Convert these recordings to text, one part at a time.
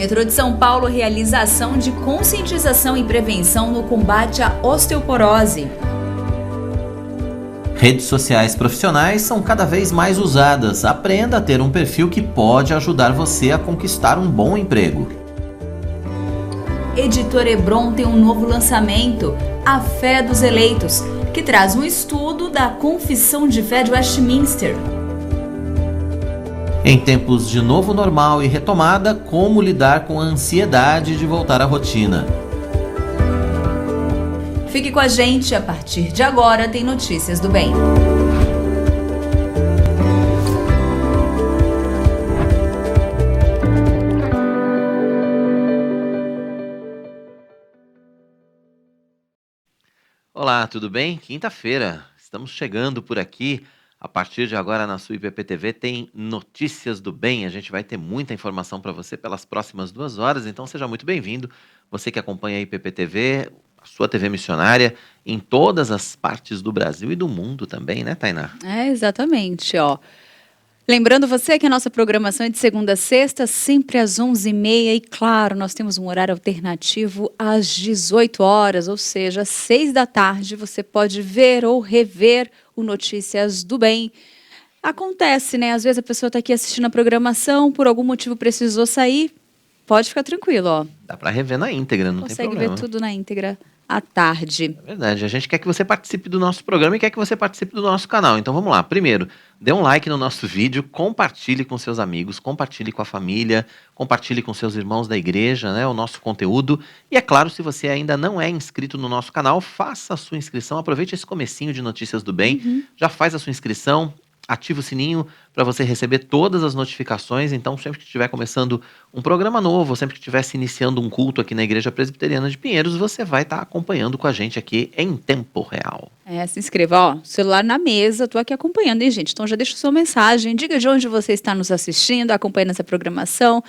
Metrô de São Paulo realiza ação de conscientização e prevenção no combate à osteoporose. Redes sociais profissionais são cada vez mais usadas. Aprenda a ter um perfil que pode ajudar você a conquistar um bom emprego. Editora Hebron tem um novo lançamento, A Fé dos Eleitos, que traz um estudo da Confissão de Fé de Westminster. Em tempos de novo normal e retomada, como lidar com a ansiedade de voltar à rotina. Fique com a gente, a partir de agora tem Notícias do Bem. Olá, tudo bem? Quinta-feira, estamos chegando por aqui. A partir de agora na sua IPP-TV tem Notícias do Bem. A gente vai ter muita informação para você pelas próximas 2 horas, então seja muito bem-vindo. Você que acompanha a IPP-TV, a sua TV missionária, em todas as partes do Brasil e do mundo também, né, Tainá? Exatamente, ó. Lembrando você que a nossa programação é de segunda a sexta, sempre às 11h30. E claro, nós temos um horário alternativo às 18 horas, ou seja, às 6 da tarde. Você pode ver ou rever o Notícias do Bem. Acontece, né? Às vezes a pessoa está aqui assistindo a programação, por algum motivo precisou sair. Pode ficar tranquilo, ó. Dá para rever na íntegra, não tem problema. Consegue ver tudo na íntegra à tarde. É verdade, a gente quer que você participe do nosso programa e quer que você participe do nosso canal. Então vamos lá, primeiro, dê um like no nosso vídeo, compartilhe com seus amigos, compartilhe com a família, compartilhe com seus irmãos da igreja, né, o nosso conteúdo. E é claro, se você ainda não é inscrito no nosso canal, faça a sua inscrição, aproveite esse comecinho de Notícias do Bem, já faz a sua inscrição, ativa o sininho para você receber todas as notificações. Então, sempre que estiver começando um programa novo, sempre que estiver se iniciando um culto aqui na Igreja Presbiteriana de Pinheiros, você vai estar acompanhando com a gente aqui em tempo real. Se inscreva, ó, celular na mesa, tô aqui acompanhando, hein, gente? Então já deixa sua mensagem, diga de onde você está nos assistindo, acompanhando essa programação.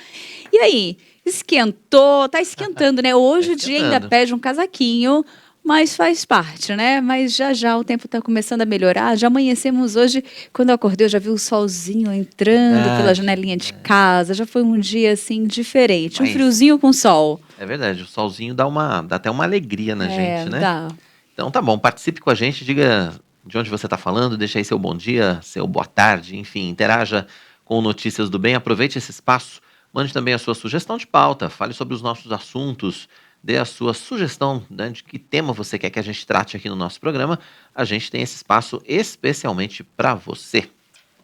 E aí, esquentou, tá esquentando, né? Hoje o dia ainda pede um casaquinho, mas faz parte, né? Mas já o tempo está começando a melhorar. Já amanhecemos hoje, quando eu acordei, eu já vi o solzinho entrando pela janelinha de casa. Já foi um dia, assim, diferente. Um friozinho com sol. É verdade, o solzinho dá até uma alegria na gente, né? Dá. Então tá bom, participe com a gente, diga de onde você está falando, deixa aí seu bom dia, seu boa tarde, enfim, interaja com Notícias do Bem, aproveite esse espaço, mande também a sua sugestão de pauta, fale sobre os nossos assuntos, dê a sua sugestão, né, de que tema você quer que a gente trate aqui no nosso programa. A gente tem esse espaço especialmente para você.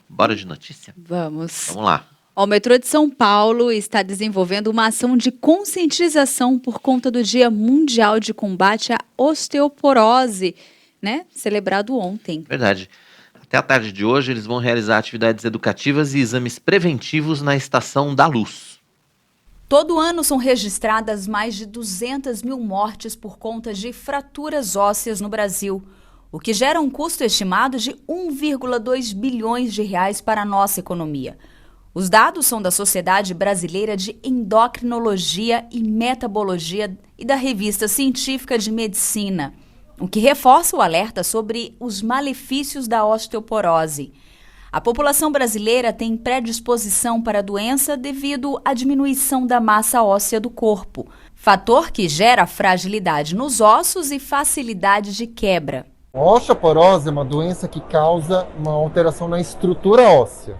Bora de notícia? Vamos lá. O Metrô de São Paulo está desenvolvendo uma ação de conscientização por conta do Dia Mundial de Combate à Osteoporose, né? Celebrado ontem. Verdade. Até a tarde de hoje, eles vão realizar atividades educativas e exames preventivos na Estação da Luz. Todo ano são registradas mais de 200 mil mortes por conta de fraturas ósseas no Brasil, o que gera um custo estimado de 1,2 bilhões de reais para a nossa economia. Os dados são da Sociedade Brasileira de Endocrinologia e Metabologia e da Revista Científica de Medicina, o que reforça o alerta sobre os malefícios da osteoporose. A população brasileira tem predisposição para a doença devido à diminuição da massa óssea do corpo, fator que gera fragilidade nos ossos e facilidade de quebra. A osteoporose é uma doença que causa uma alteração na estrutura óssea,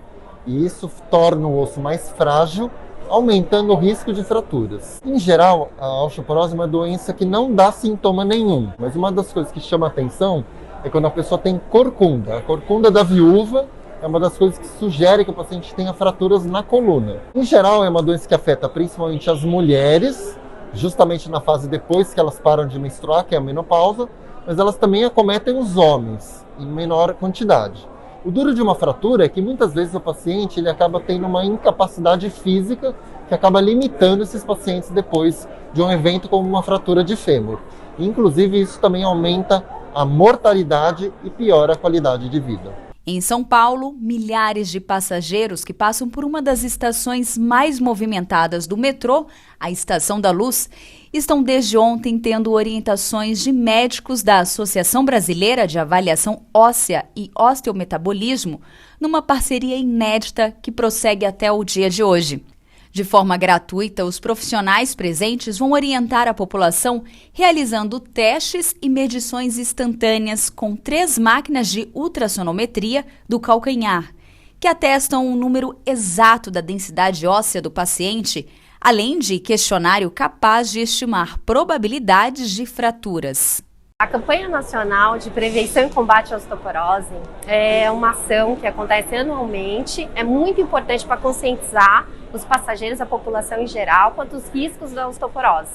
e isso torna o osso mais frágil, aumentando o risco de fraturas. Em geral, a osteoporose é uma doença que não dá sintoma nenhum, mas uma das coisas que chama atenção é quando a pessoa tem corcunda. A corcunda da viúva é uma das coisas que sugere que o paciente tenha fraturas na coluna. Em geral, é uma doença que afeta principalmente as mulheres, justamente na fase depois que elas param de menstruar, que é a menopausa, mas elas também acometem os homens, em menor quantidade. O duro de uma fratura é que muitas vezes o paciente ele acaba tendo uma incapacidade física que acaba limitando esses pacientes depois de um evento como uma fratura de fêmur. Inclusive, isso também aumenta a mortalidade e piora a qualidade de vida. Em São Paulo, milhares de passageiros que passam por uma das estações mais movimentadas do metrô, a Estação da Luz, estão desde ontem tendo orientações de médicos da Associação Brasileira de Avaliação Óssea e Osteometabolismo, numa parceria inédita que prossegue até o dia de hoje. De forma gratuita, os profissionais presentes vão orientar a população realizando testes e medições instantâneas com 3 máquinas de ultrassonometria do calcanhar, que atestam o número exato da densidade óssea do paciente, além de questionário capaz de estimar probabilidades de fraturas. A campanha nacional de prevenção e combate à osteoporose é uma ação que acontece anualmente, é muito importante para conscientizar os passageiros, a população em geral, quanto aos riscos da osteoporose.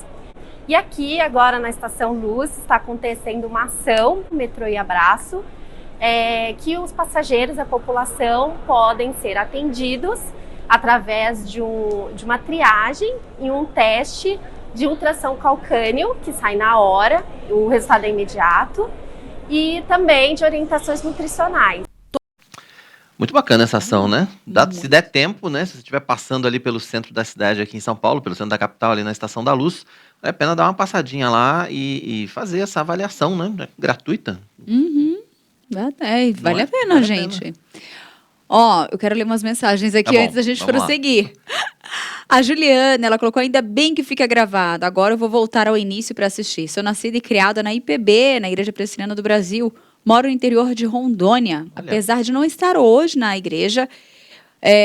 E aqui, agora na Estação Luz, está acontecendo uma ação, Metrô e Abraço, que os passageiros, a população, podem ser atendidos através de uma triagem e um teste de ultrassom calcâneo, que sai na hora, o resultado é imediato, e também de orientações nutricionais. Muito bacana essa ação, né? Se der tempo, né? Se você estiver passando ali pelo centro da cidade aqui em São Paulo, pelo centro da capital, ali na Estação da Luz, vale a pena dar uma passadinha lá e fazer essa avaliação, né? Gratuita. Vale a pena, gente. Ó, eu quero ler umas mensagens aqui antes da gente prosseguir. A Juliana, ela colocou: ainda bem que fica gravado. Agora eu vou voltar ao início para assistir. Sou nascida e criada na IPB, na Igreja Presbiteriana do Brasil. Moro no interior de Rondônia. Olha. Apesar de não estar hoje na igreja,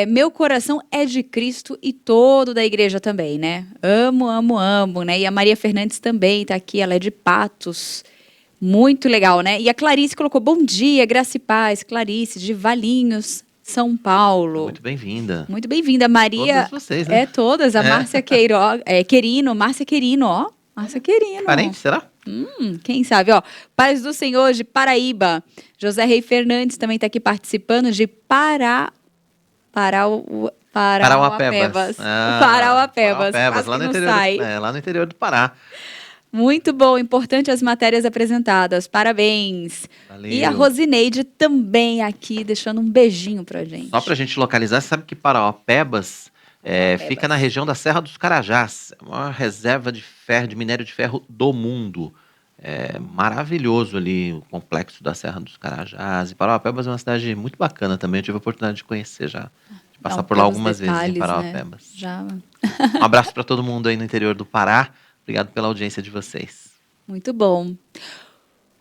meu coração é de Cristo e todo da igreja também, né? Amo, amo, amo, né? E a Maria Fernandes também tá aqui, ela é de Patos. Muito legal, né? E a Clarice colocou: bom dia, graça e paz. Clarice, de Valinhos, São Paulo. Muito bem-vinda. Muito bem-vinda, Maria. Todas vocês, né? Todas. A Márcia Querino, Márcia Querino, ó. Márcia Querino. Parente, será? Quem sabe, ó. Paz do Senhor de Paraíba. José Rei Fernandes também está aqui participando de Parauapebas. Parauapebas, Quase lá no que não interior, sai. lá no interior do Pará. Muito bom, importante as matérias apresentadas. Parabéns. Valeu. E a Rosineide também aqui, deixando um beijinho pra gente. Só pra gente localizar, você sabe que Parauapebas fica na região da Serra dos Carajás. É uma reserva de ferro, de minério de ferro do mundo. É maravilhoso ali o complexo da Serra dos Carajás. E Parauapebas é uma cidade muito bacana também. Eu tive a oportunidade de conhecer já. De passar por lá algumas vezes em Parauapebas. Né? Já. Um abraço para todo mundo aí no interior do Pará. Obrigado pela audiência de vocês. Muito bom.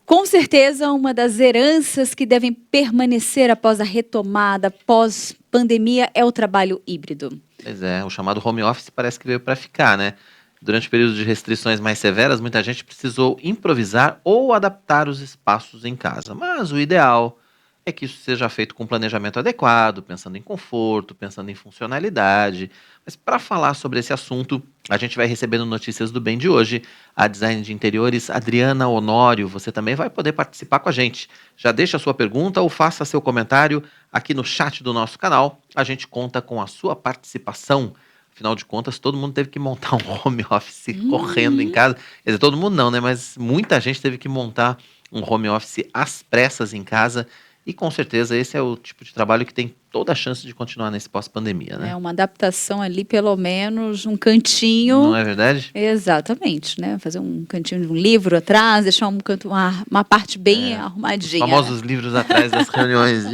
Com certeza, uma das heranças que devem permanecer após a retomada, pós-pandemia, é o trabalho híbrido. Pois é, o chamado home office parece que veio para ficar, né? Durante o período de restrições mais severas, muita gente precisou improvisar ou adaptar os espaços em casa. Mas o ideal é que isso seja feito com planejamento adequado, pensando em conforto, pensando em funcionalidade. Mas para falar sobre esse assunto, a gente vai receber no Notícias do Bem de hoje a designer de interiores Adriana Honório. Você também vai poder participar com a gente. Já deixa a sua pergunta ou faça seu comentário aqui no chat do nosso canal. A gente conta com a sua participação. Afinal de contas, todo mundo teve que montar um home office correndo em casa. Quer dizer, todo mundo não, né? Mas muita gente teve que montar um home office às pressas em casa. E com certeza esse é o tipo de trabalho que tem toda a chance de continuar nesse pós-pandemia, né? É uma adaptação ali, pelo menos, um cantinho. Não é verdade? Exatamente, né? Fazer um cantinho de um livro atrás, deixar um canto, uma parte bem arrumadinha. Os famosos livros atrás das reuniões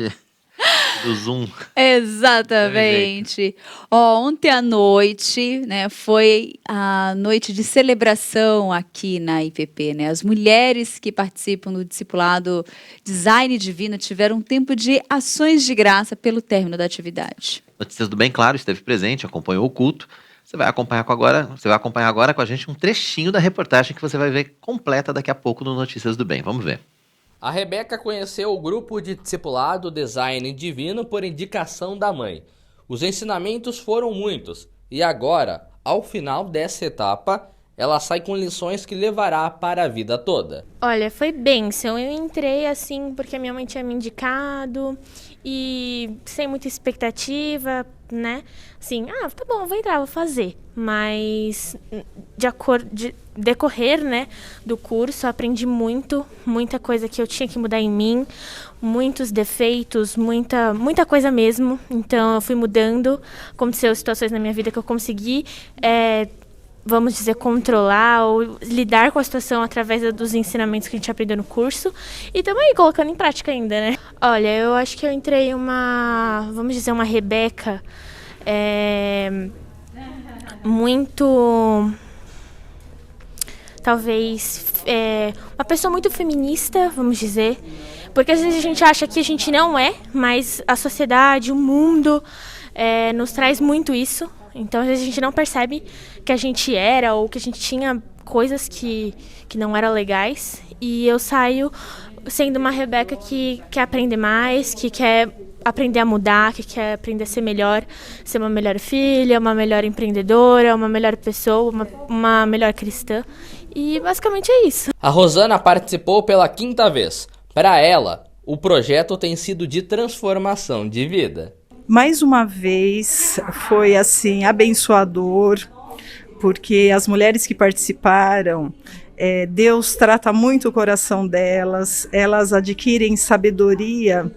do Zoom. Exatamente. Ó, ontem à noite, né, foi a noite de celebração aqui na IPP, né? As mulheres que participam do discipulado Design Divino tiveram um tempo de ações de graça pelo término da atividade. Notícias do Bem, claro, esteve presente, acompanhou o culto. Você vai acompanhar agora com a gente um trechinho da reportagem que você vai ver completa daqui a pouco no Notícias do Bem. Vamos ver. A Rebeca conheceu o grupo de discipulado Design Divino por indicação da mãe. Os ensinamentos foram muitos e agora, ao final dessa etapa, ela sai com lições que levará para a vida toda. Olha, foi bênção. Eu entrei assim porque a minha mãe tinha me indicado e sem muita expectativa, né? Assim, tá bom, vou entrar, vou fazer. Mas de decorrer, né, do curso, aprendi muita coisa que eu tinha que mudar em mim, muitos defeitos, muita coisa mesmo. Então eu fui mudando, aconteceu situações na minha vida que eu consegui vamos dizer, controlar ou lidar com a situação através dos ensinamentos que a gente aprendeu no curso. E também colocando em prática ainda, né? Olha, eu acho que eu entrei vamos dizer, uma Rebeca muito... Talvez uma pessoa muito feminista, vamos dizer. Porque às vezes a gente acha que a gente não é, mas a sociedade, o mundo nos traz muito isso. Então às vezes a gente não percebe que a gente era ou que a gente tinha coisas que não eram legais. E eu saio sendo uma Rebeca que quer aprender mais, que quer aprender a mudar, que quer aprender a ser melhor, ser uma melhor filha, uma melhor empreendedora, uma melhor pessoa, uma melhor cristã. E basicamente é isso. A Rosana participou pela 5ª vez. Para ela, o projeto tem sido de transformação de vida. Mais uma vez foi assim abençoador, porque as mulheres que participaram, Deus trata muito o coração delas, elas adquirem sabedoria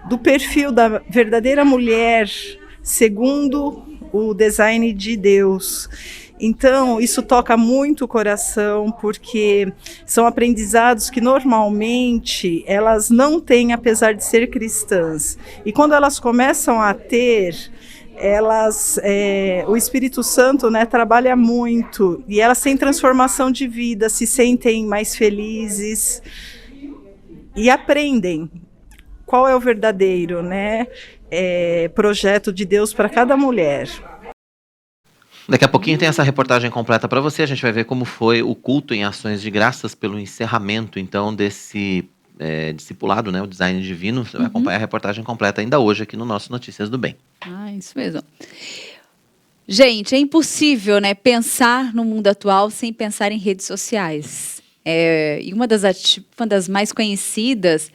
do perfil da verdadeira mulher, segundo o design de Deus. Então, isso toca muito o coração, porque são aprendizados que normalmente elas não têm, apesar de ser cristãs. E quando elas começam a ter, o Espírito Santo, né, trabalha muito, e elas têm transformação de vida, se sentem mais felizes e aprendem qual é o verdadeiro, né, projeto de Deus para cada mulher. Daqui a pouquinho tem essa reportagem completa para você. A gente vai ver como foi o culto em ações de graças pelo encerramento, então, desse discipulado, né, o Design Divino. Você vai acompanhar a reportagem completa ainda hoje aqui no nosso Notícias do Bem. Ah, isso mesmo. Gente, é impossível, né, pensar no mundo atual sem pensar em redes sociais. E uma das mais conhecidas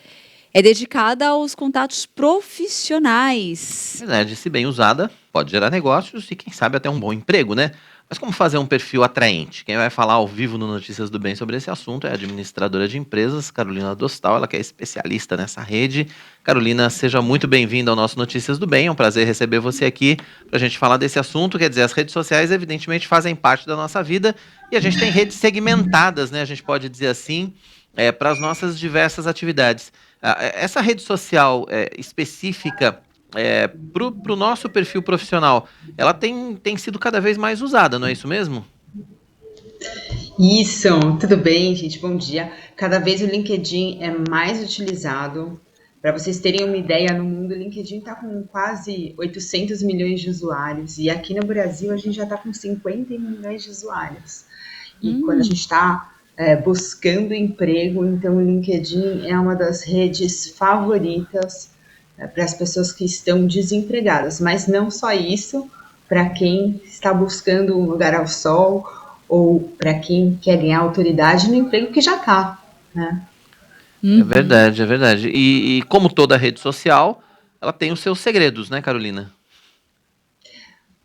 é dedicada aos contatos profissionais. Verdade, se bem usada, pode gerar negócios e, quem sabe, até um bom emprego, né? Mas como fazer um perfil atraente? Quem vai falar ao vivo no Notícias do Bem sobre esse assunto é a administradora de empresas, Carolina Dostal, ela que é especialista nessa rede. Carolina, seja muito bem-vinda ao nosso Notícias do Bem, é um prazer receber você aqui para a gente falar desse assunto. Quer dizer, as redes sociais evidentemente fazem parte da nossa vida e a gente tem redes segmentadas, né? A gente pode dizer assim, para as nossas diversas atividades. Essa rede social específica para o nosso perfil profissional, ela tem sido cada vez mais usada, não é isso mesmo? Isso, tudo bem, gente? Bom dia. Cada vez o LinkedIn é mais utilizado. Para vocês terem uma ideia, no mundo o LinkedIn está com quase 800 milhões de usuários e aqui no Brasil a gente já está com 50 milhões de usuários. E quando a gente está buscando emprego, então o LinkedIn é uma das redes favoritas para as pessoas que estão desempregadas, mas não só isso, para quem está buscando um lugar ao sol ou para quem quer ganhar autoridade no emprego que já está, né? É verdade, é verdade. E como toda rede social, ela tem os seus segredos, né, Carolina?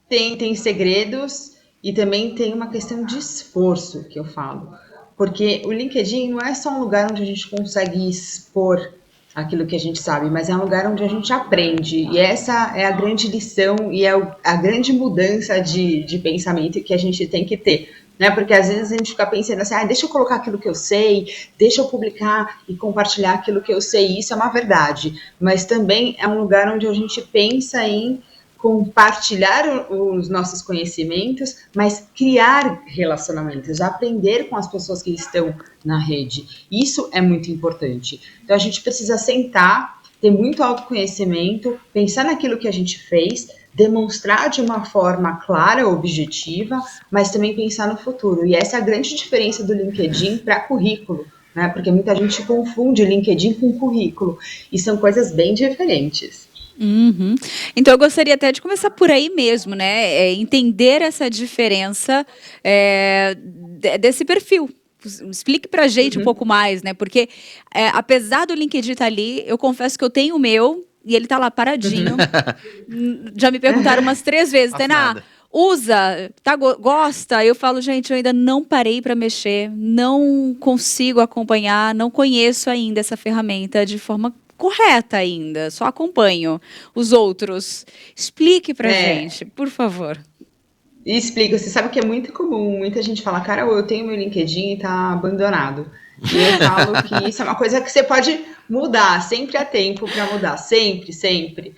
Tem segredos e também tem uma questão de esforço que eu falo. Porque o LinkedIn não é só um lugar onde a gente consegue expor aquilo que a gente sabe, mas é um lugar onde a gente aprende. E essa é a grande lição e é a grande mudança de pensamento que a gente tem que ter. Né? Porque às vezes a gente fica pensando assim, deixa eu colocar aquilo que eu sei, deixa eu publicar e compartilhar aquilo que eu sei. Isso é uma verdade. Mas também é um lugar onde a gente pensa em compartilhar os nossos conhecimentos, mas criar relacionamentos, aprender com as pessoas que estão na rede. Isso é muito importante. Então a gente precisa sentar, ter muito autoconhecimento, pensar naquilo que a gente fez, demonstrar de uma forma clara, objetiva, mas também pensar no futuro. E essa é a grande diferença do LinkedIn para currículo, né? Porque muita gente confunde LinkedIn com currículo, e são coisas bem diferentes. Então eu gostaria até de começar por aí mesmo, né? Entender essa diferença desse perfil. Explique pra gente um pouco mais, né? Porque apesar do LinkedIn estar ali, eu confesso que eu tenho o meu e ele tá lá paradinho. Já me perguntaram umas 3 vezes, Tainá, usa, gosta? Eu falo, gente, eu ainda não parei para mexer, não consigo acompanhar, não conheço ainda essa ferramenta de forma correta ainda, só acompanho os outros. Explique pra gente, por favor. Explico, você sabe que é muito comum, muita gente fala, cara, eu tenho meu LinkedIn e tá abandonado. E eu falo que isso é uma coisa que você pode mudar, sempre há tempo para mudar, sempre.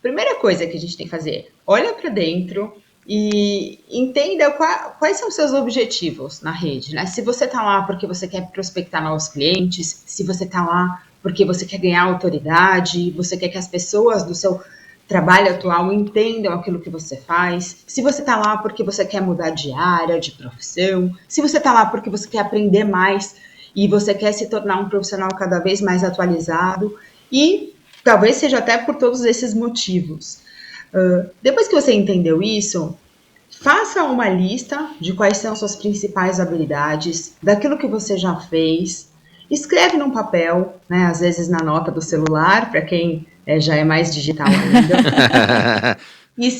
Primeira coisa que a gente tem que fazer, olha para dentro, e entenda quais são os seus objetivos na rede, né? Se você está lá porque você quer prospectar novos clientes, se você está lá porque você quer ganhar autoridade, você quer que as pessoas do seu trabalho atual entendam aquilo que você faz, se você está lá porque você quer mudar de área, de profissão, se você está lá porque você quer aprender mais e você quer se tornar um profissional cada vez mais atualizado, e talvez seja até por todos esses motivos. Depois que você entendeu isso, faça uma lista de quais são suas principais habilidades, daquilo que você já fez, escreve num papel, né, às vezes na nota do celular, para quem já é mais digital ainda. E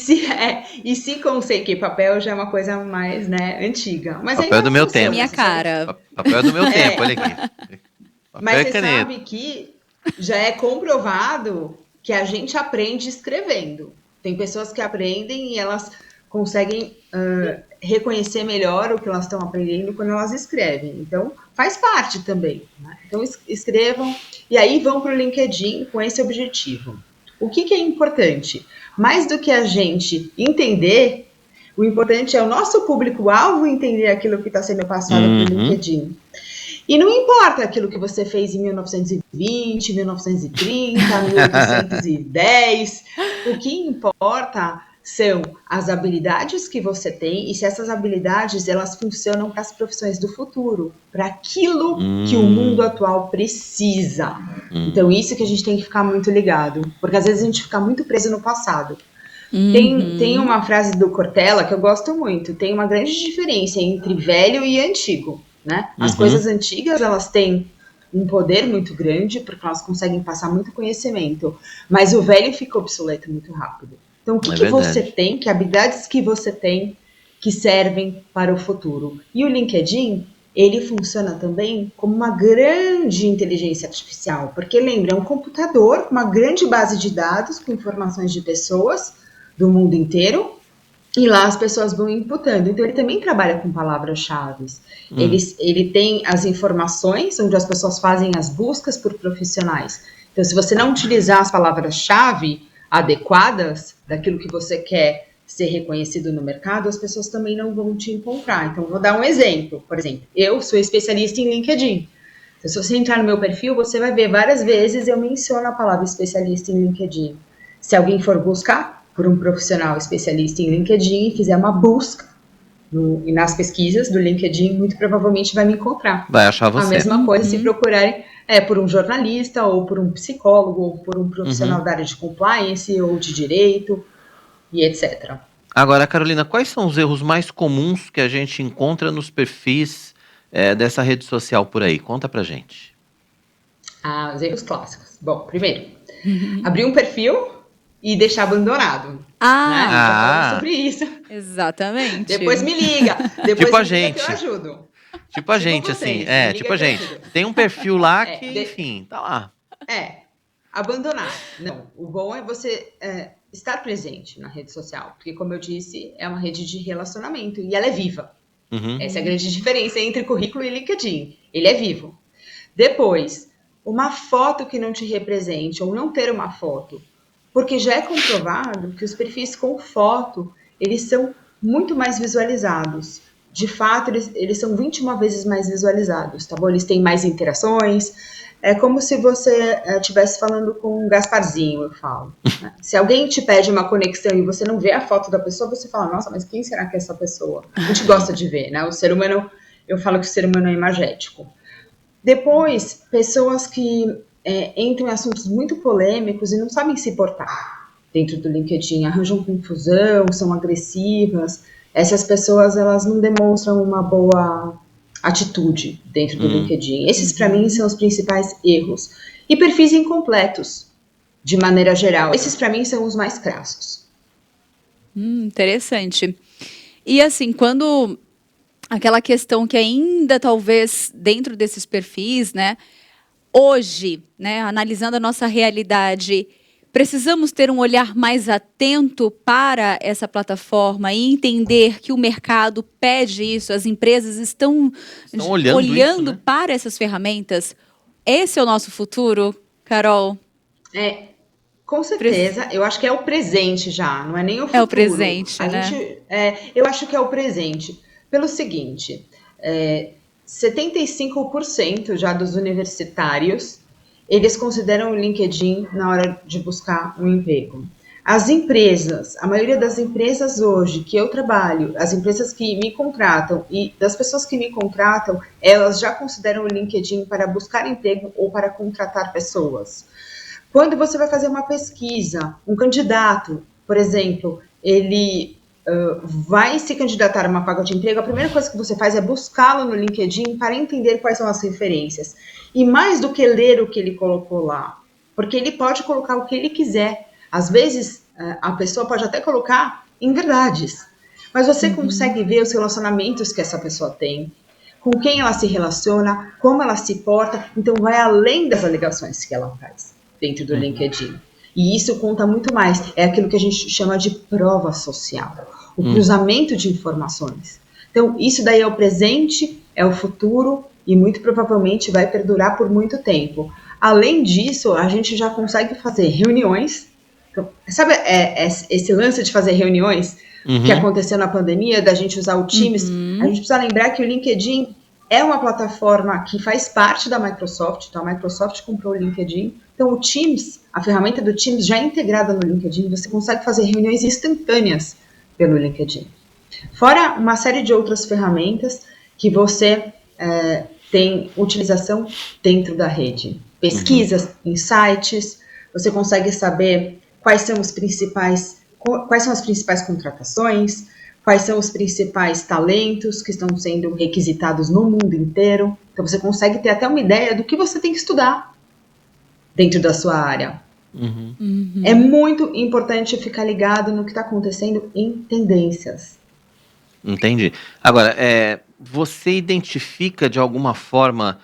se consegue, que papel já é uma coisa mais, né, antiga. Mas papel do meu tempo. Minha cara. Papel do meu tempo, olha aqui. Papel mas e você caneta. sabe que já é comprovado que a gente aprende escrevendo. Tem pessoas que aprendem e elas conseguem reconhecer melhor o que elas estão aprendendo quando elas escrevem. Então, faz parte também, né? Então, escrevam e aí vão para o LinkedIn com esse objetivo. O que é importante? Mais do que a gente entender, o importante é o nosso público-alvo entender aquilo que está sendo passado pelo LinkedIn. E não importa aquilo que você fez em 1920, 1930, 1810, o que importa são as habilidades que você tem e se essas habilidades elas funcionam para as profissões do futuro, para aquilo que o mundo atual precisa. Então isso que a gente tem que ficar muito ligado, porque às vezes a gente fica muito preso no passado. Tem uma frase do Cortella que eu gosto muito, tem uma grande diferença entre velho e antigo, né? As coisas antigas elas têm um poder muito grande porque elas conseguem passar muito conhecimento, mas o velho fica obsoleto muito rápido. Então, o que você tem, que habilidades que você tem que servem para o futuro? E o LinkedIn, ele funciona também como uma grande inteligência artificial, porque lembra, é um computador com uma grande base de dados com informações de pessoas do mundo inteiro, e lá as pessoas vão inputando. Então, ele também trabalha com palavras-chave. Ele tem as informações, onde as pessoas fazem as buscas por profissionais. Então, se você não utilizar as palavras-chave adequadas daquilo que você quer ser reconhecido no mercado, as pessoas também não vão te encontrar. Então, vou dar um exemplo. Por exemplo, eu sou especialista em LinkedIn. Então, se você entrar no meu perfil, você vai ver várias vezes eu menciono a palavra especialista em LinkedIn. Se alguém for buscar por um profissional especialista em LinkedIn e fizer uma busca nas pesquisas do LinkedIn, muito provavelmente vai me encontrar. Vai achar você. A mesma coisa se procurarem por um jornalista, ou por um psicólogo, ou por um profissional da área de compliance, ou de direito, e etc. Agora, Carolina, quais são os erros mais comuns que a gente encontra nos perfis dessa rede social por aí? Conta pra gente. Os erros clássicos. Bom, primeiro, abrir um perfil e deixar abandonado. Né? Já falamos sobre isso. Exatamente. Depois me liga. Depois tipo me a liga gente. que eu ajudo. Tipo a gente, vocês, assim. Tipo a gente. Tem um perfil lá que, enfim, tá lá. Abandonar. Não. O bom é você estar presente na rede social. Porque, como eu disse, é uma rede de relacionamento. E ela é viva. Essa é a grande diferença entre currículo e LinkedIn. Ele é vivo. Depois, uma foto que não te represente, ou não ter uma foto. Porque já é comprovado que os perfis com foto, eles são muito mais visualizados. De fato, eles são 21 vezes mais visualizados, tá bom? Eles têm mais interações. É como se você estivesse falando com um Gasparzinho, eu falo. Né? Se alguém te pede uma conexão e você não vê a foto da pessoa, você fala, nossa, mas quem será que é essa pessoa? A gente gosta de ver, né? O ser humano, eu falo que o ser humano é imagético. Depois, pessoas que entram em assuntos muito polêmicos e não sabem se portar dentro do LinkedIn, arranjam confusão, são agressivas. Essas pessoas, elas não demonstram uma boa atitude dentro do LinkedIn. Esses, para mim, são os principais erros. E perfis incompletos, de maneira geral. Esses, para mim, são os mais crassos. Interessante. E, assim, quando aquela questão que ainda, talvez, dentro desses perfis, né, hoje, né, analisando a nossa realidade, precisamos ter um olhar mais atento para essa plataforma e entender que o mercado pede isso, as empresas estão olhando isso, né, para essas ferramentas. Esse é o nosso futuro, Carol? Com certeza, eu acho que é o presente já, não é nem o futuro. É o presente, né? Eu acho que é o presente. Pelo seguinte, 75% já dos universitários, eles consideram o LinkedIn na hora de buscar um emprego. As empresas, a maioria das empresas hoje que eu trabalho, as empresas que me contratam e das pessoas que me contratam, elas já consideram o LinkedIn para buscar emprego ou para contratar pessoas. Quando você vai fazer uma pesquisa, um candidato, por exemplo, ele vai se candidatar a uma vaga de emprego, a primeira coisa que você faz é buscá-lo no LinkedIn para entender quais são as referências. E mais do que ler o que ele colocou lá, porque ele pode colocar o que ele quiser. Às vezes, a pessoa pode até colocar inverdades, mas você consegue ver os relacionamentos que essa pessoa tem, com quem ela se relaciona, como ela se porta, então vai além das alegações que ela faz dentro do LinkedIn. E isso conta muito mais. É aquilo que a gente chama de prova social. O cruzamento de informações. Então, isso daí é o presente, é o futuro e muito provavelmente vai perdurar por muito tempo. Além disso, a gente já consegue fazer reuniões. Então, sabe esse lance de fazer reuniões que aconteceu na pandemia, da gente usar o Teams? A gente precisa lembrar que o LinkedIn é uma plataforma que faz parte da Microsoft. Então, a Microsoft comprou o LinkedIn. Então, o Teams, a ferramenta do Teams já é integrada no LinkedIn, você consegue fazer reuniões instantâneas pelo LinkedIn. Fora uma série de outras ferramentas que você tem utilização dentro da rede. Pesquisas, insights, você consegue saber quais são as principais contratações, quais são os principais talentos que estão sendo requisitados no mundo inteiro. Então, você consegue ter até uma ideia do que você tem que estudar dentro da sua área. É muito importante ficar ligado no que está acontecendo em tendências. Entendi. Agora, você identifica de alguma forma,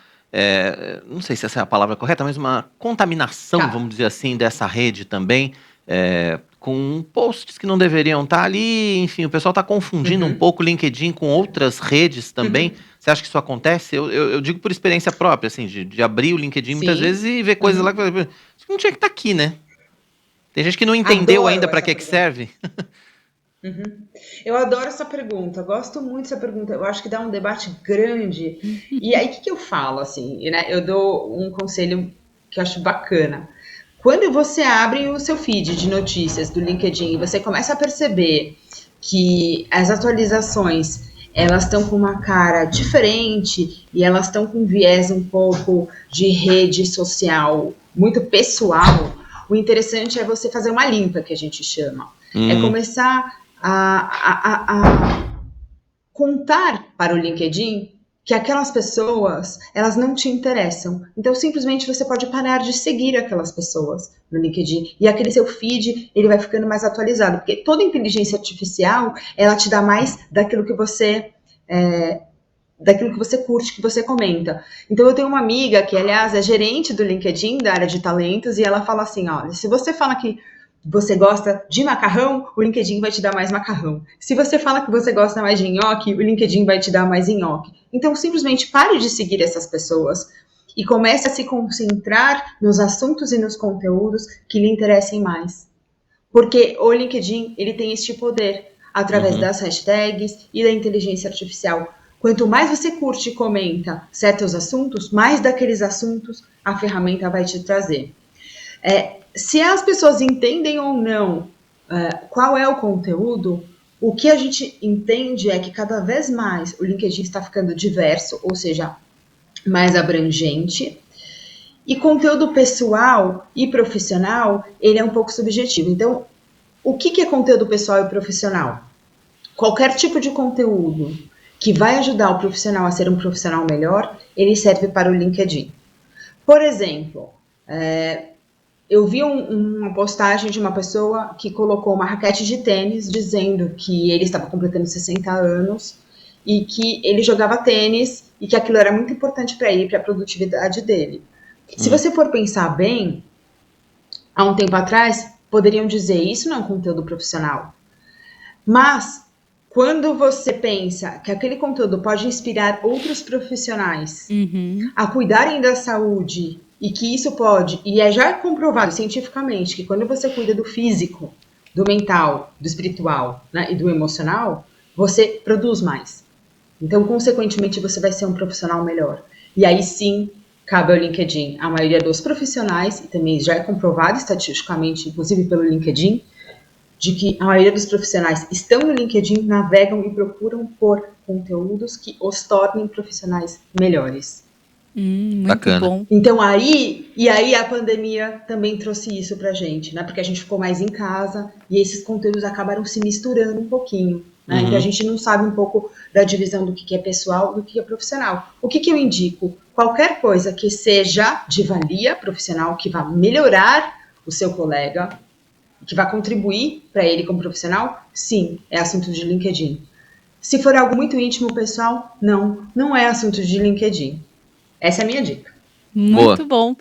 não sei se essa é a palavra correta, mas uma contaminação, vamos dizer assim, dessa rede também, com posts que não deveriam estar ali, enfim, o pessoal está confundindo um pouco o LinkedIn com outras redes também. Você acha que isso acontece? Eu digo por experiência própria, assim, de abrir o LinkedIn muitas vezes e ver coisas lá que não tinha que estar aqui, né? Tem gente que não entendeu ainda para que serve. Eu adoro essa pergunta, gosto muito dessa pergunta, eu acho que dá um debate grande. E aí, o que eu falo, assim, né? Eu dou um conselho que eu acho bacana. Quando você abre o seu feed de notícias do LinkedIn e você começa a perceber que as atualizações, elas estão com uma cara diferente e elas estão com um viés um pouco de rede social muito pessoal, o interessante é você fazer uma limpa, que a gente chama. É começar a contar para o LinkedIn que aquelas pessoas, elas não te interessam. Então, simplesmente você pode parar de seguir aquelas pessoas no LinkedIn. E aquele seu feed, ele vai ficando mais atualizado. Porque toda inteligência artificial, ela te dá mais daquilo que você curte, que você comenta. Então, eu tenho uma amiga que, aliás, é gerente do LinkedIn, da área de talentos, e ela fala assim, olha, se você fala que você gosta de macarrão, o LinkedIn vai te dar mais macarrão. Se você fala que você gosta mais de nhoque, o LinkedIn vai te dar mais nhoque. Então, simplesmente pare de seguir essas pessoas e comece a se concentrar nos assuntos e nos conteúdos que lhe interessem mais. Porque o LinkedIn, ele tem este poder através das hashtags e da inteligência artificial. Quanto mais você curte e comenta certos assuntos, mais daqueles assuntos a ferramenta vai te trazer. Se as pessoas entendem ou não qual é o conteúdo, o que a gente entende é que cada vez mais o LinkedIn está ficando diverso, ou seja, mais abrangente, e conteúdo pessoal e profissional, ele é um pouco subjetivo. Então, o que é conteúdo pessoal e profissional? Qualquer tipo de conteúdo que vai ajudar o profissional a ser um profissional melhor, ele serve para o LinkedIn. Por exemplo, eu vi uma postagem de uma pessoa que colocou uma raquete de tênis dizendo que ele estava completando 60 anos e que ele jogava tênis e que aquilo era muito importante para ele, para a produtividade dele. Se você for pensar bem, há um tempo atrás, poderiam dizer isso não é um conteúdo profissional. Mas, quando você pensa que aquele conteúdo pode inspirar outros profissionais a cuidarem da saúde e que isso pode, e já comprovado cientificamente que quando você cuida do físico, do mental, do espiritual, né, e do emocional, você produz mais. Então, consequentemente, você vai ser um profissional melhor. E aí sim, cabe ao LinkedIn. A maioria dos profissionais, e também já é comprovado estatisticamente, inclusive pelo LinkedIn, de que a maioria dos profissionais estão no LinkedIn, navegam e procuram por conteúdos que os tornem profissionais melhores. Muito Bacana. bom. Então aí a pandemia também trouxe isso pra gente, né? Porque a gente ficou mais em casa e esses conteúdos acabaram se misturando um pouquinho, né? Uhum. Então a gente não sabe um pouco da divisão do que é pessoal e do que é profissional. O que eu indico? Qualquer coisa que seja de valia profissional, que vá melhorar o seu colega, que vá contribuir para ele como profissional, sim, é assunto de LinkedIn. Se for algo muito íntimo, pessoal, não é assunto de LinkedIn. Essa é a minha dica. Muito bom.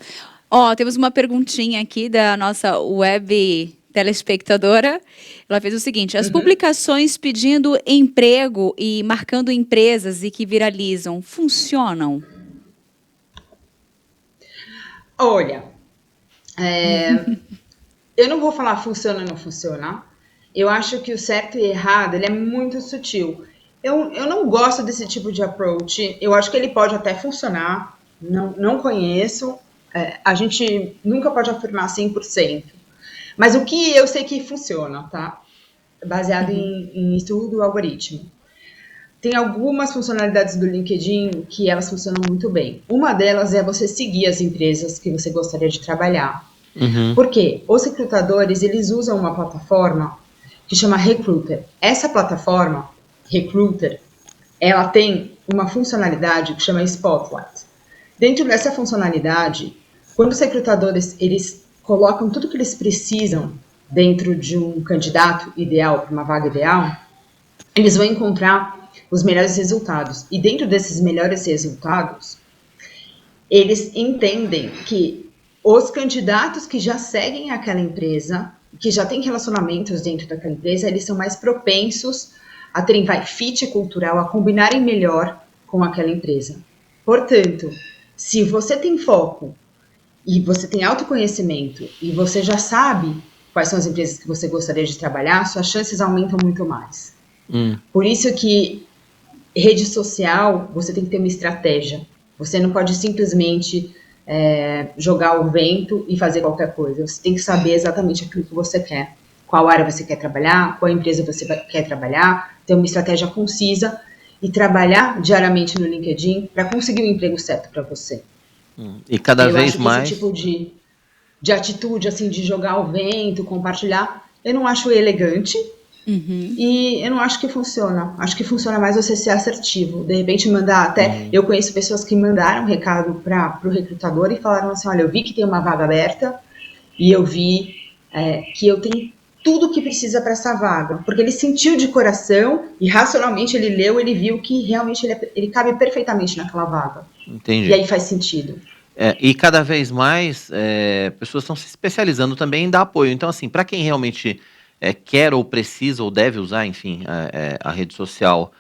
Ó, temos uma perguntinha aqui da nossa web telespectadora. Ela fez o seguinte: as publicações pedindo emprego e marcando empresas e que viralizam, funcionam? Olha, eu não vou falar funciona ou não funciona. Eu acho que o certo e errado, ele é muito sutil. Eu não gosto desse tipo de approach. Eu acho que ele pode até funcionar. Não conheço. A gente nunca pode afirmar 100%. Mas o que eu sei que funciona, tá? Baseado em estudo do algoritmo. Tem algumas funcionalidades do LinkedIn que elas funcionam muito bem. Uma delas é você seguir as empresas que você gostaria de trabalhar. Porque os recrutadores, eles usam uma plataforma que chama Recruiter. Essa plataforma, Recruiter, ela tem uma funcionalidade que chama Spotlight. Dentro dessa funcionalidade, quando os recrutadores, eles colocam tudo que eles precisam dentro de um candidato ideal, para uma vaga ideal, eles vão encontrar os melhores resultados. E dentro desses melhores resultados, eles entendem que os candidatos que já seguem aquela empresa, que já têm relacionamentos dentro daquela empresa, eles são mais propensos a terem fit cultural, a combinarem melhor com aquela empresa. Portanto, se você tem foco e você tem autoconhecimento e você já sabe quais são as empresas que você gostaria de trabalhar, suas chances aumentam muito mais. Por isso que rede social, você tem que ter uma estratégia. Você não pode simplesmente jogar o vento e fazer qualquer coisa. Você tem que saber exatamente aquilo que você quer. Qual área você quer trabalhar, qual empresa você quer trabalhar, ter uma estratégia concisa e trabalhar diariamente no LinkedIn para conseguir o emprego certo para você. E cada vez acho que mais... esse tipo de atitude, assim, de jogar o vento, compartilhar, eu não acho elegante. E eu não acho que funciona. Acho que funciona mais você ser assertivo. De repente mandar até... Eu conheço pessoas que mandaram recado para o recrutador e falaram assim, olha, eu vi que tem uma vaga aberta e eu vi que eu tenho tudo o que precisa para essa vaga. Porque ele sentiu de coração e racionalmente ele leu, ele viu que realmente ele cabe perfeitamente naquela vaga. Entendi. E aí faz sentido. E cada vez mais pessoas estão se especializando também em dar apoio. Então, assim, para quem realmente quer ou precisa ou deve usar, enfim, a rede social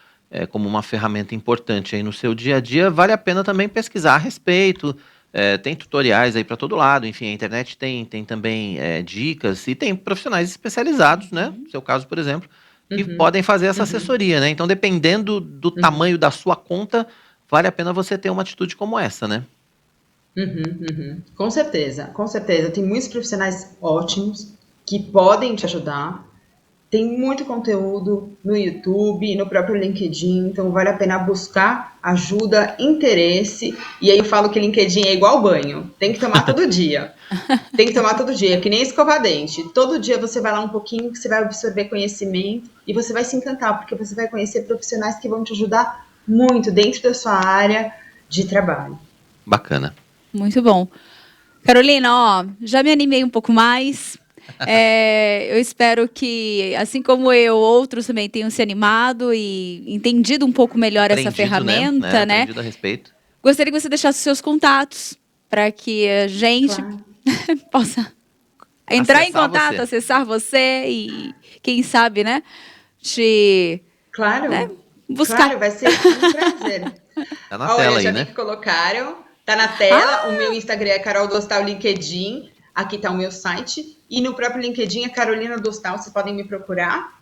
como uma ferramenta importante aí no seu dia a dia, vale a pena também pesquisar a respeito. Tem tutoriais aí para todo lado, enfim, a internet tem também dicas e tem profissionais especializados, né? No seu caso, por exemplo, que podem fazer essa assessoria, né? Então, dependendo do tamanho da sua conta, vale a pena você ter uma atitude como essa, né? Com certeza, com certeza. Tem muitos profissionais ótimos que podem te ajudar. Tem muito conteúdo no YouTube, no próprio LinkedIn, então vale a pena buscar ajuda, interesse. E aí eu falo que LinkedIn é igual banho, tem que tomar todo dia. Tem que tomar todo dia, que nem escovar dente. Todo dia você vai lá um pouquinho, que você vai absorver conhecimento e você vai se encantar, porque você vai conhecer profissionais que vão te ajudar muito dentro da sua área de trabalho. Bacana. Muito bom. Carolina, ó, já me animei um pouco mais. Eu espero que, assim como eu, outros também tenham se animado e entendido um pouco melhor essa ferramenta, né? Aprendido a respeito. Gostaria que você deixasse os seus contatos para que a gente possa entrar em contato, acessar você e, quem sabe, né? Claro, buscar. Claro, vai ser um prazer. Tá na tela aí, já né? vi que colocaram. Tá na tela, o meu Instagram é Carol Dostal LinkedIn, aqui tá o meu site, e no próprio LinkedIn é Carolina Dostal, vocês podem me procurar,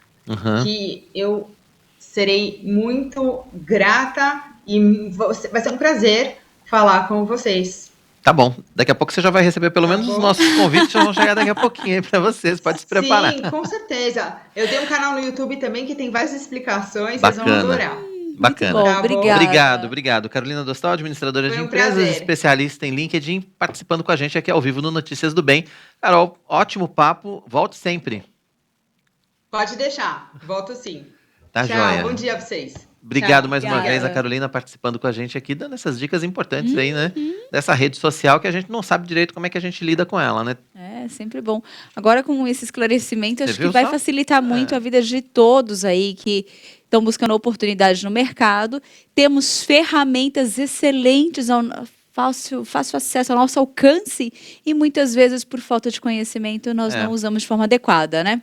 que eu serei muito grata e vai ser um prazer falar com vocês. Tá bom. Daqui a pouco você já vai receber pelo menos os nossos convites, já vão chegar daqui a pouquinho aí pra vocês. Pode se preparar. Sim, com certeza. Eu tenho um canal no YouTube também que tem várias explicações, Bacana. vocês vão adorar. Bacana. Bom, Tá obrigada. Obrigado. Carolina Dostal, administradora Foi de um empresas, prazer. especialista em LinkedIn, participando com a gente aqui ao vivo no Notícias do Bem. Carol, ótimo papo. Volte sempre. Pode deixar, volto sim. Tá Tchau, joia. bom dia pra vocês. Obrigado Tchau. mais uma Obrigada. vez, a Carolina participando com a gente aqui, dando essas dicas importantes aí, né? Dessa rede social que a gente não sabe direito como é que a gente lida com ela, né? É, sempre bom. Agora, com esse esclarecimento, Você acho que viu vai só? facilitar muito a vida de todos aí que estão buscando oportunidades no mercado. Temos ferramentas excelentes ao fácil acesso ao nosso alcance e muitas vezes, por falta de conhecimento, nós não usamos de forma adequada, né?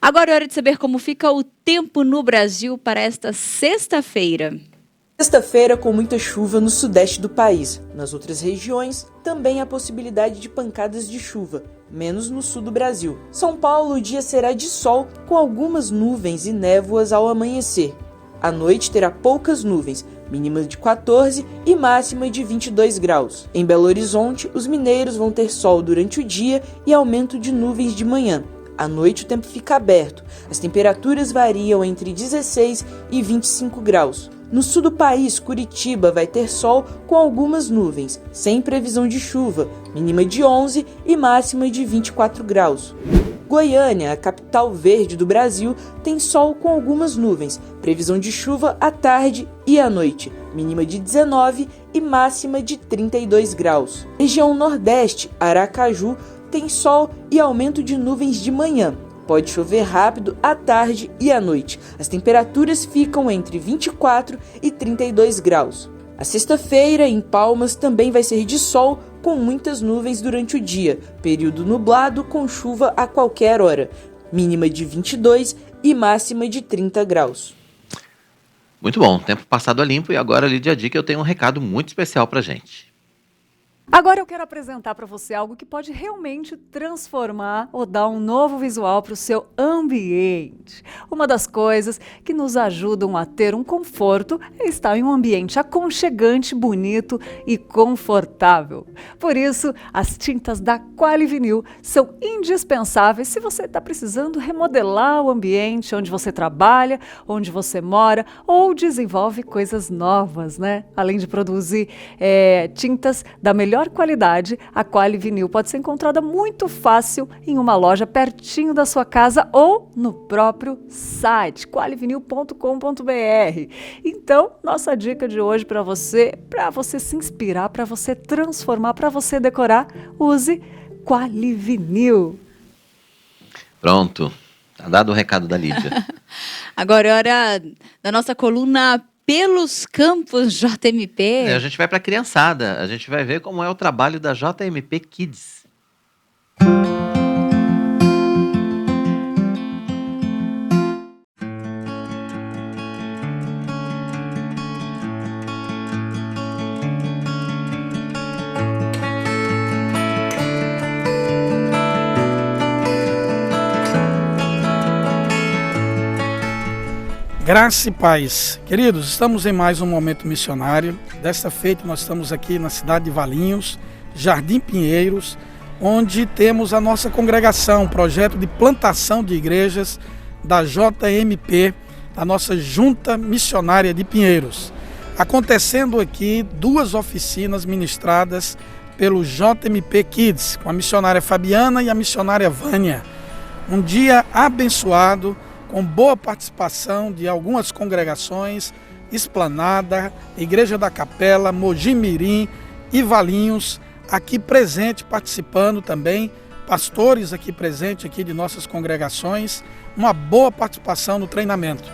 Agora é hora de saber como fica o tempo no Brasil para esta sexta-feira. Sexta-feira com muita chuva no sudeste do país. Nas outras regiões, também há possibilidade de pancadas de chuva, menos no sul do Brasil. São Paulo, o dia será de sol, com algumas nuvens e névoas ao amanhecer. À noite terá poucas nuvens, mínima de 14 e máxima de 22 graus. Em Belo Horizonte, os mineiros vão ter sol durante o dia e aumento de nuvens de manhã. À noite o tempo fica aberto. As temperaturas variam entre 16 e 25 graus. No sul do país, Curitiba vai ter sol com algumas nuvens, sem previsão de chuva, mínima de 11 e máxima de 24 graus. Goiânia, a capital verde do Brasil, tem sol com algumas nuvens, previsão de chuva à tarde e à noite, mínima de 19 e máxima de 32 graus. Região Nordeste, Aracaju, tem sol e aumento de nuvens de manhã. Pode chover rápido à tarde e à noite. As temperaturas ficam entre 24 e 32 graus. A sexta-feira, em Palmas, também vai ser de sol, com muitas nuvens durante o dia. Período nublado, com chuva a qualquer hora. Mínima de 22 e máxima de 30 graus. Muito bom. Tempo passado a limpo e agora, Lídia Dica, eu tenho um recado muito especial pra gente. Agora eu quero apresentar para você algo que pode realmente transformar ou dar um novo visual para o seu ambiente. Uma das coisas que nos ajudam a ter um conforto é estar em um ambiente aconchegante, bonito e confortável. Por isso, as tintas da Qualivinil são indispensáveis se você está precisando remodelar o ambiente onde você trabalha, onde você mora ou desenvolve coisas novas, né? Além de produzir tintas da melhor qualidade, a Qualivinil pode ser encontrada muito fácil em uma loja pertinho da sua casa ou no próprio site qualivinil.com.br. Então, nossa dica de hoje para você se inspirar, para você transformar, para você decorar, use Qualivinil. Pronto. Tá dado o recado da Lídia. Agora é hora da nossa coluna Pelos Campos JMP. A gente vai para a criançada. A gente vai ver como é o trabalho da JMP Kids. Graça e paz. Queridos, estamos em mais um Momento Missionário. Desta feita, nós estamos aqui na cidade de Valinhos, Jardim Pinheiros, onde temos a nossa congregação, projeto de plantação de igrejas da JMP, a nossa Junta Missionária de Pinheiros. Acontecendo aqui 2 oficinas ministradas pelo JMP Kids, com a missionária Fabiana e a missionária Vânia. Um dia abençoado, com boa participação de algumas congregações, Esplanada, Igreja da Capela, Mogi Mirim e Valinhos, aqui presente, participando também, pastores aqui presentes aqui de nossas congregações, uma boa participação no treinamento.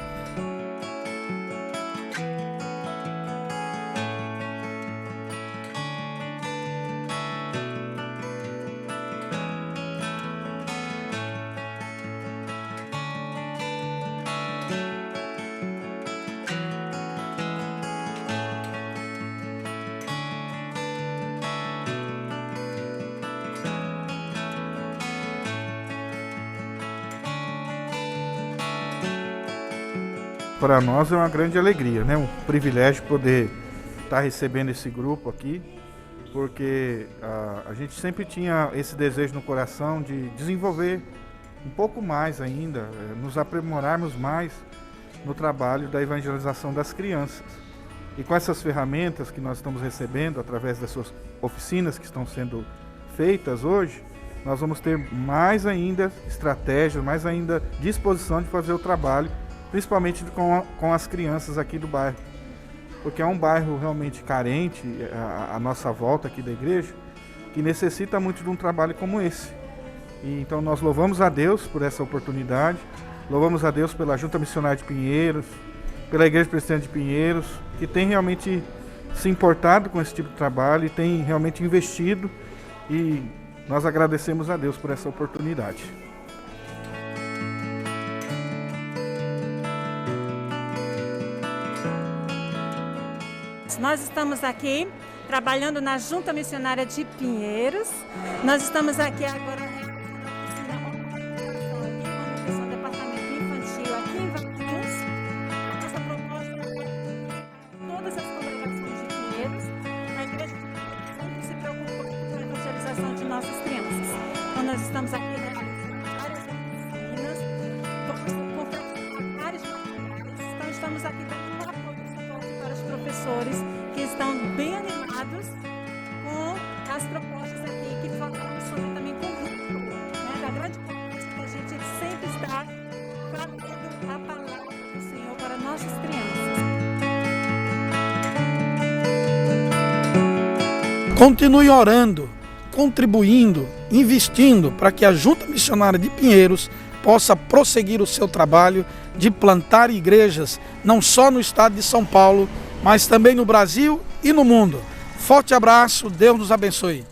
para nós é uma grande alegria, né? Um privilégio poder estar recebendo esse grupo aqui, porque a gente sempre tinha esse desejo no coração de desenvolver um pouco mais ainda, nos aprimorarmos mais no trabalho da evangelização das crianças. E com essas ferramentas que nós estamos recebendo através dessas oficinas que estão sendo feitas hoje, nós vamos ter mais ainda estratégia, mais ainda disposição de fazer o trabalho, principalmente com as crianças aqui do bairro. Porque é um bairro realmente carente, a nossa volta aqui da igreja, que necessita muito de um trabalho como esse. E então nós louvamos a Deus por essa oportunidade, louvamos a Deus pela Junta Missionária de Pinheiros, pela Igreja Presbiteriana de Pinheiros, que tem realmente se importado com esse tipo de trabalho e tem realmente investido, e nós agradecemos a Deus por essa oportunidade. Nós estamos aqui trabalhando na Junta Missionária de Pinheiros. Nós estamos aqui agora no departamento infantil aqui em Valinhos. Essa proposta é todas as congregações de Pinheiros. A igreja sempre se preocupa com a evangelização de nossas crianças. Então nós estamos aqui realizando várias oficinas, com vários materiais. Então estamos aqui dando um apoio para os professores que estão bem animados com as propostas aqui, que falamos sobre também com o grupo, né, da grande proposta que a gente sempre está falando a palavra do Senhor para nossas crianças. Continue orando, contribuindo, investindo para que a Junta Missionária de Pinheiros possa prosseguir o seu trabalho de plantar igrejas, não só no estado de São Paulo, mas também no Brasil e no mundo. Forte abraço, Deus nos abençoe.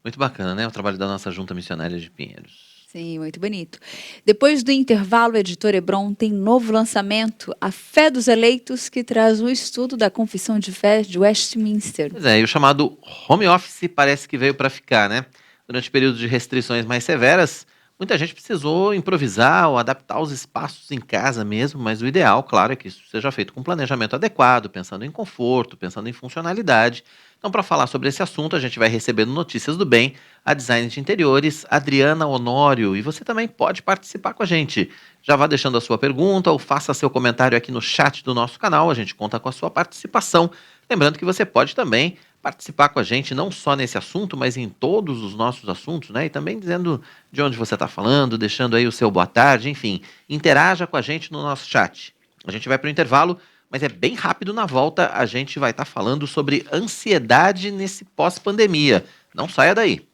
Muito bacana, né? O trabalho da nossa Junta Missionária de Pinheiros. Sim, muito bonito. Depois do intervalo, o Editor Hebron tem novo lançamento, A Fé dos Eleitos, que traz o estudo da Confissão de Fé de Westminster. Pois é, e o chamado home office parece que veio para ficar, né? Durante períodos de restrições mais severas, muita gente precisou improvisar ou adaptar os espaços em casa mesmo, mas o ideal, claro, é que isso seja feito com planejamento adequado, pensando em conforto, pensando em funcionalidade. Então, para falar sobre esse assunto, a gente vai recebendo Notícias do Bem, a designer de interiores, Adriana Honório, e você também pode participar com a gente. Já vá deixando a sua pergunta ou faça seu comentário aqui no chat do nosso canal, a gente conta com a sua participação. Lembrando que você pode também participar com a gente, não só nesse assunto, mas em todos os nossos assuntos, né? E também dizendo de onde você está falando, deixando aí o seu boa tarde, enfim. Interaja com a gente no nosso chat. A gente vai para o intervalo, mas é bem rápido. Na volta a gente vai estar falando sobre ansiedade nesse pós-pandemia. Não saia daí.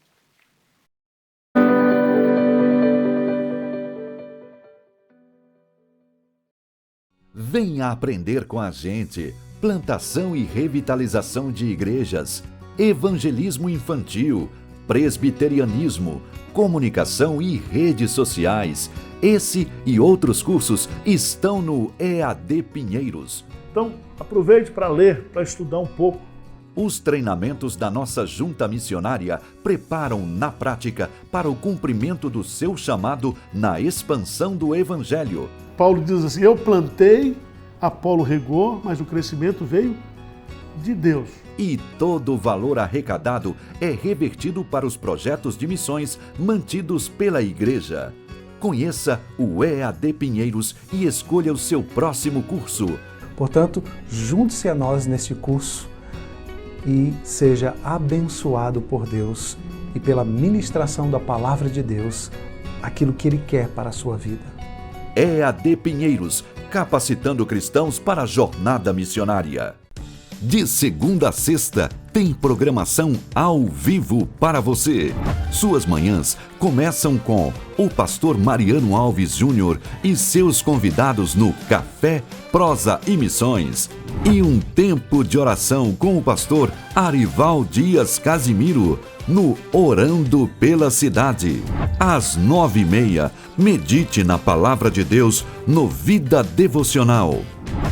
Venha aprender com a gente. Plantação e revitalização de igrejas, evangelismo infantil, presbiterianismo, comunicação e redes sociais. Esse e outros cursos estão no EAD Pinheiros. Então, aproveite para ler, para estudar um pouco. Os treinamentos da nossa junta missionária preparam na prática para o cumprimento do seu chamado na expansão do Evangelho. Paulo diz assim: eu plantei, Apolo regou, mas o crescimento veio de Deus. E todo o valor arrecadado é revertido para os projetos de missões mantidos pela igreja. Conheça o EAD Pinheiros e escolha o seu próximo curso. Portanto, junte-se a nós neste curso e seja abençoado por Deus e pela ministração da Palavra de Deus, aquilo que Ele quer para a sua vida. EAD Pinheiros, capacitando cristãos para a jornada missionária. De segunda a sexta, tem programação ao vivo para você. Suas manhãs começam com o pastor Mariano Alves Júnior e seus convidados no Café, Prosa e Missões. E um tempo de oração com o pastor Arival Dias Casimiro, no Orando pela Cidade. Às 9h30, medite na Palavra de Deus no Vida Devocional.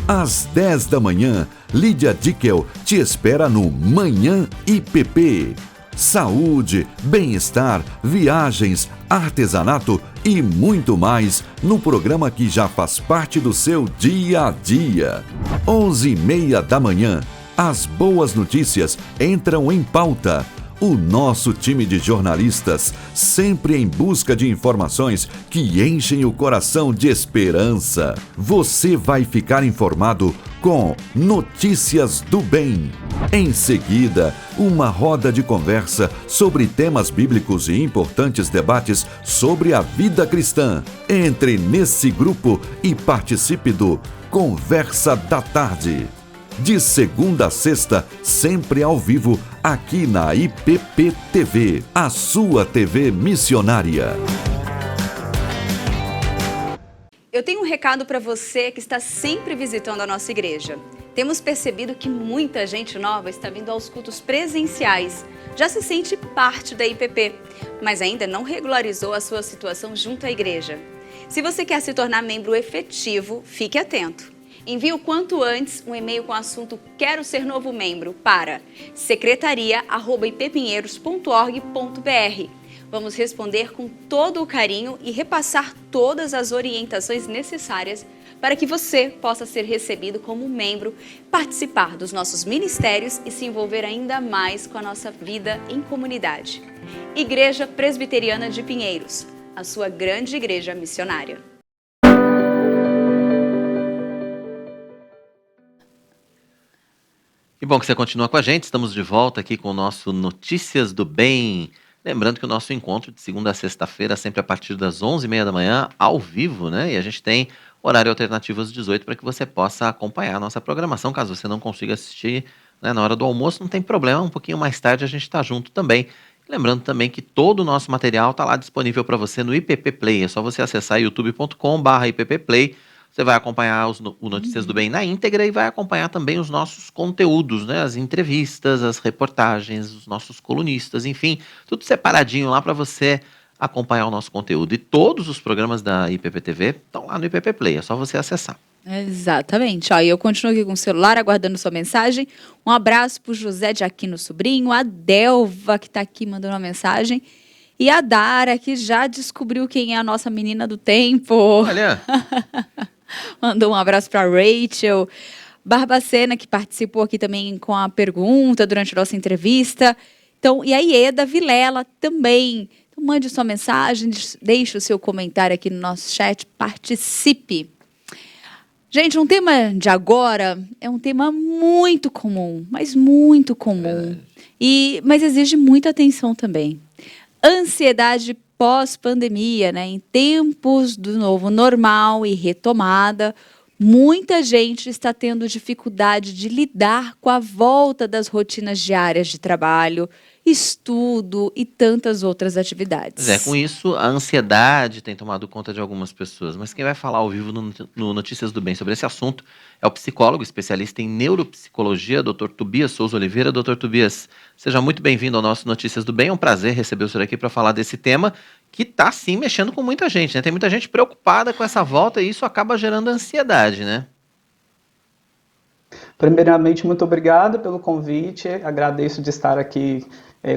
Às 10 da manhã, Lídia Dickel te espera no Manhã IPP. Saúde, bem-estar, viagens, artesanato e muito mais no programa que já faz parte do seu dia a dia. 11h30 da manhã, as boas notícias entram em pauta. O nosso time de jornalistas, sempre em busca de informações que enchem o coração de esperança. Você vai ficar informado com Notícias do Bem. Em seguida, uma roda de conversa sobre temas bíblicos e importantes debates sobre a vida cristã. Entre nesse grupo e participe do Conversa da Tarde. De segunda a sexta, sempre ao vivo, aqui na IPP TV, a sua TV missionária. Eu tenho um recado para você que está sempre visitando a nossa igreja. Temos percebido que muita gente nova está vindo aos cultos presenciais. Já se sente parte da IPP, mas ainda não regularizou a sua situação junto à igreja. Se você quer se tornar membro efetivo, fique atento. Envie o quanto antes um e-mail com o assunto Quero Ser Novo Membro para secretaria@ippinheiros.org.br. Vamos responder com todo o carinho e repassar todas as orientações necessárias para que você possa ser recebido como membro, participar dos nossos ministérios e se envolver ainda mais com a nossa vida em comunidade. Igreja Presbiteriana de Pinheiros, a sua grande igreja missionária. Que bom que você continua com a gente. Estamos de volta aqui com o nosso Notícias do Bem. Lembrando que o nosso encontro de segunda a sexta-feira, sempre a partir das 11h30 da manhã, ao vivo, né? E a gente tem horário alternativo às 18 para que você possa acompanhar a nossa programação. Caso você não consiga assistir, né, na hora do almoço, não tem problema. Um pouquinho mais tarde a gente está junto também. Lembrando também que todo o nosso material está lá disponível para você no IPP Play. É só você acessar youtube.com/IPPplay. Você vai acompanhar o Notícias do Bem na íntegra e vai acompanhar também os nossos conteúdos, né? As entrevistas, as reportagens, os nossos colunistas, enfim, tudo separadinho lá para você acompanhar o nosso conteúdo. E todos os programas da IPP TV estão lá no IPP Play, é só você acessar. Exatamente. Ó, e eu continuo aqui com o celular aguardando sua mensagem. Um abraço para o José de Aquino Sobrinho, a Delva, que está aqui mandando uma mensagem, e a Dara, que já descobriu quem é a nossa menina do tempo. Olha! Mandou um abraço para Rachel. Barbacena, que participou aqui também com a pergunta durante a nossa entrevista. Então, e a Ieda Vilela também. Então, mande sua mensagem, deixe o seu comentário aqui no nosso chat, participe. Gente, um tema de agora é um tema muito comum, mas muito comum. Mas exige muita atenção também. Ansiedade pós-pandemia, né? Em tempos do novo normal e retomada, muita gente está tendo dificuldade de lidar com a volta das rotinas diárias de trabalho, estudo e tantas outras atividades. Com isso, a ansiedade tem tomado conta de algumas pessoas. Mas quem vai falar ao vivo no Notícias do Bem sobre esse assunto é o psicólogo, especialista em neuropsicologia, Dr. Tobias Souza Oliveira. Dr. Tobias, seja muito bem-vindo ao nosso Notícias do Bem. É um prazer receber o senhor aqui para falar desse tema que está, sim, mexendo com muita gente, né? Tem muita gente preocupada com essa volta e isso acaba gerando ansiedade, né? Primeiramente, muito obrigado pelo convite. Agradeço de estar aqui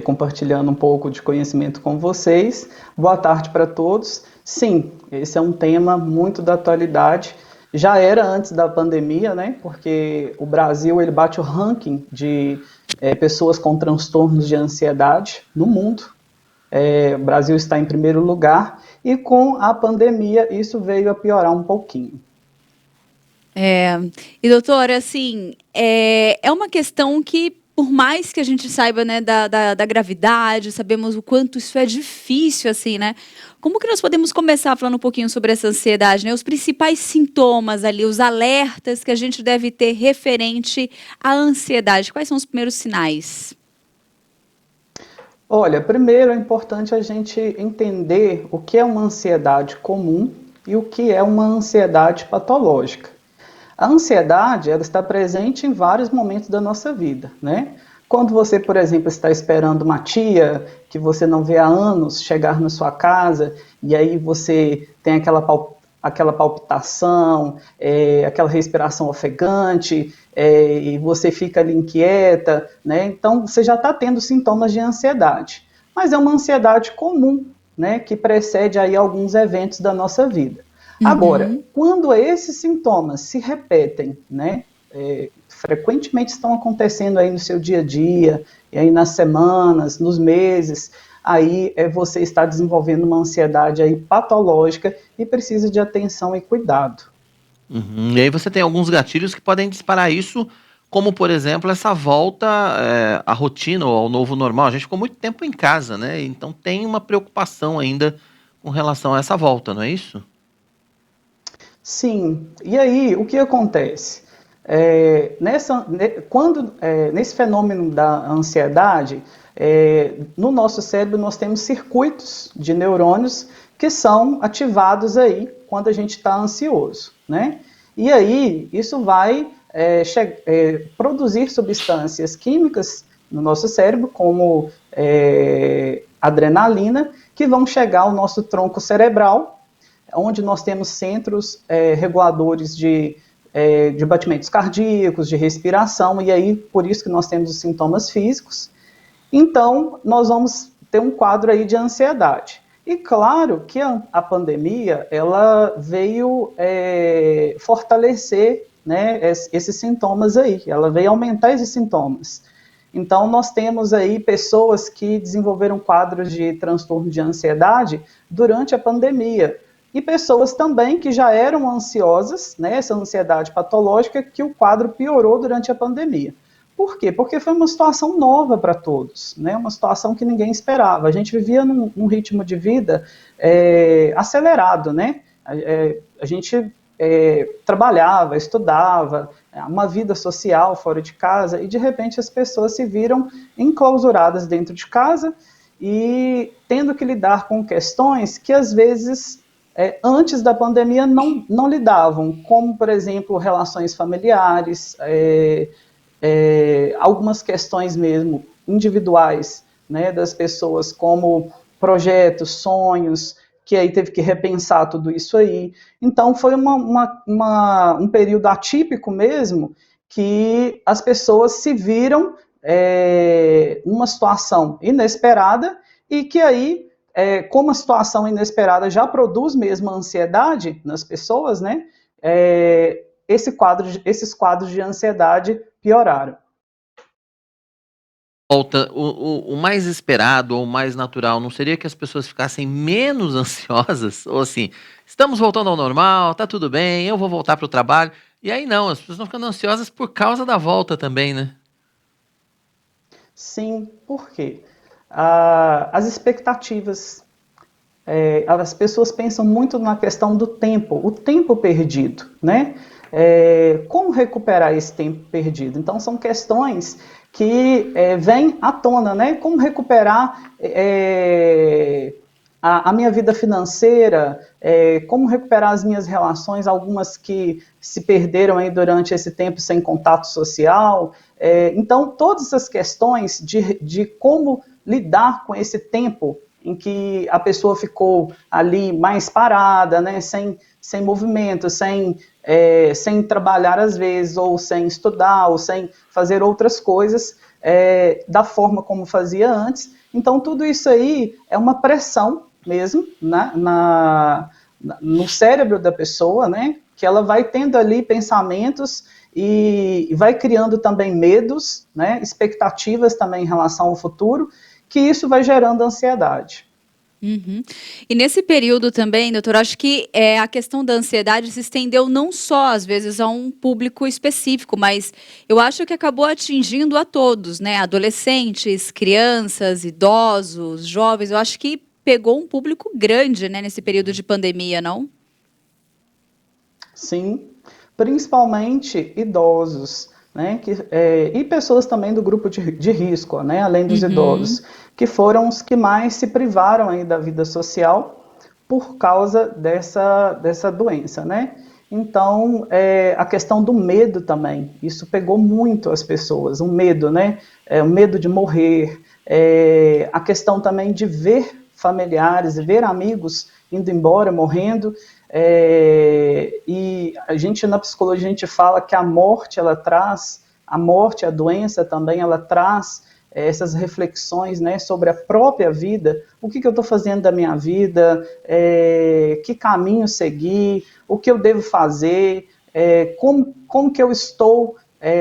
compartilhando um pouco de conhecimento com vocês. Boa tarde para todos. Sim, esse é um tema muito da atualidade. Já era antes da pandemia, né? Porque o Brasil ele bate o ranking de pessoas com transtornos de ansiedade no mundo. O Brasil está em primeiro lugar e com a pandemia isso veio a piorar um pouquinho. E doutora, assim, é uma questão que, por mais que a gente saiba, né, da gravidade, sabemos o quanto isso é difícil, assim, né? Como que nós podemos começar falando um pouquinho sobre essa ansiedade, né? Os principais sintomas ali, os alertas que a gente deve ter referente à ansiedade. Quais são os primeiros sinais? Olha, primeiro é importante a gente entender o que é uma ansiedade comum e o que é uma ansiedade patológica. A ansiedade, ela está presente em vários momentos da nossa vida, né? Quando você, por exemplo, está esperando uma tia que você não vê há anos chegar na sua casa e aí você tem aquela palpitação, aquela respiração ofegante, e você fica ali inquieta, né? Então você já está tendo sintomas de ansiedade. Mas é uma ansiedade comum, né, que precede aí alguns eventos da nossa vida. Agora, quando esses sintomas se repetem, né, frequentemente estão acontecendo aí no seu dia a dia, e aí nas semanas, nos meses, aí você está desenvolvendo uma ansiedade aí patológica e precisa de atenção e cuidado. E aí você tem alguns gatilhos que podem disparar isso, como, por exemplo, essa volta à rotina ou ao novo normal. A gente ficou muito tempo em casa, né? Então tem uma preocupação ainda com relação a essa volta, não é isso? Sim. E aí, o que acontece? Nesse fenômeno da ansiedade, no nosso cérebro nós temos circuitos de neurônios que são ativados aí quando a gente está ansioso, né? E aí, isso vai produzir substâncias químicas no nosso cérebro, como adrenalina, que vão chegar ao nosso tronco cerebral, onde nós temos centros reguladores de batimentos cardíacos, de respiração, e aí por isso que nós temos os sintomas físicos. Então, nós vamos ter um quadro aí de ansiedade. E claro que a pandemia, ela veio fortalecer, né, esses sintomas aí, ela veio aumentar esses sintomas. Então, nós temos aí pessoas que desenvolveram quadros de transtorno de ansiedade durante a pandemia, e pessoas também que já eram ansiosas, né, essa ansiedade patológica, que o quadro piorou durante a pandemia. Por quê? Porque foi uma situação nova para todos, né, uma situação que ninguém esperava. A gente vivia num ritmo de vida acelerado, né? A gente trabalhava, estudava, uma vida social fora de casa, e de repente as pessoas se viram enclausuradas dentro de casa e tendo que lidar com questões que às vezes antes da pandemia não lidavam, como por exemplo relações familiares, algumas questões mesmo individuais, né, das pessoas, como projetos, sonhos, que aí teve que repensar tudo isso aí. Então foi um período atípico mesmo, que as pessoas se viram numa situação inesperada, e que aí, como a situação inesperada já produz mesmo ansiedade nas pessoas, né, esses quadros de ansiedade pioraram. O mais esperado ou o mais natural não seria que as pessoas ficassem menos ansiosas? Ou assim, estamos voltando ao normal, tá tudo bem, eu vou voltar para o trabalho. E aí não, as pessoas estão ficando ansiosas por causa da volta também, né? Sim, por quê? As expectativas, as pessoas pensam muito na questão do tempo, o tempo perdido, né? Como recuperar esse tempo perdido? Então, são questões que vêm à tona, né? Como recuperar a minha vida financeira, como recuperar as minhas relações, algumas que se perderam aí durante esse tempo sem contato social. Então, todas essas questões de como lidar com esse tempo em que a pessoa ficou ali mais parada, né? Sem movimento, sem trabalhar às vezes, ou sem estudar, ou sem fazer outras coisas da forma como fazia antes. Então, tudo isso aí é uma pressão mesmo, né, no cérebro da pessoa, né, que ela vai tendo ali pensamentos e vai criando também medos, né, expectativas também em relação ao futuro, que isso vai gerando ansiedade. Uhum. E nesse período também, doutor, acho que a questão da ansiedade se estendeu não só, às vezes, a um público específico, mas eu acho que acabou atingindo a todos, né? Adolescentes, crianças, idosos, jovens. Eu acho que pegou um público grande, né, nesse período de pandemia, não? Sim, principalmente idosos, né, e pessoas também do grupo de risco, né, além dos idosos, que foram os que mais se privaram aí da vida social por causa dessa doença, né? Então, a questão do medo também, isso pegou muito as pessoas, o medo, né? O medo de morrer, a questão também de ver familiares, ver amigos indo embora, morrendo, e a gente, na psicologia, a gente fala que a morte, a doença também, ela traz essas reflexões, né, sobre a própria vida, o que eu estou fazendo da minha vida, que caminho seguir, o que eu devo fazer, como que eu estou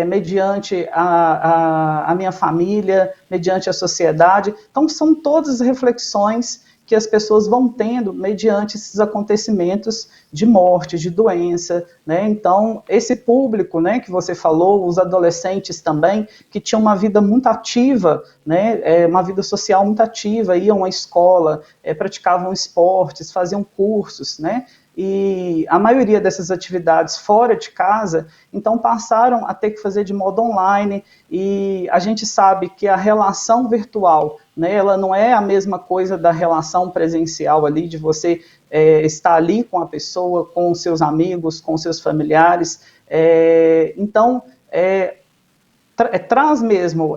mediante a minha família, mediante a sociedade. Então, são todas as reflexões que as pessoas vão tendo mediante esses acontecimentos de morte, de doença, né? Então, esse público, né, que você falou, os adolescentes também, que tinham uma vida muito ativa, né, uma vida social muito ativa, iam à escola, praticavam esportes, faziam cursos, né? E a maioria dessas atividades fora de casa, então passaram a ter que fazer de modo online, e a gente sabe que a relação virtual, né, ela não é a mesma coisa da relação presencial ali, de você estar ali com a pessoa, com seus amigos, com seus familiares. Então, traz mesmo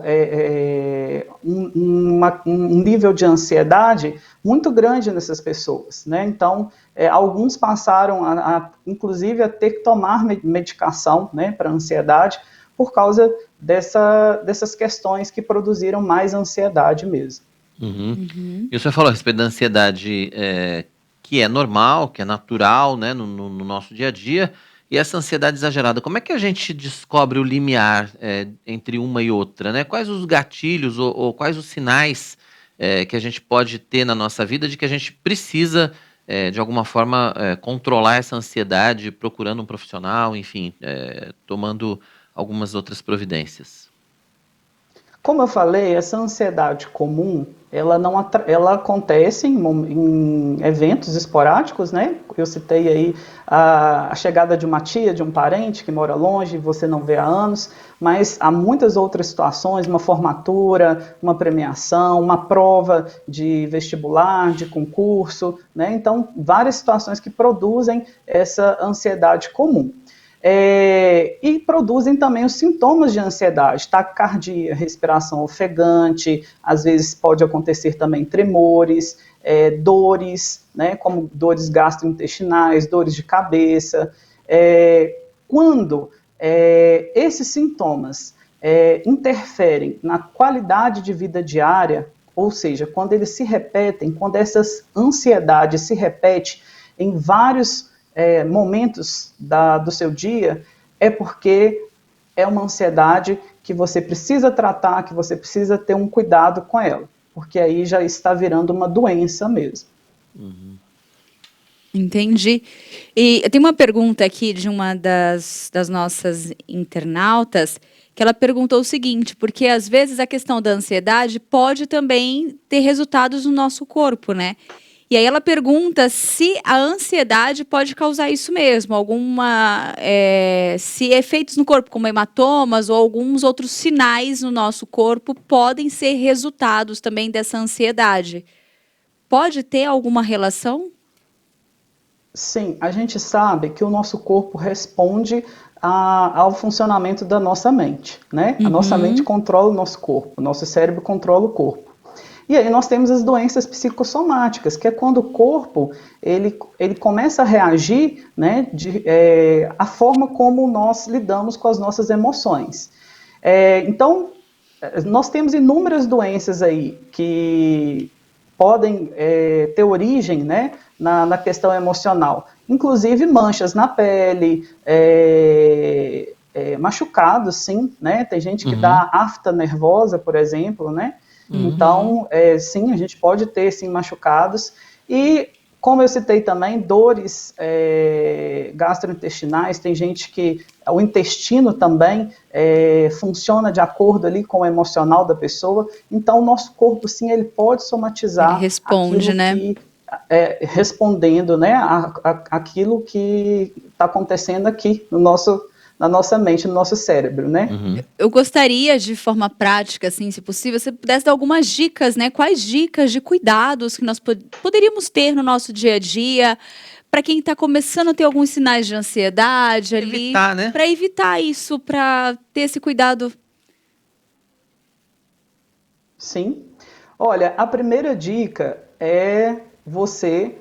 um nível de ansiedade muito grande nessas pessoas, né? Então, alguns passaram, inclusive, a ter que tomar medicação, né, para ansiedade, por causa dessas questões que produziram mais ansiedade mesmo. E o senhor falou a respeito da ansiedade que é normal, que é natural, né, no nosso dia a dia, e essa ansiedade exagerada. Como é que a gente descobre o limiar entre uma e outra, né? Quais os gatilhos ou quais os sinais que a gente pode ter na nossa vida de que a gente precisa, de alguma forma, controlar essa ansiedade, procurando um profissional, enfim, tomando algumas outras providências? Como eu falei, essa ansiedade comum, ela acontece em eventos esporádicos, né? Eu citei aí a chegada de uma tia, de um parente que mora longe, você não vê há anos, mas há muitas outras situações, uma formatura, uma premiação, uma prova de vestibular, de concurso, né? Então, várias situações que produzem essa ansiedade comum. E produzem também os sintomas de ansiedade, taquicardia, respiração ofegante, às vezes pode acontecer também tremores, dores, né, como dores gastrointestinais, dores de cabeça. Quando esses sintomas interferem na qualidade de vida diária, ou seja, quando eles se repetem, quando essas ansiedades se repetem em vários momentos do seu dia, é porque é uma ansiedade que você precisa tratar, que você precisa ter um cuidado com ela, porque aí já está virando uma doença mesmo. Entendi. E tem uma pergunta aqui de uma das nossas internautas, que ela perguntou o seguinte, porque às vezes a questão da ansiedade pode também ter resultados no nosso corpo, né? E aí ela pergunta se a ansiedade pode causar isso mesmo, se efeitos no corpo, como hematomas ou alguns outros sinais no nosso corpo podem ser resultados também dessa ansiedade. Pode ter alguma relação? Sim, a gente sabe que o nosso corpo responde ao funcionamento da nossa mente, né? A nossa mente controla o nosso corpo, o nosso cérebro controla o corpo. E aí nós temos as doenças psicossomáticas, que é quando o corpo ele começa a reagir, né, a forma como nós lidamos com as nossas emoções. Então, nós temos inúmeras doenças aí que podem ter origem, né, na questão emocional, inclusive manchas na pele, machucados, sim, né? Tem gente que dá afta nervosa, por exemplo, né? Então, sim, a gente pode ter, sim, machucados. E, como eu citei também, dores gastrointestinais, tem gente que o intestino também funciona de acordo ali com o emocional da pessoa. Então, o nosso corpo, sim, ele pode somatizar. Ele responde, né? Respondendo, né, aquilo que está acontecendo aqui na nossa mente, no nosso cérebro, né? Eu gostaria, de forma prática, assim, se possível, você pudesse dar algumas dicas, né? Quais dicas de cuidados que nós poderíamos ter no nosso dia a dia, para quem está começando a ter alguns sinais de ansiedade ali, né? Para evitar isso, para ter esse cuidado. Sim. Olha, a primeira dica é você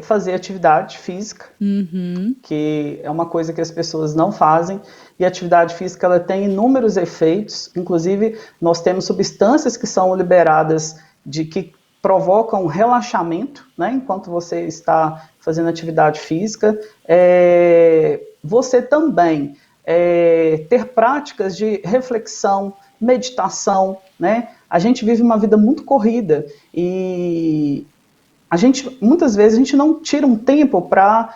fazer atividade física, que é uma coisa que as pessoas não fazem, e a atividade física ela tem inúmeros efeitos, inclusive nós temos substâncias que são liberadas que provocam relaxamento, né, enquanto você está fazendo atividade física. Você também ter práticas de reflexão, meditação, né? A gente vive uma vida muito corrida e muitas vezes a gente não tira um tempo para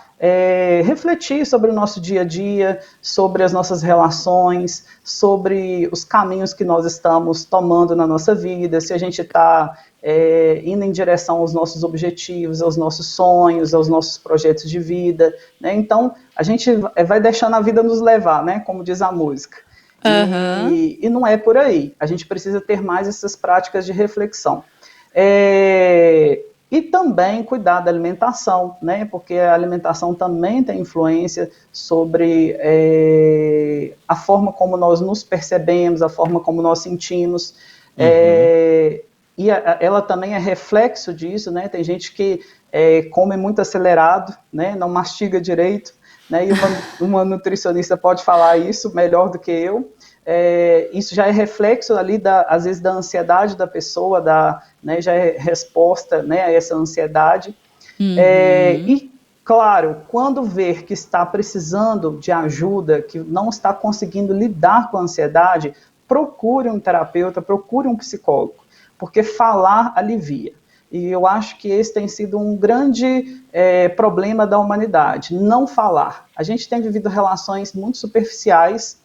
refletir sobre o nosso dia a dia, sobre as nossas relações, sobre os caminhos que nós estamos tomando na nossa vida, se a gente está indo em direção aos nossos objetivos, aos nossos sonhos, aos nossos projetos de vida, né? Então, a gente vai deixando a vida nos levar, né? Como diz a música. E não é por aí. A gente precisa ter mais essas práticas de reflexão. E também cuidar da alimentação, né? Porque a alimentação também tem influência sobre a forma como nós nos percebemos, a forma como nós sentimos. E ela também é reflexo disso, né? Tem gente que come muito acelerado, né? Não mastiga direito, né? E uma nutricionista pode falar isso melhor do que eu. Isso já é reflexo ali, às vezes, da ansiedade da pessoa, né? Já é resposta, né, a essa ansiedade. E, claro, quando ver que está precisando de ajuda, que não está conseguindo lidar com a ansiedade, procure um terapeuta, procure um psicólogo. Porque falar alivia. E eu acho que esse tem sido um grande problema da humanidade, não falar. A gente tem vivido relações muito superficiais,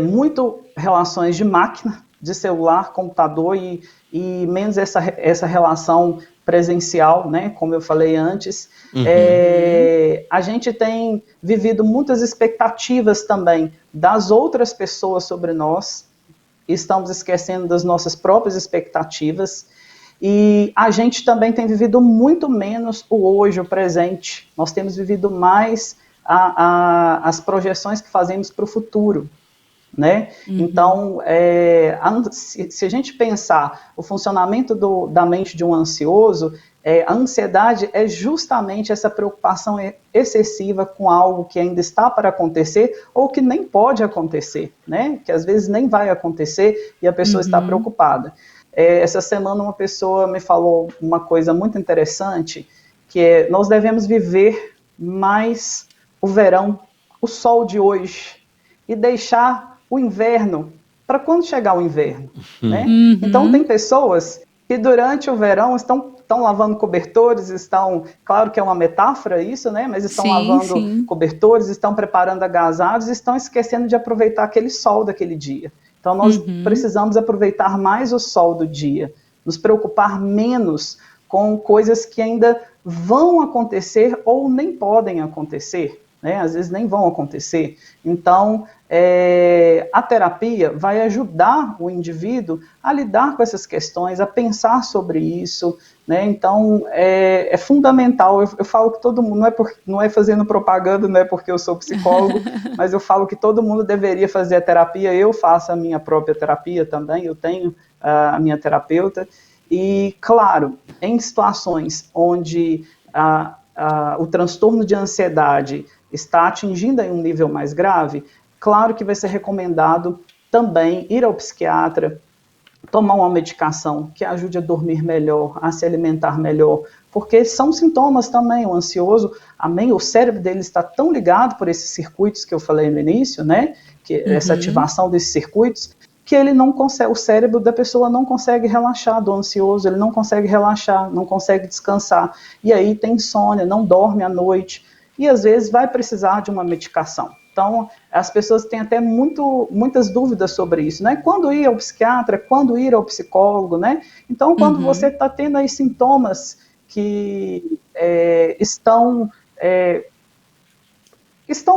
muito relações de máquina, de celular, computador, e menos essa relação presencial, né, como eu falei antes. A gente tem vivido muitas expectativas também das outras pessoas sobre nós, estamos esquecendo das nossas próprias expectativas, e a gente também tem vivido muito menos o hoje, o presente. Nós temos vivido mais as projeções que fazemos para o futuro, né? Então, se a gente pensar o funcionamento da mente de um ansioso, a ansiedade é justamente essa preocupação excessiva com algo que ainda está para acontecer ou que nem pode acontecer, né? Que às vezes nem vai acontecer e a pessoa está preocupada. Essa semana uma pessoa me falou uma coisa muito interessante, que é: nós devemos viver mais o verão, o sol de hoje, e deixar o inverno para quando chegar o inverno, né? Então tem pessoas que durante o verão estão lavando cobertores, claro que é uma metáfora isso, né? Mas estão lavando cobertores, estão preparando agasalhos, estão esquecendo de aproveitar aquele sol daquele dia. Então nós precisamos aproveitar mais o sol do dia, nos preocupar menos com coisas que ainda vão acontecer ou nem podem acontecer, né? Às vezes nem vão acontecer. Então, a terapia vai ajudar o indivíduo a lidar com essas questões, a pensar sobre isso, né? Então, é fundamental. Eu falo que todo mundo, não é fazendo propaganda, não é porque eu sou psicólogo, mas eu falo que todo mundo deveria fazer a terapia. Eu faço a minha própria terapia também, eu tenho a minha terapeuta. E, claro, em situações onde o transtorno de ansiedade está atingindo aí um nível mais grave, claro que vai ser recomendado também ir ao psiquiatra, tomar uma medicação que ajude a dormir melhor, a se alimentar melhor, porque são sintomas também. O ansioso, o cérebro dele está tão ligado por esses circuitos que eu falei no início, né, que essa ativação desses circuitos, que ele não consegue, o cérebro da pessoa não consegue relaxar, do ansioso, ele não consegue relaxar, não consegue descansar, e aí tem insônia, não dorme à noite, e às vezes vai precisar de uma medicação. Então, as pessoas têm até muitas dúvidas sobre isso, né? Quando ir ao psiquiatra, quando ir ao psicólogo, né? Então, quando você está tendo aí sintomas que estão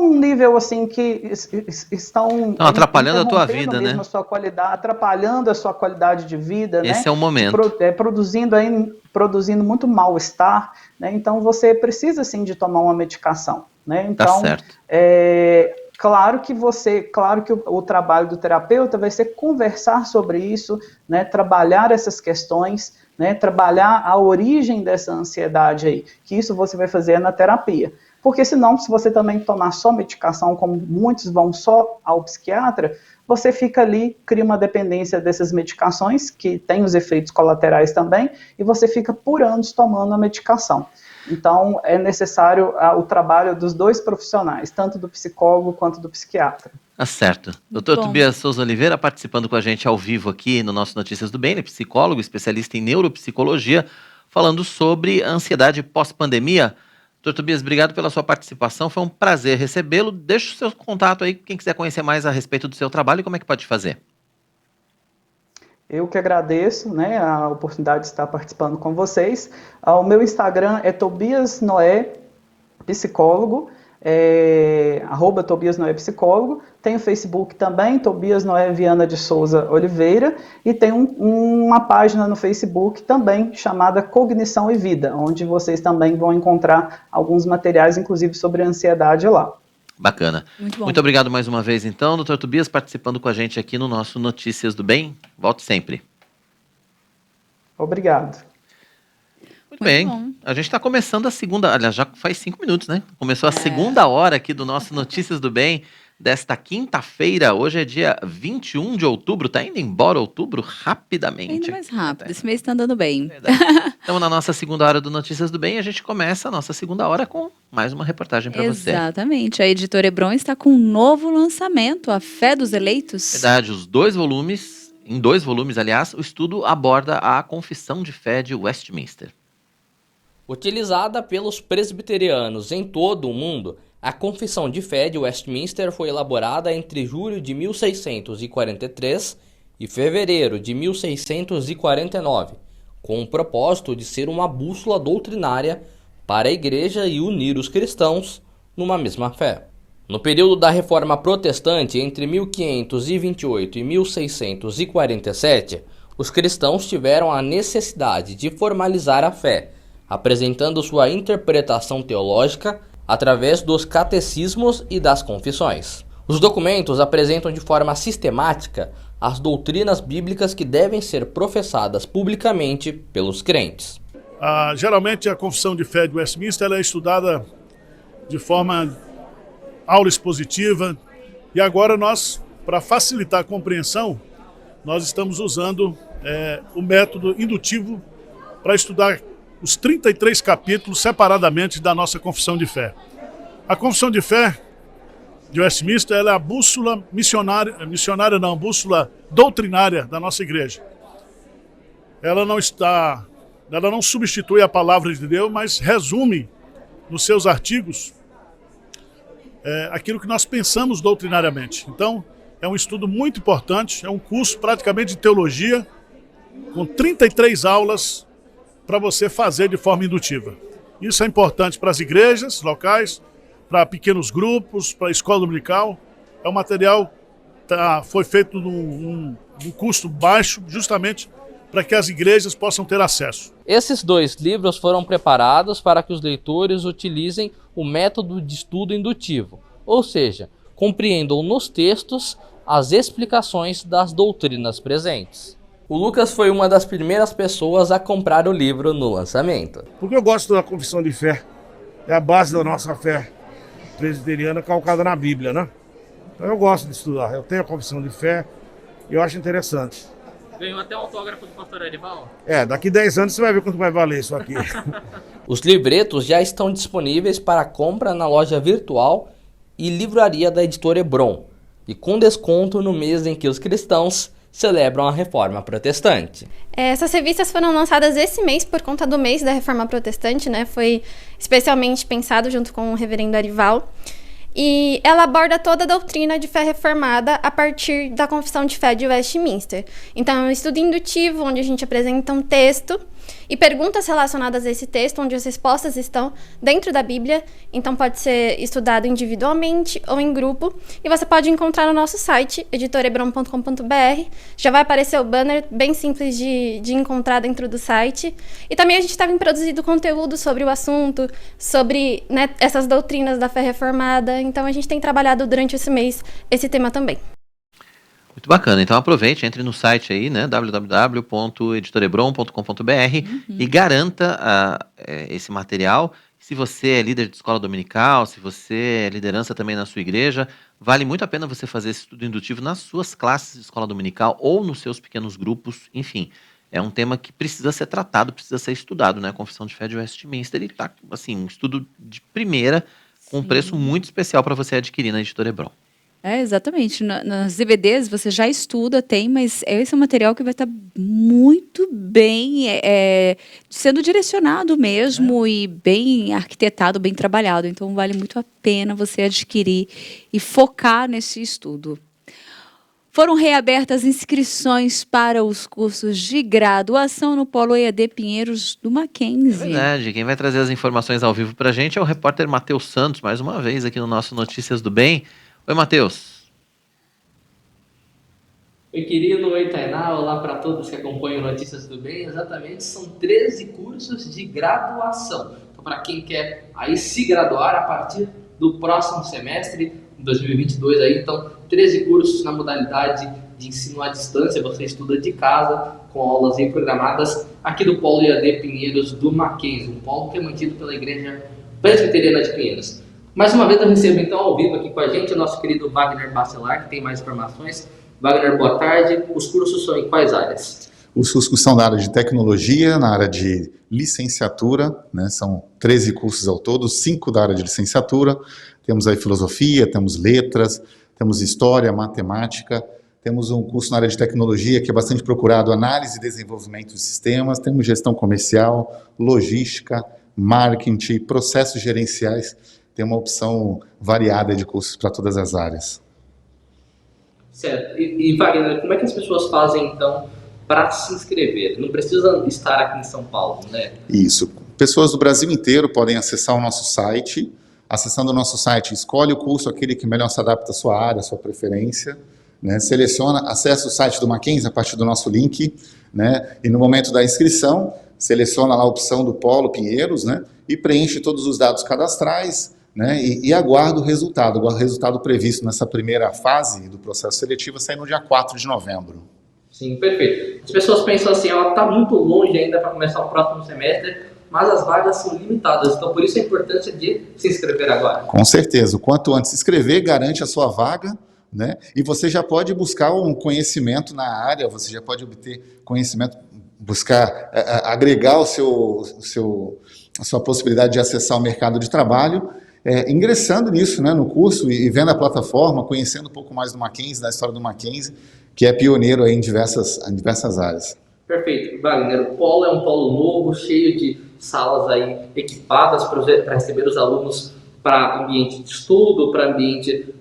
num nível assim que estão atrapalhando a tua vida, né? A sua qualidade, atrapalhando a sua qualidade de vida, Esse né? é o momento. Produzindo muito mal-estar, né? Então você precisa sim de tomar uma medicação, né? Então, tá certo. Claro que o trabalho do terapeuta vai ser conversar sobre isso, né? Trabalhar essas questões, né, trabalhar a origem dessa ansiedade aí, que isso você vai fazer na terapia. Porque senão, se você também tomar só medicação, como muitos vão só ao psiquiatra, você fica ali, cria uma dependência dessas medicações, que tem os efeitos colaterais também, e você fica por anos tomando a medicação. Então, é necessário o trabalho dos dois profissionais, tanto do psicólogo quanto do psiquiatra. Tá certo. Doutor Tobias Souza Oliveira participando com a gente ao vivo aqui no nosso Notícias do Bem, ele é psicólogo, especialista em neuropsicologia, falando sobre ansiedade pós-pandemia. Doutor Tobias, obrigado pela sua participação, foi um prazer recebê-lo. Deixa o seu contato aí, quem quiser conhecer mais a respeito do seu trabalho, como é que pode fazer? Eu que agradeço, né, a oportunidade de estar participando com vocês. O meu Instagram é Tobias Noé Psicólogo, @Tobias Noé Psicólogo. Tem o Facebook também, Tobias Noé Viana de Souza Oliveira, e tem uma página no Facebook também chamada Cognição e Vida, onde vocês também vão encontrar alguns materiais, inclusive sobre ansiedade lá. Bacana. Muito obrigado mais uma vez, então, doutor Tobias, participando com a gente aqui no nosso Notícias do Bem. Volte sempre. Obrigado. Muito bem. A gente está começando a segunda... Aliás, já faz 5 minutos, né? Começou a segunda hora aqui do nosso Notícias do Bem desta quinta-feira. Hoje é dia 21 de outubro. Tá indo embora outubro rapidamente. Ainda mais rápido. Esse mês está andando bem. Estamos na nossa segunda hora do Notícias do Bem e a gente começa a nossa segunda hora com mais uma reportagem para você. Exatamente. A Editora Hebron está com um novo lançamento, A Fé dos Eleitos. Verdade, em 2 volumes, aliás, o estudo aborda a Confissão de Fé de Westminster. Utilizada pelos presbiterianos em todo o mundo, a Confissão de Fé de Westminster foi elaborada entre julho de 1643 e fevereiro de 1649, com o propósito de ser uma bússola doutrinária para a Igreja e unir os cristãos numa mesma fé. No período da Reforma Protestante, entre 1528 e 1647, os cristãos tiveram a necessidade de formalizar a fé, apresentando sua interpretação teológica através dos catecismos e das confissões. Os documentos apresentam de forma sistemática as doutrinas bíblicas que devem ser professadas publicamente pelos crentes. Geralmente a Confissão de Fé de Westminster ela é estudada de forma aula expositiva e agora nós, para facilitar a compreensão, nós estamos usando o método indutivo para estudar os 33 capítulos separadamente da nossa Confissão de Fé. A Confissão de Fé de Westminster ela é a bússola bússola doutrinária da nossa igreja. Ela não substitui a palavra de Deus, mas resume nos seus artigos aquilo que nós pensamos doutrinariamente. Então, é um estudo muito importante, é um curso praticamente de teologia, com 33 aulas para você fazer de forma indutiva. Isso é importante para as igrejas locais, para pequenos grupos, para a escola dominical. É um material foi feito num custo baixo, justamente para que as igrejas possam ter acesso. Esses 2 livros foram preparados para que os leitores utilizem o método de estudo indutivo, ou seja, compreendam nos textos as explicações das doutrinas presentes. O Lucas foi uma das primeiras pessoas a comprar o livro no lançamento. Porque eu gosto da Confissão de Fé. É a base da nossa fé presbiteriana calcada na Bíblia, né? Então eu gosto de estudar. Eu tenho a Confissão de Fé e eu acho interessante. Ganhou até o autógrafo do pastor Erival? Daqui 10 anos você vai ver quanto vai valer isso aqui. Os livretos já estão disponíveis para compra na loja virtual e livraria da Editora Hebron, e com desconto no mês em que os cristãos celebram a Reforma Protestante. Essas revistas foram lançadas esse mês por conta do mês da Reforma Protestante, né? Foi especialmente pensado junto com o reverendo Arival. E ela aborda toda a doutrina de fé reformada a partir da Confissão de Fé de Westminster. Então, é um estudo indutivo, onde a gente apresenta um texto e perguntas relacionadas a esse texto, onde as respostas estão dentro da Bíblia. Então, pode ser estudado individualmente ou em grupo. E você pode encontrar no nosso site, editorebron.com.br. Já vai aparecer o banner, bem simples de encontrar dentro do site. E também a gente está produzindo conteúdo sobre o assunto, sobre, né, essas doutrinas da fé reformada. Então, a gente tem trabalhado durante esse mês esse tema também. Muito bacana. Então aproveite, entre no site aí, né, www.editorebron.com.br e garanta esse material. Se você é líder de escola dominical, se você é liderança também na sua igreja, vale muito a pena você fazer esse estudo indutivo nas suas classes de escola dominical ou nos seus pequenos grupos. Enfim, é um tema que precisa ser tratado, precisa ser estudado, né? A Confissão de Fé de Westminster, e tá, assim, um estudo de primeira, com um preço muito especial para você adquirir na Editora Hebron. Exatamente. Nas DVDs você já estuda, mas esse é um material que vai estar muito bem sendo direcionado mesmo e bem arquitetado, bem trabalhado. Então vale muito a pena você adquirir e focar nesse estudo. Foram reabertas inscrições para os cursos de graduação no Polo EAD Pinheiros do Mackenzie. É verdade. Quem vai trazer as informações ao vivo para a gente é o repórter Matheus Santos, mais uma vez aqui no nosso Notícias do Bem. Oi, Matheus. Oi, querido. Oi, Tainá. Olá para todos que acompanham Notícias do Bem. Exatamente, são 13 cursos de graduação. Então, para quem quer aí se graduar a partir do próximo semestre, 2022, aí, então, 13 cursos na modalidade de ensino à distância. Você estuda de casa, com aulas aí programadas aqui do Polo EAD Pinheiros do Mackenzie, um polo que é mantido pela Igreja Presbiteriana de Pinheiros. Mais uma vez eu recebo então ao vivo aqui com a gente o nosso querido Wagner Bacelar, que tem mais informações. Wagner, boa tarde. Os cursos são em quais áreas? Os cursos são na área de tecnologia, na área de licenciatura, né? São 13 cursos ao todo, 5 da área de licenciatura. Temos aí filosofia, temos letras, temos história, matemática. Temos um curso na área de tecnologia que é bastante procurado, análise e desenvolvimento de sistemas. Temos gestão comercial, logística, marketing, processos gerenciais. Tem uma opção variada de cursos para todas as áreas. Certo. E Wagner, como é que as pessoas fazem, então, para se inscrever? Não precisa estar aqui em São Paulo, né? Isso. Pessoas do Brasil inteiro podem acessar o nosso site. Acessando o nosso site, escolhe o curso, aquele que melhor se adapta à sua área, à sua preferência. Né? Seleciona, acessa o site do Mackenzie a partir do nosso link. Né? E no momento da inscrição, seleciona lá a opção do Polo Pinheiros, né? E preenche todos os dados cadastrais. Né, e aguardo o resultado previsto nessa primeira fase do processo seletivo sair no dia 4 de novembro. Sim, perfeito. As pessoas pensam assim, ela está muito longe ainda para começar o próximo semestre, mas as vagas são limitadas, então por isso a importância de se inscrever agora. Com certeza, o quanto antes se inscrever, garante a sua vaga, né, e você já pode buscar um conhecimento na área, você já pode obter conhecimento, buscar agregar a sua possibilidade de acessar o mercado de trabalho, ingressando nisso, né, no curso e vendo a plataforma, conhecendo um pouco mais do Mackenzie, da história do Mackenzie, que é pioneiro aí em diversas áreas. Perfeito. Wagner, o polo é um polo novo, cheio de salas aí equipadas para receber os alunos para ambiente de estudo, para ambiente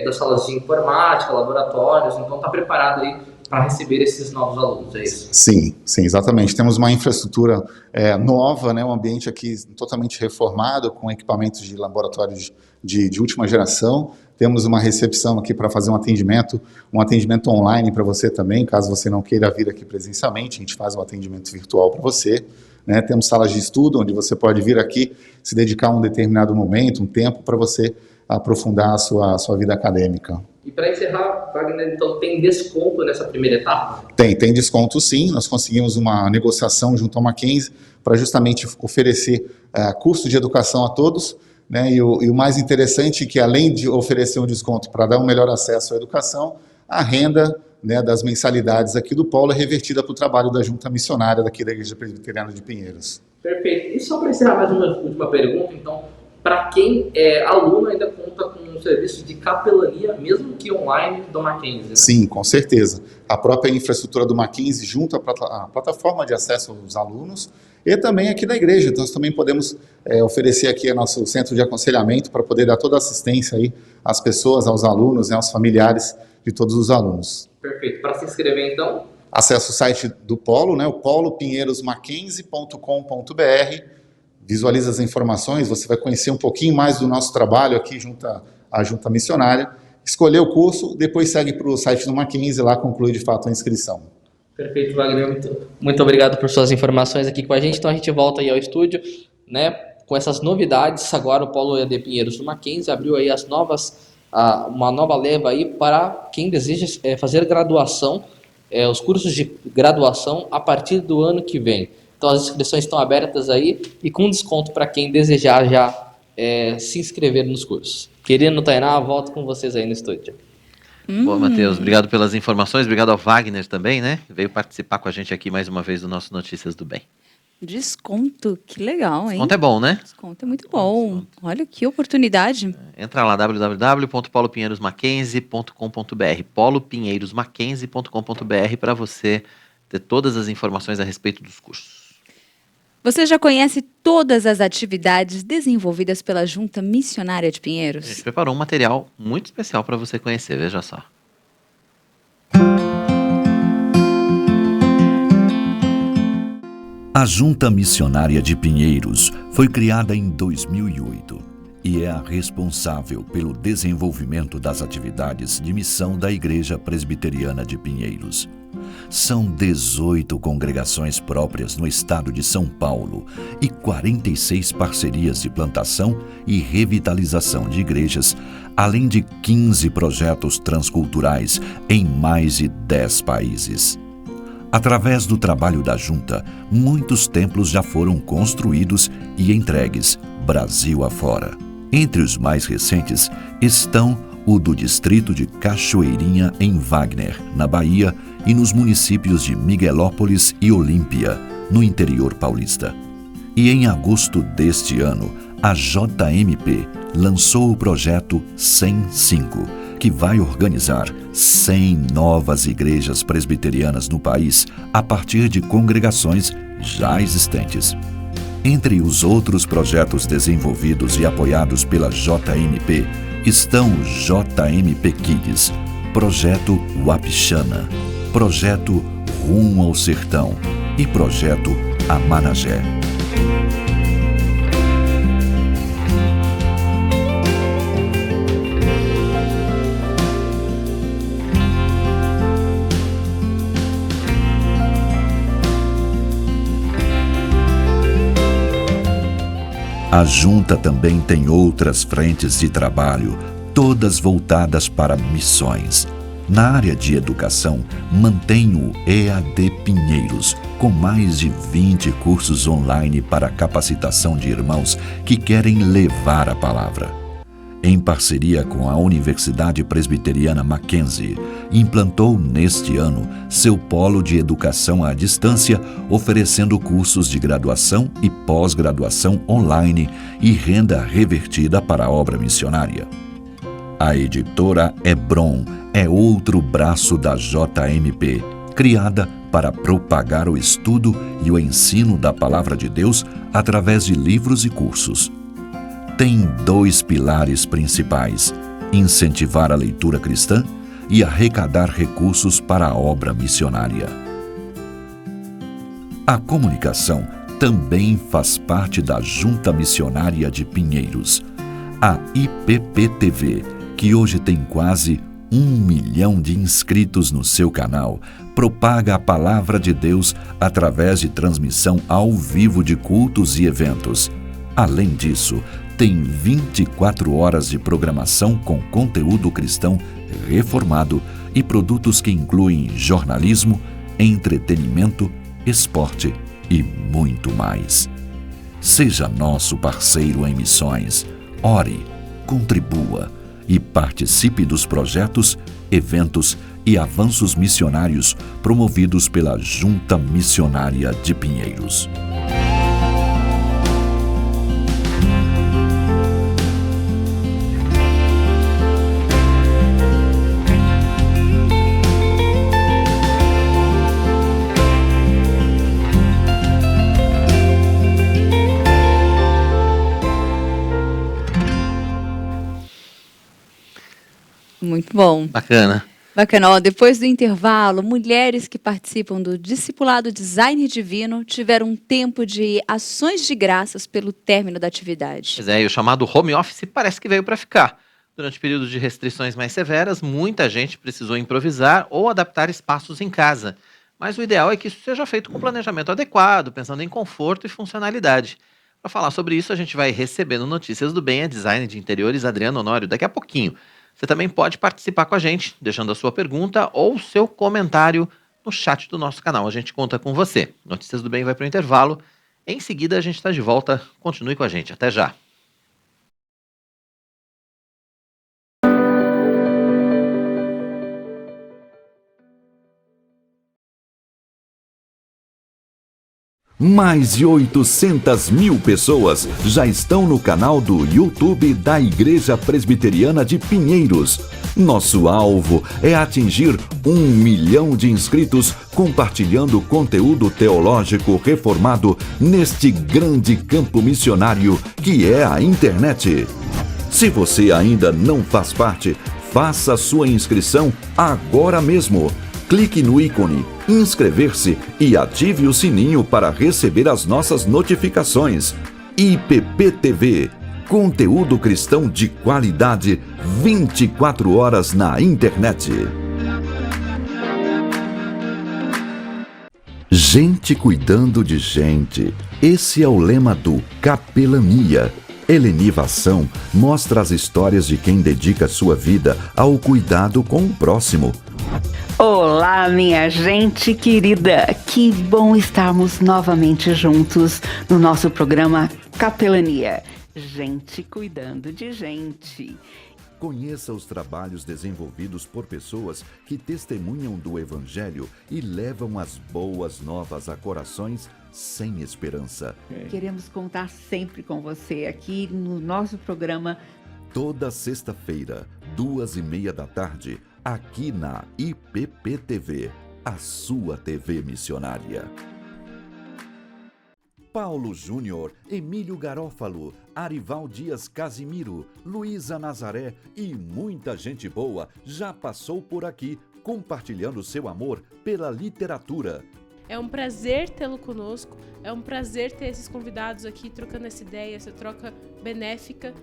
das salas de informática, laboratórios, então está preparado aí para receber esses novos alunos, é isso? Sim, exatamente. Temos uma infraestrutura nova, né, um ambiente aqui totalmente reformado, com equipamentos de laboratórios de última geração. Temos uma recepção aqui para fazer um atendimento online para você também, caso você não queira vir aqui presencialmente, a gente faz um atendimento virtual para você. Né? Temos salas de estudo, onde você pode vir aqui, se dedicar a um determinado momento, um tempo, para você aprofundar a sua vida acadêmica. E para encerrar, Wagner, então tem desconto nessa primeira etapa? Tem desconto sim, nós conseguimos uma negociação junto ao Mackenzie para justamente oferecer curso de educação a todos, né? E o mais interessante é que, além de oferecer um desconto para dar um melhor acesso à educação, a renda, né, das mensalidades aqui do Polo é revertida para o trabalho da Junta Missionária daqui da Igreja Presbiteriana de Pinheiros. Perfeito. E só para encerrar mais uma última pergunta, então, para quem é aluno ainda conta com um serviço de capelania, mesmo que online, do Mackenzie, né? Sim, com certeza. A própria infraestrutura do Mackenzie junto à plataforma de acesso aos alunos e também aqui da igreja. Então, nós também podemos oferecer aqui o nosso centro de aconselhamento para poder dar toda a assistência aí às pessoas, aos alunos, né, aos familiares de todos os alunos. Perfeito. Para se inscrever, então? Acesse o site do Polo, né, o polopinheirosmackenzie.com.br. Visualiza as informações, você vai conhecer um pouquinho mais do nosso trabalho aqui junto à Junta Missionária, escolher o curso, depois segue para o site do Mackenzie, lá conclui de fato a inscrição. Perfeito, Wagner, muito obrigado por suas informações aqui com a gente. Então a gente volta aí ao estúdio, né, com essas novidades. Agora o Polo EAD Pinheiros do Mackenzie abriu aí as novas uma nova leva aí para quem deseja fazer graduação, os cursos de graduação a partir do ano que vem. Então as inscrições estão abertas aí e com desconto para quem desejar já se inscrever nos cursos. Querido Tainá, volto com vocês aí no estúdio. Boa, Matheus, obrigado pelas informações, obrigado ao Wagner também, né? Veio participar com a gente aqui mais uma vez do nosso Notícias do Bem. Desconto, que legal, hein? Desconto é bom, né? Desconto é muito bom. Olha que oportunidade. Entra lá, www.polopinheirosmackenzie.com.br, polopinheirosmackenzie.com.br, para você ter todas as informações a respeito dos cursos. Você já conhece todas as atividades desenvolvidas pela Junta Missionária de A Pinheiros? gente preparou um material muito especial para você conhecer, veja só. A Junta Missionária de Pinheiros foi criada em 2008 e é a responsável pelo desenvolvimento das atividades de missão da Igreja Presbiteriana de Pinheiros. São 18 congregações próprias no estado de São Paulo e 46 parcerias de plantação e revitalização de igrejas, além de 15 projetos transculturais em mais de 10 países. Através do trabalho da Junta, muitos templos já foram construídos e entregues, Brasil afora. Entre os mais recentes estão o do distrito de Cachoeirinha, em Wagner, na Bahia, e nos municípios de Miguelópolis e Olímpia, no interior paulista. E em agosto deste ano, a JMP lançou o projeto 105, que vai organizar 100 novas igrejas presbiterianas no país a partir de congregações já existentes. Entre os outros projetos desenvolvidos e apoiados pela JMP estão o JMP Kids, Projeto Wapixana, Projeto Rumo ao Sertão e Projeto Amanagé. A Junta também tem outras frentes de trabalho, todas voltadas para missões. Na área de educação, mantém o EAD Pinheiros, com mais de 20 cursos online para capacitação de irmãos que querem levar a palavra. Em parceria com a Universidade Presbiteriana Mackenzie, implantou neste ano seu polo de educação à distância, oferecendo cursos de graduação e pós-graduação online e renda revertida para a obra missionária. A editora Hebron é outro braço da JMP, criada para propagar o estudo e o ensino da Palavra de Deus através de livros e cursos. Tem 2 pilares principais: incentivar a leitura cristã e arrecadar recursos para a obra missionária. A comunicação também faz parte da Junta Missionária de Pinheiros. A IPP-TV, que hoje tem quase 1 milhão de inscritos no seu canal, propaga a Palavra de Deus através de transmissão ao vivo de cultos e eventos. Além disso, tem 24 horas de programação com conteúdo cristão reformado e produtos que incluem jornalismo, entretenimento, esporte e muito mais. Seja nosso parceiro em missões, ore, contribua e participe dos projetos, eventos e avanços missionários promovidos pela Junta Missionária de Pinheiros. Muito bom. Bacana. Bacana. Ó, depois do intervalo, mulheres que participam do Discipulado Design Divino tiveram um tempo de ações de graças pelo término da atividade. Pois é, e o chamado home office parece que veio para ficar. Durante períodos de restrições mais severas, muita gente precisou improvisar ou adaptar espaços em casa. Mas o ideal é que isso seja feito com planejamento adequado, pensando em conforto e funcionalidade. Para falar sobre isso, a gente vai receber no Notícias do Bem a designer de interiores Adriana Honório daqui a pouquinho. Você também pode participar com a gente, deixando a sua pergunta ou seu comentário no chat do nosso canal. A gente conta com você. Notícias do Bem vai para o intervalo. Em seguida, a gente está de volta. Continue com a gente. Até já. Mais de 800 mil pessoas já estão no canal do YouTube da Igreja Presbiteriana de Pinheiros. Nosso alvo é atingir 1 milhão de inscritos compartilhando conteúdo teológico reformado neste grande campo missionário que é a internet. Se você ainda não faz parte, faça sua inscrição agora mesmo. Clique no ícone inscrever-se e ative o sininho para receber as nossas notificações. IPP-TV, conteúdo cristão de qualidade 24 horas na internet. Gente cuidando de gente. Esse é o lema do Capelania. Helenivação mostra as histórias de quem dedica sua vida ao cuidado com o próximo. Olá, minha gente querida! Que bom estarmos novamente juntos no nosso programa Capelania. Gente cuidando de gente. Conheça os trabalhos desenvolvidos por pessoas que testemunham do Evangelho e levam as boas novas a corações sem esperança. Queremos contar sempre com você aqui no nosso programa. Toda sexta-feira, 2:30 da tarde, aqui na IPP-TV, a sua TV missionária. Paulo Júnior, Emílio Garófalo, Arival Dias Casimiro, Luísa Nazaré e muita gente boa já passou por aqui, compartilhando seu amor pela literatura. É um prazer tê-lo conosco, é um prazer ter esses convidados aqui trocando essa ideia, essa troca benéfica.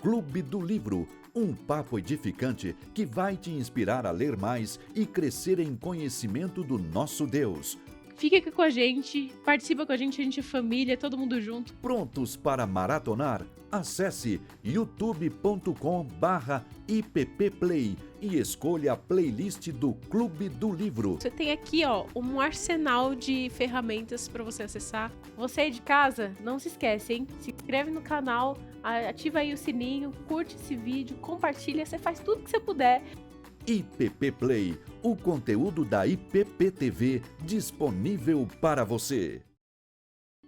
Clube do Livro, um papo edificante que vai te inspirar a ler mais e crescer em conhecimento do nosso Deus. Fique aqui com a gente, participa com a gente é família, todo mundo junto. Prontos para maratonar? Acesse youtube.com/ippplay e escolha a playlist do Clube do Livro. Você tem aqui, um arsenal de ferramentas para você acessar. Você aí de casa, não se esquece, hein? Se inscreve no canal, ativa aí o sininho, curte esse vídeo, compartilha, você faz tudo que você puder. IPP Play, o conteúdo da IPP-TV disponível para você.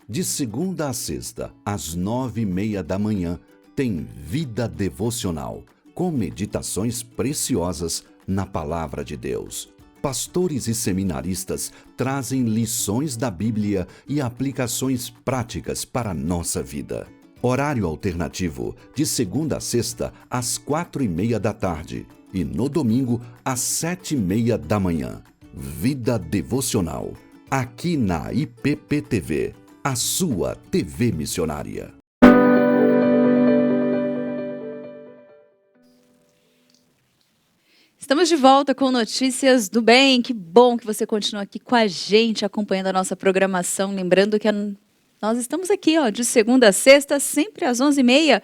De segunda a sexta, às 9:30 da manhã, tem Vida Devocional, com meditações preciosas na Palavra de Deus. Pastores e seminaristas trazem lições da Bíblia e aplicações práticas para a nossa vida. Horário alternativo, de segunda a sexta, às 4:30 da tarde. E no domingo, às 7:30 da manhã. Vida Devocional, aqui na IPP-TV, a sua TV missionária. Estamos de volta com Notícias do Bem. Que bom que você continua aqui com a gente, acompanhando a nossa programação. Lembrando que nós estamos aqui, de segunda a sexta, sempre às 11:30.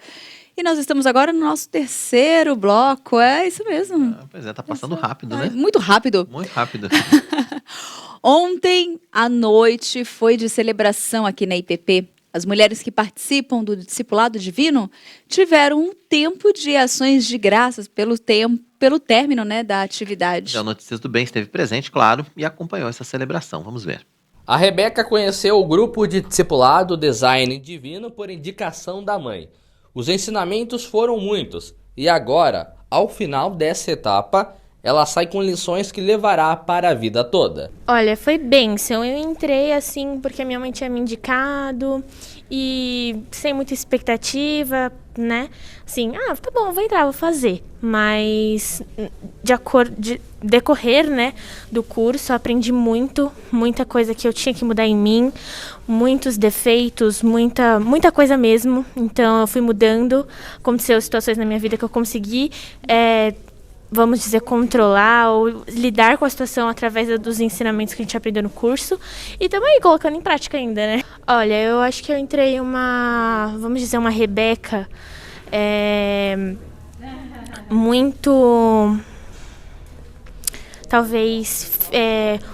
E nós estamos agora no nosso terceiro bloco. É isso mesmo. Pois é, tá passando rápido, né? Muito rápido. Muito rápido. Ontem à noite foi de celebração aqui na IPP. As mulheres que participam do Discipulado Divino tiveram um tempo de ações de graças pelo término, da atividade. A Notícias do Bem esteve presente, claro, e acompanhou essa celebração. Vamos ver. A Rebeca conheceu o grupo de Discipulado Design Divino por indicação da mãe. Os ensinamentos foram muitos e agora, ao final dessa etapa, ela sai com lições que levará para a vida toda. Olha, foi bênção. Eu entrei assim porque a minha mãe tinha me indicado e sem muita expectativa, né? Assim, tá bom, vou entrar, vou fazer. Mas de decorrer, do curso, eu aprendi muita coisa que eu tinha que mudar em mim, muitos defeitos, muita coisa mesmo. Então eu fui mudando, aconteceu situações na minha vida que eu consegui vamos dizer, controlar ou lidar com a situação através dos ensinamentos que a gente aprendeu no curso. E também colocando em prática ainda, né? Olha, eu acho que eu entrei vamos dizer, uma Rebeca muito... Talvez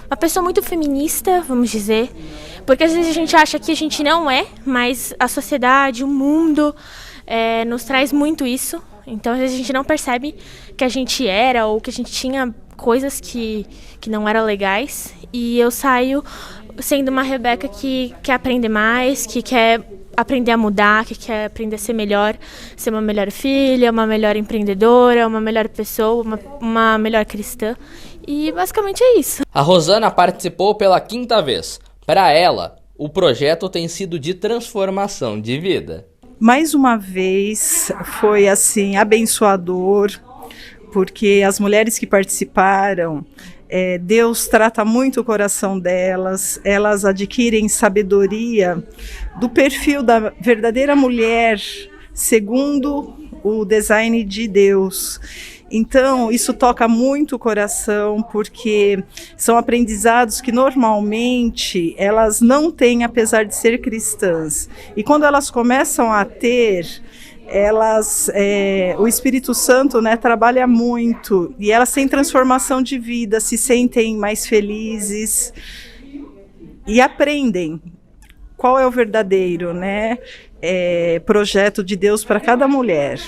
uma pessoa muito feminista, vamos dizer. Porque às vezes a gente acha que a gente não é, mas a sociedade, o mundo nos traz muito isso. Então às vezes a gente não percebe que a gente era ou que a gente tinha coisas que não eram legais. E eu saio sendo uma Rebeca que quer aprender mais, que quer aprender a mudar, que quer aprender a ser melhor, ser uma melhor filha, uma melhor empreendedora, uma melhor pessoa, uma melhor cristã. E basicamente é isso. A Rosana participou pela 5ª vez. Para ela, o projeto tem sido de transformação de vida. Mais uma vez foi assim abençoador, porque as mulheres que participaram, Deus trata muito o coração delas, elas adquirem sabedoria do perfil da verdadeira mulher, segundo o design de Deus. Então, isso toca muito o coração, porque são aprendizados que normalmente elas não têm, apesar de ser cristãs. E quando elas começam a ter, o Espírito Santo, né, trabalha muito, e elas têm transformação de vida, se sentem mais felizes e aprendem qual é o verdadeiro, né, projeto de Deus para cada mulher.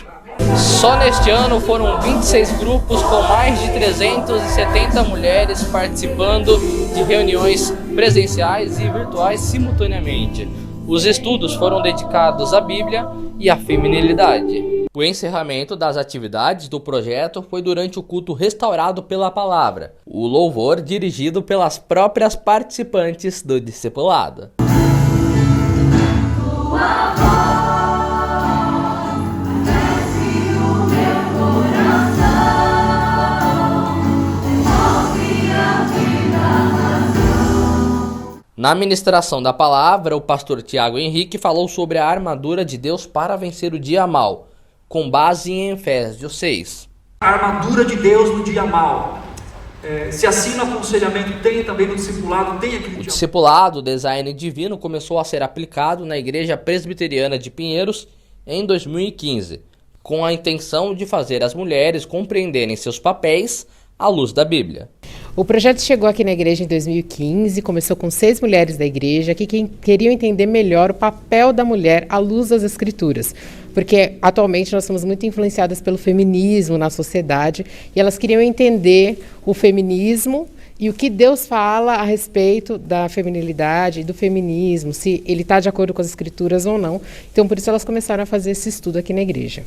Só neste ano foram 26 grupos com mais de 370 mulheres participando de reuniões presenciais e virtuais simultaneamente. Os estudos foram dedicados à Bíblia e à feminilidade. O encerramento das atuidades do projeto foi durante o culto restaurado pela palavra, o louvor dirigido pelas próprias participantes do discipulado. Na ministração da palavra, o pastor Tiago Henrique falou sobre a armadura de Deus para vencer o dia mal, com base em Efésios 6. A armadura de Deus no dia mal. Se assim no aconselhamento tem, também no discipulado tem aquele dia. O discipulado Design Divino começou a ser aplicado na Igreja Presbiteriana de Pinheiros em 2015, com a intenção de fazer as mulheres compreenderem seus papéis à luz da Bíblia. O projeto chegou aqui na igreja em 2015, começou com 6 mulheres da igreja que queriam entender melhor o papel da mulher à luz das escrituras, porque atualmente nós somos muito influenciadas pelo feminismo na sociedade e elas queriam entender o feminismo e o que Deus fala a respeito da feminilidade e do feminismo, se ele está de acordo com as escrituras ou não. Então, por isso elas começaram a fazer esse estudo aqui na igreja.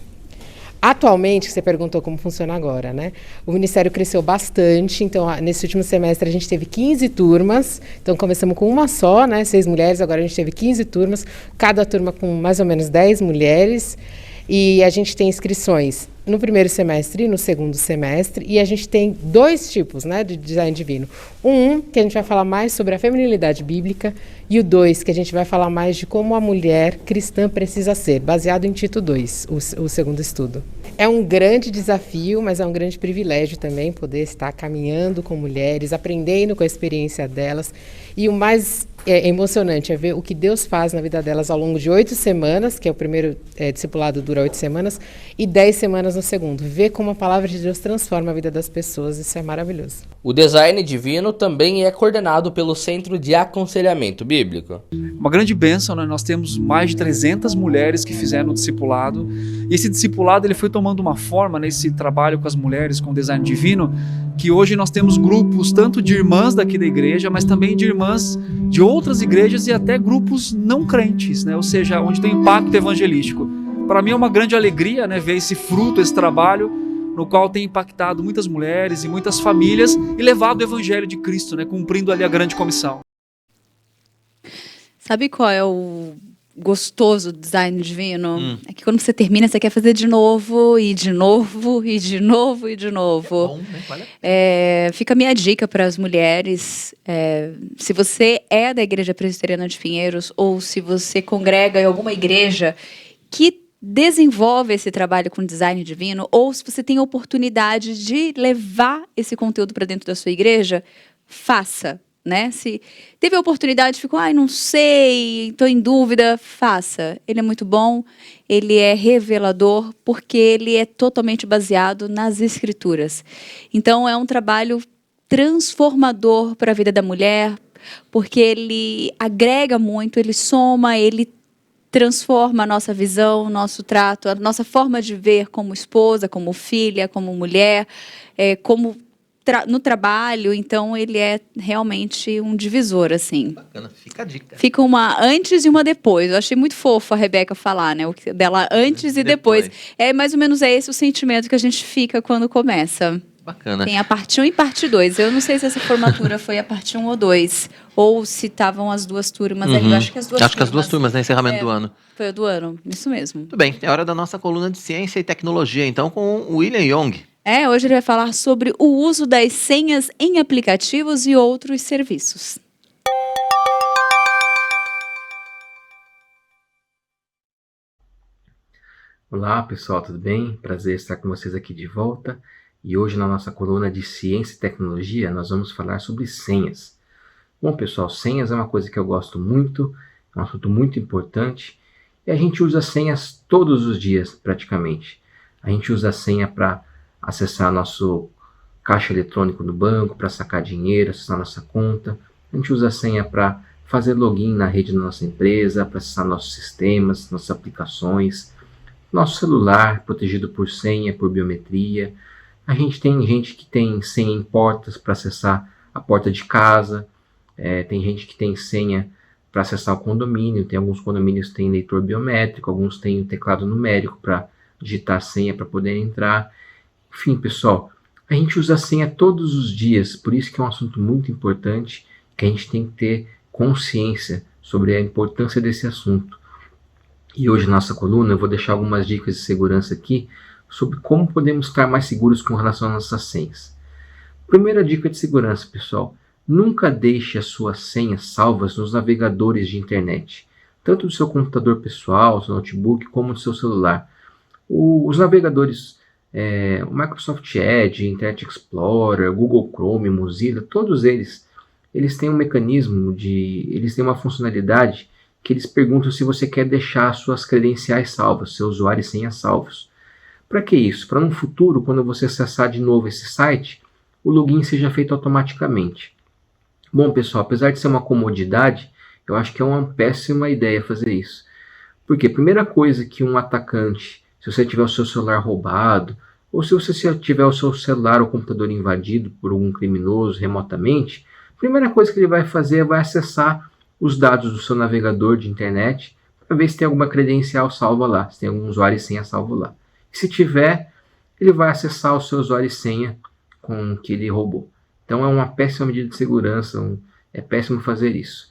Atualmente, você perguntou como funciona agora, né? O Ministério cresceu bastante, então nesse último semestre a gente teve 15 turmas, então começamos com uma só, né? 6 mulheres, agora a gente teve 15 turmas, cada turma com mais ou menos 10 mulheres, e a gente tem inscrições no primeiro semestre e no segundo semestre, e a gente tem 2 tipos, né, de design divino. Um, que a gente vai falar mais sobre a feminilidade bíblica, e o 2, que a gente vai falar mais de como a mulher cristã precisa ser, baseado em Tito 2, o segundo estudo. É um grande desafio, mas é um grande privilégio também poder estar caminhando com mulheres, aprendendo com a experiência delas, e o mais emocionante é ver o que Deus faz na vida delas ao longo de 8 semanas, que é o primeiro discipulado dura 8 semanas, e 10 semanas no segundo. Ver como a palavra de Deus transforma a vida das pessoas, isso é maravilhoso. O Design Divino também é coordenado pelo Centro de Aconselhamento Bíblico. Uma grande bênção, né? Nós temos mais de 300 mulheres que fizeram o discipulado, e esse discipulado ele foi tomando uma forma nesse trabalho com as mulheres, com o Design Divino, que hoje nós temos grupos tanto de irmãs daqui da igreja, mas também de irmãs de outras igrejas e até grupos não crentes, né? Ou seja, onde tem impacto evangelístico. Para mim é uma grande alegria, né, ver esse fruto, esse trabalho, no qual tem impactado muitas mulheres e muitas famílias e levado o evangelho de Cristo, né, cumprindo ali a grande comissão. Sabe qual é o gostoso do design divino? É que quando você termina, você quer fazer de novo, e de novo, e de novo, e de novo. Bom, né? Vale. Fica a minha dica para as mulheres. Se você é da Igreja Presbiteriana de Pinheiros, ou se você congrega em alguma igreja que desenvolve esse trabalho com design divino, ou se você tem a oportunidade de levar esse conteúdo para dentro da sua igreja, faça. Né? Se teve a oportunidade, ficou, não sei, estou em dúvida, faça. Ele é muito bom ele é revelador porque ele é totalmente baseado nas escrituras. Então é um trabalho transformador para a vida da mulher, porque ele agrega muito, ele soma, ele transforma a nossa visão, nosso trato, a nossa forma de ver como esposa, como filha, como mulher, como no trabalho. Então ele é realmente um divisor, assim. Bacana, fica a dica. Fica uma antes e uma depois. Eu achei muito fofo a Rebeca falar, né? O dela antes e depois. É mais ou menos esse o sentimento que a gente fica quando começa. Bacana. Tem a parte 1 e parte 2. Eu não sei se essa formatura foi a parte 1 ou 2. Ou se estavam as duas turmas ali. Eu acho que as duas turmas. Acho que as duas turmas, né? Encerramento do ano. Foi o do ano, isso mesmo. Muito bem, é hora da nossa coluna de ciência e tecnologia, então, com o William Young. Hoje ele vai falar sobre o uso das senhas em aplicativos e outros serviços. Olá pessoal, tudo bem? Prazer estar com vocês aqui de volta. E hoje na nossa coluna de ciência e tecnologia nós vamos falar sobre senhas. Bom pessoal, senhas é uma coisa que eu gosto muito, é um assunto muito importante. E a gente usa senhas todos os dias praticamente. A gente usa a senha para acessar nosso caixa eletrônico do banco, para sacar dinheiro, acessar nossa conta. A gente usa a senha para fazer login na rede da nossa empresa, para acessar nossos sistemas, nossas aplicações, nosso celular protegido por senha, por biometria. A gente tem gente que tem senha em portas para acessar a porta de casa, tem gente que tem senha para acessar o condomínio, tem alguns condomínios que têm leitor biométrico, alguns têm o teclado numérico para digitar a senha para poder entrar. Enfim, pessoal, a gente usa a senha todos os dias, por isso que é um assunto muito importante, que a gente tem que ter consciência sobre a importância desse assunto. E hoje na nossa coluna eu vou deixar algumas dicas de segurança aqui sobre como podemos estar mais seguros com relação às nossas senhas. Primeira dica de segurança, pessoal, nunca deixe as suas senhas salvas nos navegadores de internet, tanto do seu computador pessoal, seu notebook, como do seu celular. Os navegadores, o Microsoft Edge, Internet Explorer, Google Chrome, Mozilla, todos eles têm um mecanismo eles têm uma funcionalidade que eles perguntam se você quer deixar suas credenciais salvas, seu usuário e senha salvos. Para que isso? Para no futuro, quando você acessar de novo esse site, o login seja feito automaticamente. Bom, pessoal, apesar de ser uma comodidade, eu acho que é uma péssima ideia fazer isso. Porque a primeira coisa que um atacante, se você tiver o seu celular roubado, ou se você tiver o seu celular ou computador invadido por algum criminoso remotamente, a primeira coisa que ele vai fazer é acessar os dados do seu navegador de internet para ver se tem alguma credencial salva lá, se tem algum usuário e senha salvo lá. E se tiver, ele vai acessar o seu usuário e senha com que ele roubou. Então é uma péssima medida de segurança, é péssimo fazer isso.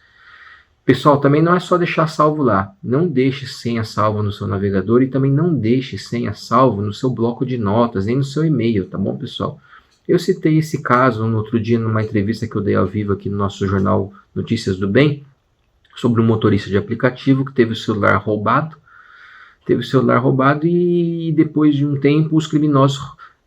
Pessoal, também não é só deixar salvo lá. Não deixe senha salva no seu navegador e também não deixe senha salvo no seu bloco de notas, nem no seu e-mail, tá bom, pessoal? Eu citei esse caso no outro dia numa entrevista que eu dei ao vivo aqui no nosso jornal Notícias do Bem, sobre um motorista de aplicativo que teve o celular roubado. E depois de um tempo os criminosos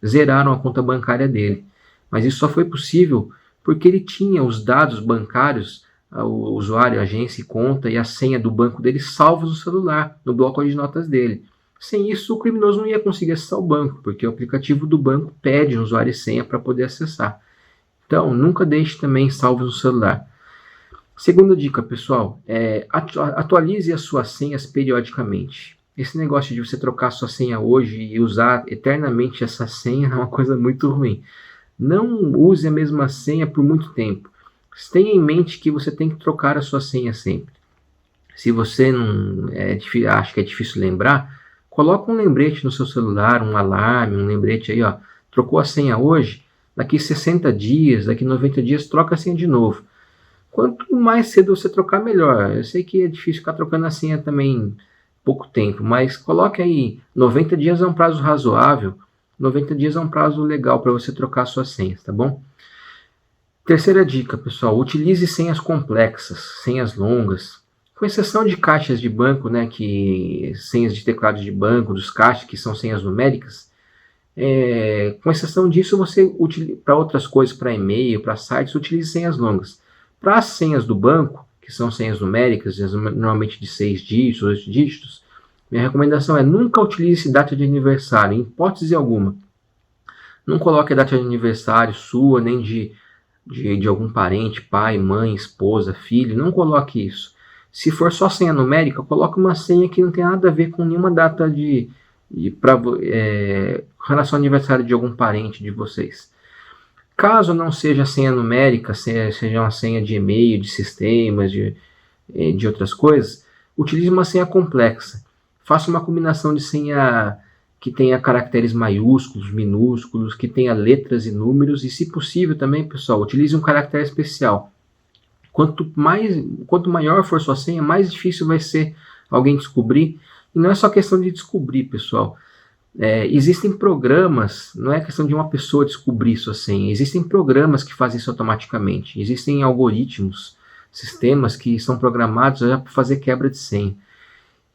zeraram a conta bancária dele. Mas isso só foi possível porque ele tinha os dados bancários, o usuário, a agência e conta e a senha do banco dele salvos no celular, no bloco de notas dele. Sem isso, o criminoso não ia conseguir acessar o banco, porque o aplicativo do banco pede um usuário e senha para poder acessar. Então, nunca deixe também salvos no celular. Segunda dica, pessoal, atualize as suas senhas periodicamente. Esse negócio de você trocar sua senha hoje e usar eternamente essa senha é uma coisa muito ruim. Não use a mesma senha por muito tempo. Tenha em mente que você tem que trocar a sua senha sempre. Se você acha que é difícil lembrar, coloque um lembrete no seu celular, um alarme, um lembrete aí, ó. Trocou a senha hoje, daqui 60 dias, daqui 90 dias, troca a senha de novo. Quanto mais cedo você trocar, melhor. Eu sei que é difícil ficar trocando a senha também pouco tempo, mas coloque aí, 90 dias é um prazo razoável, 90 dias é um prazo legal para você trocar suas senhas, tá bom? Terceira dica, pessoal, utilize senhas complexas, senhas longas, com exceção de caixas de banco, né, senhas de teclado de banco, dos caixas, que são senhas numéricas. Com exceção disso, você para outras coisas, para e-mail, para sites, utilize senhas longas. Para as senhas do banco, que são senhas numéricas, normalmente de 6 dígitos, 8 dígitos, Minha recomendação é nunca utilize data de aniversário, em hipótese alguma. Não coloque a data de aniversário sua, nem de algum parente, pai, mãe, esposa, filho. Não coloque isso. Se for só senha numérica, coloque uma senha que não tem nada a ver com nenhuma data relação ao aniversário de algum parente de vocês. Caso não seja senha numérica, seja uma senha de e-mail, de sistemas, de outras coisas, utilize uma senha complexa. Faça uma combinação de senha que tenha caracteres maiúsculos, minúsculos, que tenha letras e números, e se possível também, pessoal, utilize um caractere especial. Quanto maior for sua senha, mais difícil vai ser alguém descobrir. E não é só questão de descobrir, pessoal. Existem programas, não é questão de uma pessoa descobrir sua senha, existem programas que fazem isso automaticamente. Existem algoritmos, sistemas que são programados já para fazer quebra de senha.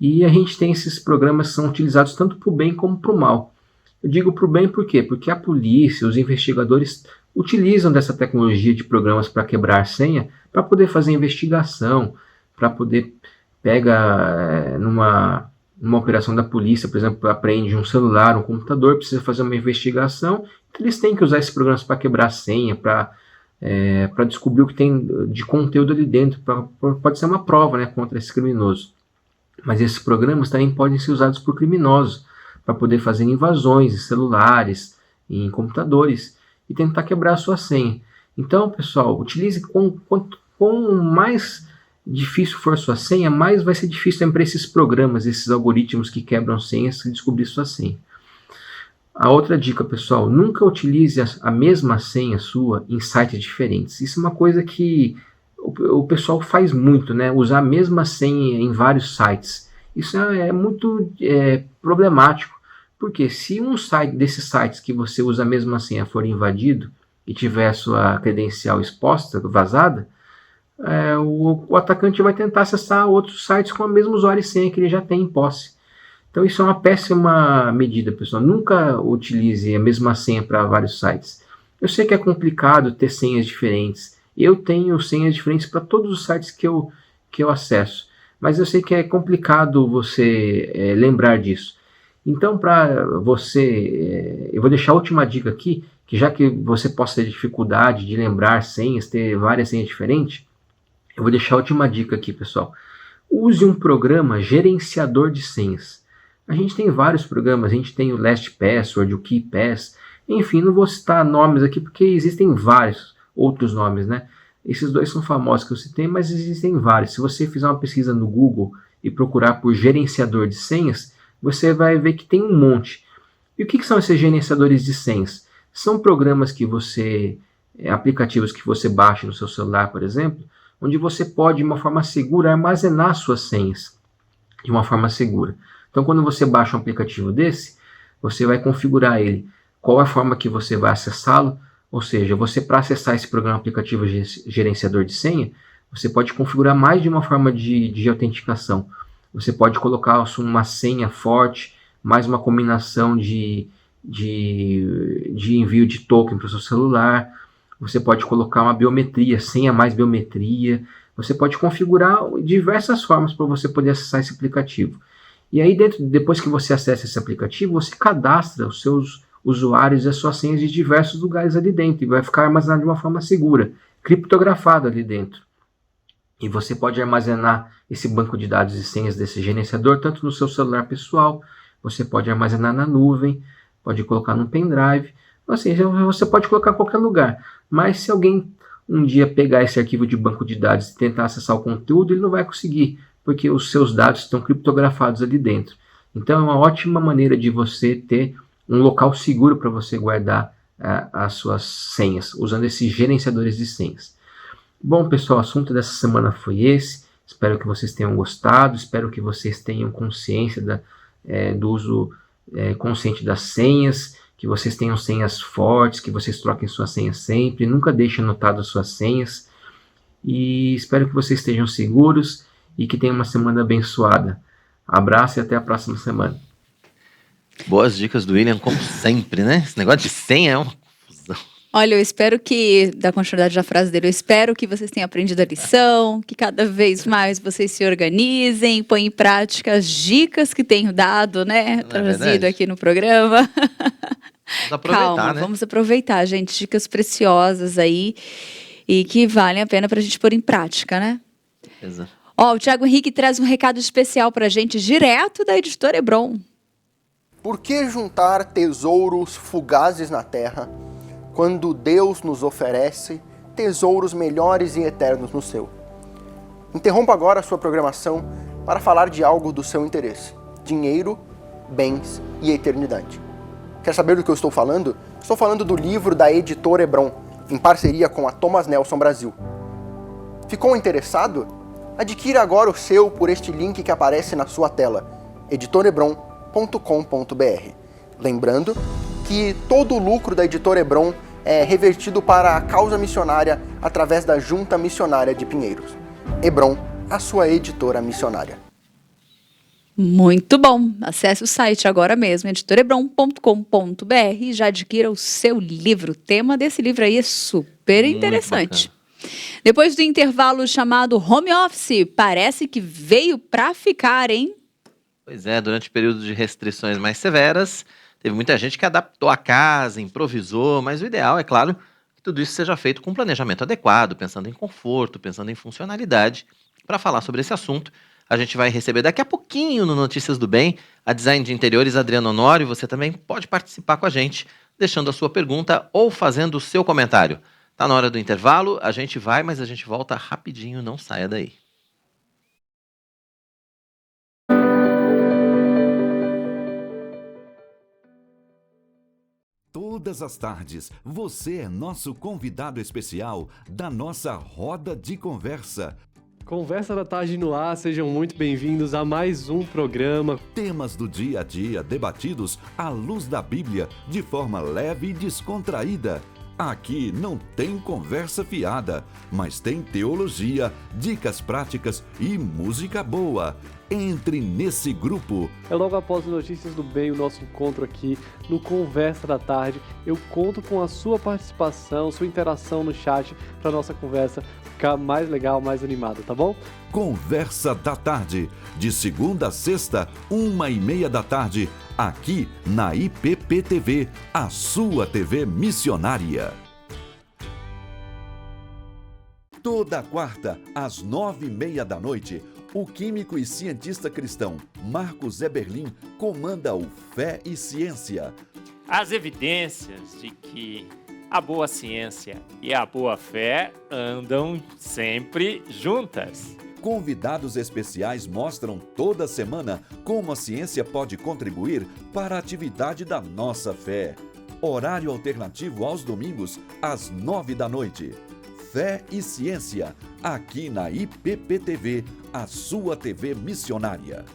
E a gente tem esses programas que são utilizados tanto para o bem como para o mal. Eu digo para o bem por quê? Porque a polícia, os investigadores utilizam dessa tecnologia de programas para quebrar senha, para poder fazer investigação, para poder pegar numa operação da polícia, por exemplo, apreende um celular, um computador, precisa fazer uma investigação, então eles têm que usar esses programas para quebrar senha, para descobrir o que tem de conteúdo ali dentro, pode ser uma prova, né, contra esse criminoso. Mas esses programas também podem ser usados por criminosos para poder fazer invasões em celulares, em computadores e tentar quebrar a sua senha. Então, pessoal, utilize quanto mais difícil for sua senha, mais vai ser difícil também para esses programas, esses algoritmos que quebram senhas, descobrir sua senha. A outra dica, pessoal, nunca utilize a mesma senha sua em sites diferentes. Isso é uma coisa que o pessoal faz muito, né? Usar a mesma senha em vários sites. Isso é muito problemático, porque se um site desses sites que você usa a mesma senha for invadido e tiver a sua credencial exposta, vazada, o atacante vai tentar acessar outros sites com o mesmo usuário e senha que ele já tem em posse. Então isso é uma péssima medida, pessoal. Nunca utilize a mesma senha para vários sites. Eu sei que é complicado ter senhas diferentes. Eu tenho senhas diferentes para todos os sites que eu acesso. Mas eu sei que é complicado você lembrar disso. Então, para você, eu vou deixar a última dica aqui, que já que você possa ter dificuldade de lembrar senhas, ter várias senhas diferentes, eu vou deixar a última dica aqui, pessoal. Use um programa gerenciador de senhas. A gente tem vários programas, a gente tem o LastPassword, o KeePass, enfim, não vou citar nomes aqui porque existem vários outros nomes, né? Esses dois são famosos que eu citei, mas existem vários. Se você fizer uma pesquisa no Google e procurar por gerenciador de senhas, você vai ver que tem um monte. E o que são esses gerenciadores de senhas? São programas aplicativos que você baixa no seu celular, por exemplo, onde você pode, de uma forma segura, armazenar suas senhas de uma forma segura. Então, quando você baixa um aplicativo desse, você vai configurar ele, qual é a forma que você vai acessá-lo, ou seja, você, para acessar esse programa aplicativo gerenciador de senha, você pode configurar mais de uma forma de autenticação. Você pode colocar uma senha forte, mais uma combinação de envio de token para o seu celular. Você pode colocar uma biometria, senha mais biometria. Você pode configurar diversas formas para você poder acessar esse aplicativo. E aí, depois que você acessa esse aplicativo, você cadastra os seus usuários e as suas senhas de diversos lugares ali dentro. E vai ficar armazenado de uma forma segura, criptografado ali dentro. E você pode armazenar esse banco de dados e senhas desse gerenciador tanto no seu celular pessoal, você pode armazenar na nuvem, pode colocar num pendrive, assim, você pode colocar em qualquer lugar. Mas se alguém um dia pegar esse arquivo de banco de dados e tentar acessar o conteúdo, ele não vai conseguir, porque os seus dados estão criptografados ali dentro. Então é uma ótima maneira de você ter um local seguro para você guardar as suas senhas, usando esses gerenciadores de senhas. Bom, pessoal, o assunto dessa semana foi esse. Espero que vocês tenham gostado, espero que vocês tenham consciência do uso consciente das senhas, que vocês tenham senhas fortes, que vocês troquem suas senhas sempre, nunca deixem anotado as suas senhas. E espero que vocês estejam seguros e que tenham uma semana abençoada. Abraço e até a próxima semana. Boas dicas do William, como sempre, né? Esse negócio de senha é uma confusão. Olha, eu espero que, da continuidade da frase dele, eu espero que vocês tenham aprendido a lição, que cada vez mais vocês se organizem, põem em prática as dicas que tenho dado, né? Trazido aqui no programa. Vamos aproveitar, Calma, né? vamos aproveitar, gente. Dicas preciosas aí e que valem a pena pra gente pôr em prática, né? Exato. Ó, o Thiago Henrique traz um recado especial pra gente, direto da Editora Hebron. Por que juntar tesouros fugazes na terra, quando Deus nos oferece tesouros melhores e eternos no céu? Interrompa agora a sua programação para falar de algo do seu interesse: dinheiro, bens e eternidade. Quer saber do que eu estou falando? Estou falando do livro da Editora Hebron, em parceria com a Thomas Nelson Brasil. Ficou interessado? Adquira agora o seu por este link que aparece na sua tela, editorebron.com.br. Lembrando que todo o lucro da Editora Hebron é revertido para a causa missionária através da Junta Missionária de Pinheiros. Hebron, a sua editora missionária. Muito bom. Acesse o site agora mesmo, editorebron.com.br, e já adquira o seu livro. O tema desse livro aí é super interessante. Depois do intervalo chamado Home Office, parece que veio para ficar, hein? Pois é, durante o período de restrições mais severas, teve muita gente que adaptou a casa, improvisou, mas o ideal, é claro, que tudo isso seja feito com um planejamento adequado, pensando em conforto, pensando em funcionalidade. Para falar sobre esse assunto, a gente vai receber daqui a pouquinho no Notícias do Bem a design de interiores Adriana Honório. Você também pode participar com a gente, deixando a sua pergunta ou fazendo o seu comentário. Tá na hora do intervalo, a gente vai, mas a gente volta rapidinho, não saia daí. Todas as tardes, você é nosso convidado especial da nossa Roda de Conversa. Conversa da Tarde no ar, sejam muito bem-vindos a mais um programa. Temas do dia a dia debatidos à luz da Bíblia, de forma leve e descontraída. Aqui não tem conversa fiada, mas tem teologia, dicas práticas e música boa. Entre nesse grupo. É logo após o Notícias do Bem, o nosso encontro aqui no Conversa da Tarde. Eu conto com a sua participação, sua interação no chat para nossa conversa ficar mais legal, mais animada, tá bom? Conversa da Tarde, de segunda a sexta, 1h30 da tarde, aqui na IPP-TV, a sua TV missionária. Toda quarta, às 9h30 da noite, o químico e cientista cristão Marcos Eberlin comanda o Fé e Ciência. As evidências de que a boa ciência e a boa fé andam sempre juntas. Convidados especiais mostram toda semana como a ciência pode contribuir para a atividade da nossa fé. Horário alternativo aos domingos, às 9 da noite. Fé e Ciência, aqui na IPP-TV, a sua TV missionária.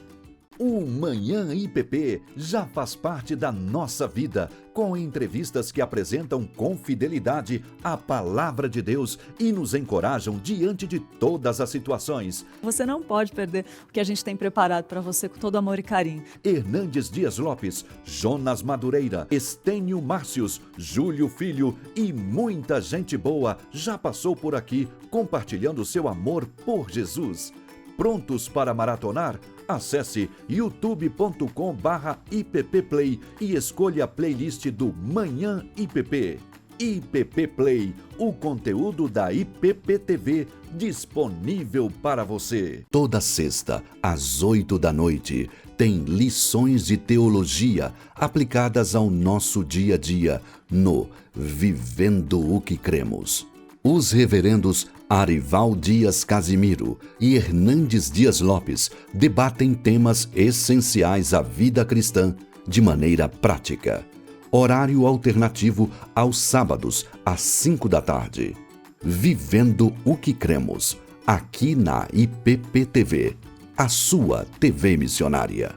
O Manhã IPP já faz parte da nossa vida, com entrevistas que apresentam com fidelidade a palavra de Deus e nos encorajam diante de todas as situações. Você não pode perder o que a gente tem preparado para você com todo amor e carinho. Hernandes Dias Lopes, Jonas Madureira, Estênio Márcios, Júlio Filho e muita gente boa já passou por aqui compartilhando seu amor por Jesus. Prontos para maratonar? Acesse youtube.com/IPPplay e escolha a playlist do Manhã IPP. IPP Play, o conteúdo da IPP-TV disponível para você. Toda sexta, às 8 da noite, tem lições de teologia aplicadas ao nosso dia a dia no Vivendo o que Cremos. Os reverendos Arival Dias Casimiro e Hernandes Dias Lopes debatem temas essenciais à vida cristã de maneira prática. Horário alternativo aos sábados, às 5 da tarde. Vivendo o que Cremos, aqui na IPP-TV, a sua TV missionária.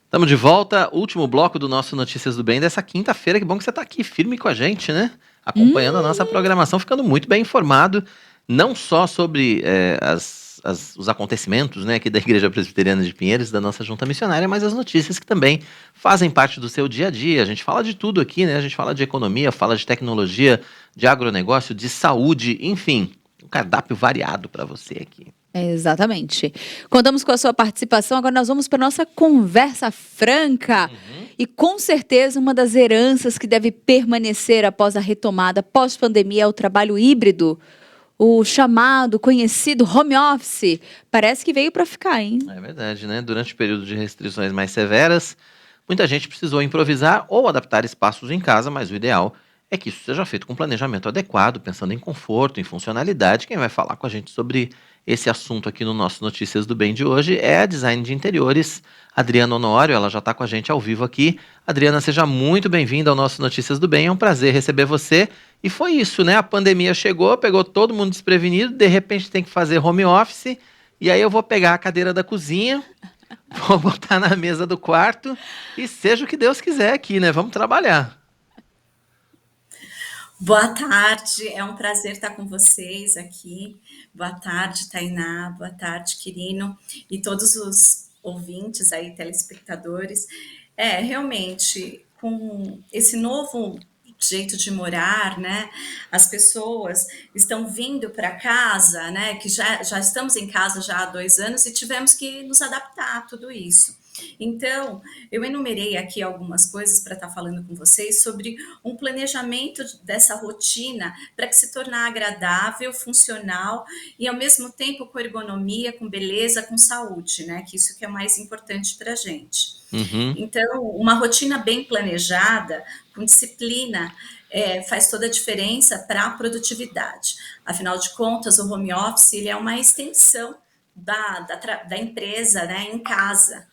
Estamos de volta, último bloco do nosso Notícias do Bem dessa quinta-feira. Que bom que você está aqui firme com a gente, né? Acompanhando a nossa programação, ficando muito bem informado, não só sobre as os acontecimentos, né, aqui da Igreja Presbiteriana de Pinheiros, da nossa junta missionária, mas as notícias que também fazem parte do seu dia a dia. A gente fala de tudo aqui, né? A gente fala de economia, fala de tecnologia, de agronegócio, de saúde, enfim, um cardápio variado para você aqui. Exatamente. Contamos com a sua participação. Agora nós vamos para a nossa conversa franca. E com certeza uma das heranças que deve permanecer após a retomada pós-pandemia é o trabalho híbrido. O chamado, conhecido home office. Parece que veio para ficar, hein? É verdade, né? Durante o período de restrições mais severas, muita gente precisou improvisar ou adaptar espaços em casa, mas o ideal é que isso seja feito com planejamento adequado, pensando em conforto, em funcionalidade. Quem vai falar com a gente sobre esse assunto aqui no nosso Notícias do Bem de hoje é a design de interiores, Adriana Honório. Ela já está com a gente ao vivo aqui. Adriana, seja muito bem-vinda ao nosso Notícias do Bem. É um prazer receber você. E foi isso, né? A pandemia chegou, pegou todo mundo desprevenido, de repente tem que fazer home office, e aí eu vou pegar a cadeira da cozinha, vou botar na mesa do quarto, e seja o que Deus quiser aqui, né? Vamos trabalhar. Boa tarde, é um prazer estar com vocês aqui. Boa tarde, Tainá, boa tarde, Quirino, e todos os ouvintes aí, telespectadores. Realmente, com esse novo jeito de morar, né? As pessoas estão vindo para casa, né? Que já estamos em casa já há 2 anos e tivemos que nos adaptar a tudo isso. Então, eu enumerei aqui algumas coisas para estar falando com vocês sobre um planejamento dessa rotina para que se tornar agradável, funcional e, ao mesmo tempo, com ergonomia, com beleza, com saúde, né? Que isso que é mais importante para a gente. Então, uma rotina bem planejada, com disciplina, faz toda a diferença para a produtividade. Afinal de contas, o home office ele é uma extensão da empresa, né, em casa.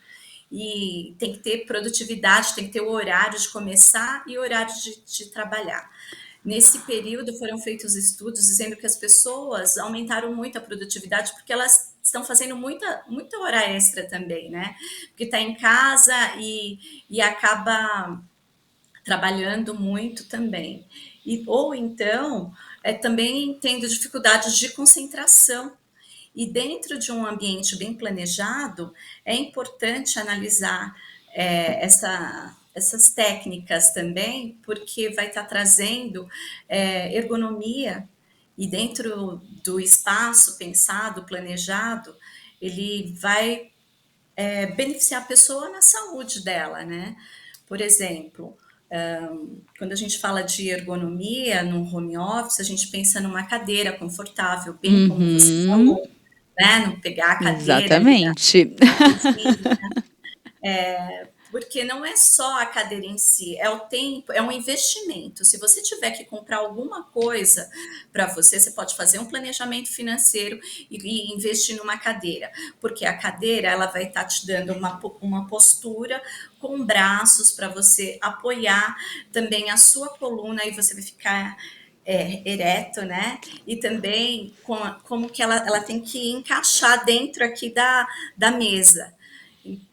E tem que ter produtividade, tem que ter o horário de começar e o horário de trabalhar. Nesse período foram feitos estudos dizendo que as pessoas aumentaram muito a produtividade porque elas estão fazendo muita hora extra também, né? Porque está em casa e acaba trabalhando muito também. Ou então, também tendo dificuldades de concentração. E dentro de um ambiente bem planejado, é importante analisar essas técnicas também, porque vai estar trazendo ergonomia, e dentro do espaço pensado, planejado, ele vai beneficiar a pessoa na saúde dela, né? Por exemplo, quando a gente fala de ergonomia no home office, a gente pensa numa cadeira confortável, bem como você falou, né? Não pegar a cadeira. Exatamente. Porque não é só a cadeira em si, é o tempo, é um investimento. Se você tiver que comprar alguma coisa para você, você pode fazer um planejamento financeiro e investir numa cadeira, porque a cadeira ela vai estar te dando uma postura com braços para você apoiar também a sua coluna e você vai ficar ereto, né? E também como que ela tem que encaixar dentro aqui da mesa.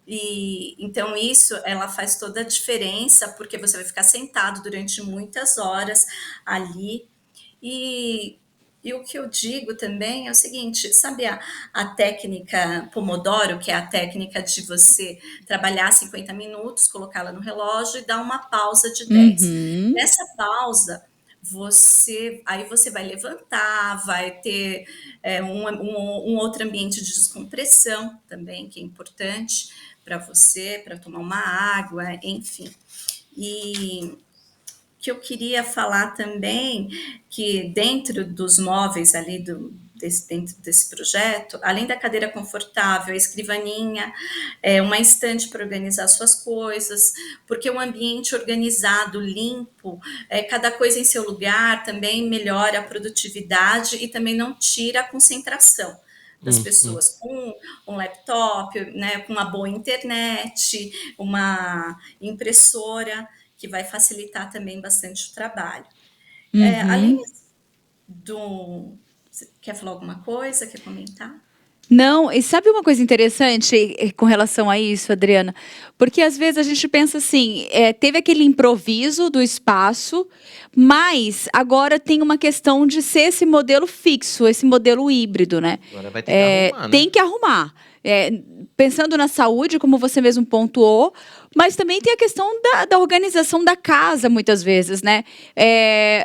E então isso ela faz toda a diferença, porque você vai ficar sentado durante muitas horas ali. E o que eu digo também é o seguinte, sabe a técnica Pomodoro, que é a técnica de você trabalhar 50 minutos, colocá-la no relógio e dar uma pausa de 10. Nessa pausa, você vai levantar, vai ter um outro ambiente de descompressão também, que é importante para você, para tomar uma água, enfim. E que eu queria falar também que dentro dos móveis ali dentro desse projeto, além da cadeira confortável, a escrivaninha, uma estante para organizar suas coisas, porque um ambiente organizado, limpo, cada coisa em seu lugar também melhora a produtividade e também não tira a concentração das pessoas, com um laptop, né, com uma boa internet, uma impressora, que vai facilitar também bastante o trabalho. Além do... Você quer falar alguma coisa? Quer comentar? Não, e sabe uma coisa interessante com relação a isso, Adriana? Porque às vezes a gente pensa assim, teve aquele improviso do espaço, mas agora tem uma questão de ser esse modelo fixo, esse modelo híbrido, né? Agora vai ter que arrumar, né? Tem que arrumar. Pensando na saúde, como você mesmo pontuou, mas também tem a questão da organização da casa, muitas vezes, né?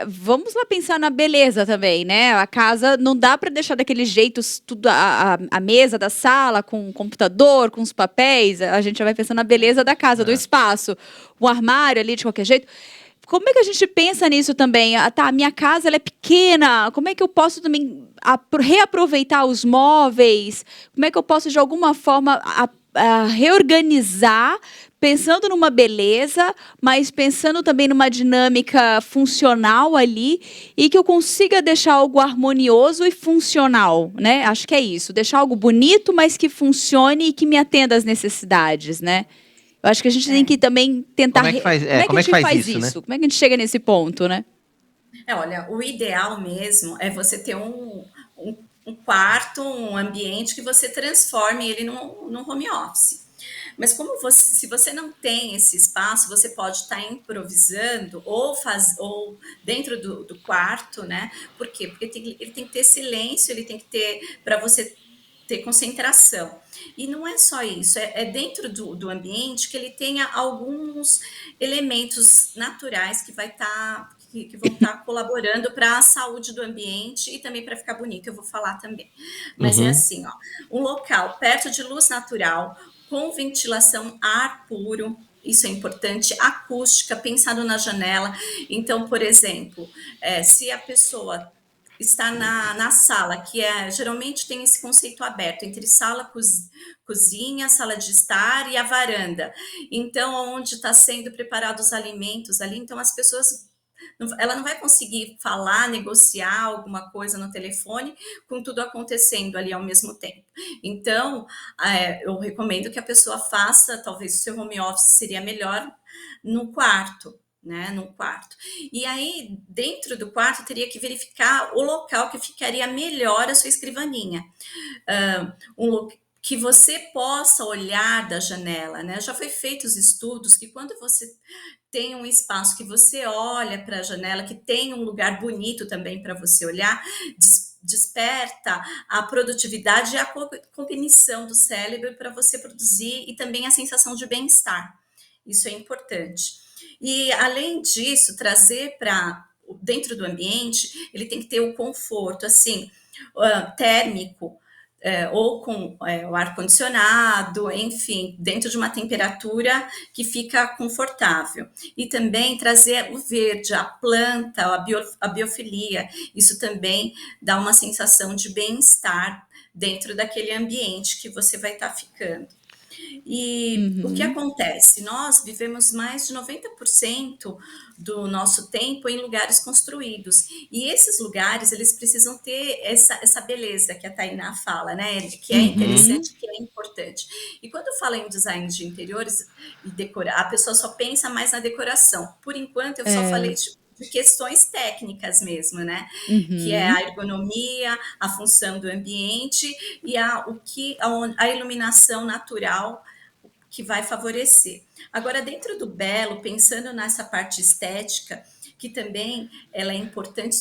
Vamos lá pensar na beleza também, né? A casa não dá para deixar daquele jeito, tudo a mesa da sala, com o computador, com os papéis. A gente já vai pensando na beleza da casa, do espaço. O armário ali, de qualquer jeito. Como é que a gente pensa nisso também? A minha casa ela é pequena, como é que eu posso também reaproveitar os móveis? Como é que eu posso, de alguma forma, reorganizar, pensando numa beleza, mas pensando também numa dinâmica funcional ali, e que eu consiga deixar algo harmonioso e funcional, né? Acho que é isso, deixar algo bonito, mas que funcione e que me atenda às necessidades, né? Eu acho que a gente tem que também tentar... Como é que faz, como é que a gente faz isso, né? Como é que a gente chega nesse ponto, né? Olha, o ideal mesmo é você ter um quarto, um ambiente que você transforme ele num home office. Mas se você não tem esse espaço, você pode estar improvisando ou dentro do quarto, né? Por quê? Porque ele tem que ter silêncio, ele tem que ter para você ter concentração. E não é só isso, é dentro do ambiente que ele tenha alguns elementos naturais que que vão estar colaborando para a saúde do ambiente e também para ficar bonito, eu vou falar também. Mas é assim, ó, um local perto de luz natural, com ventilação, ar puro, isso é importante, acústica, pensando na janela. Então, por exemplo, se a pessoa está na sala, que geralmente tem esse conceito aberto entre sala, cozinha, sala de estar e a varanda. Então, onde está sendo preparados os alimentos ali, então as pessoas... Ela não vai conseguir falar, negociar alguma coisa no telefone com tudo acontecendo ali ao mesmo tempo. Então, eu recomendo que a pessoa faça, talvez o seu home office seria melhor no quarto, né, num quarto. E aí, dentro do quarto, teria que verificar o local que ficaria melhor a sua escrivaninha. Que você possa olhar da janela, né? Já foi feitos estudos que quando você tem um espaço que você olha para a janela, que tem um lugar bonito também para você olhar, desperta a produtividade e a cognição do cérebro para você produzir e também a sensação de bem-estar. Isso é importante. E, além disso, trazer para dentro do ambiente, ele tem que ter o conforto, assim, térmico, ou com o ar-condicionado, enfim, dentro de uma temperatura que fica confortável. E também trazer o verde, a planta, a biofilia, isso também dá uma sensação de bem-estar dentro daquele ambiente que você vai estar ficando. E o que acontece? Nós vivemos mais de 90% do nosso tempo em lugares construídos. E esses lugares, eles precisam ter essa beleza que a Tainá fala, né? Que é interessante, que é importante. E quando fala em design de interiores e decorar, a pessoa só pensa mais na decoração. Por enquanto, eu só falei de questões técnicas mesmo, né? Que é a ergonomia, a função do ambiente e a iluminação natural que vai favorecer. Agora, dentro do belo, pensando nessa parte estética, que também ela é importante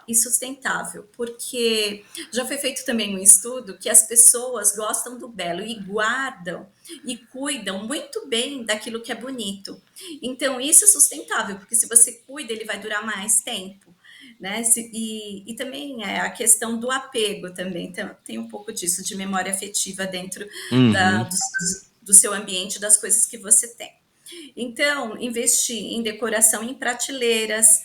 e sustentável, porque já foi feito também um estudo que as pessoas gostam do belo e guardam e cuidam muito bem daquilo que é bonito. Então, isso é sustentável, porque se você cuida, ele vai durar mais tempo. Né? E também a questão do apego também, tem um pouco disso, de memória afetiva dentro do seu ambiente, das coisas que você tem. Então, investir em decoração em prateleiras,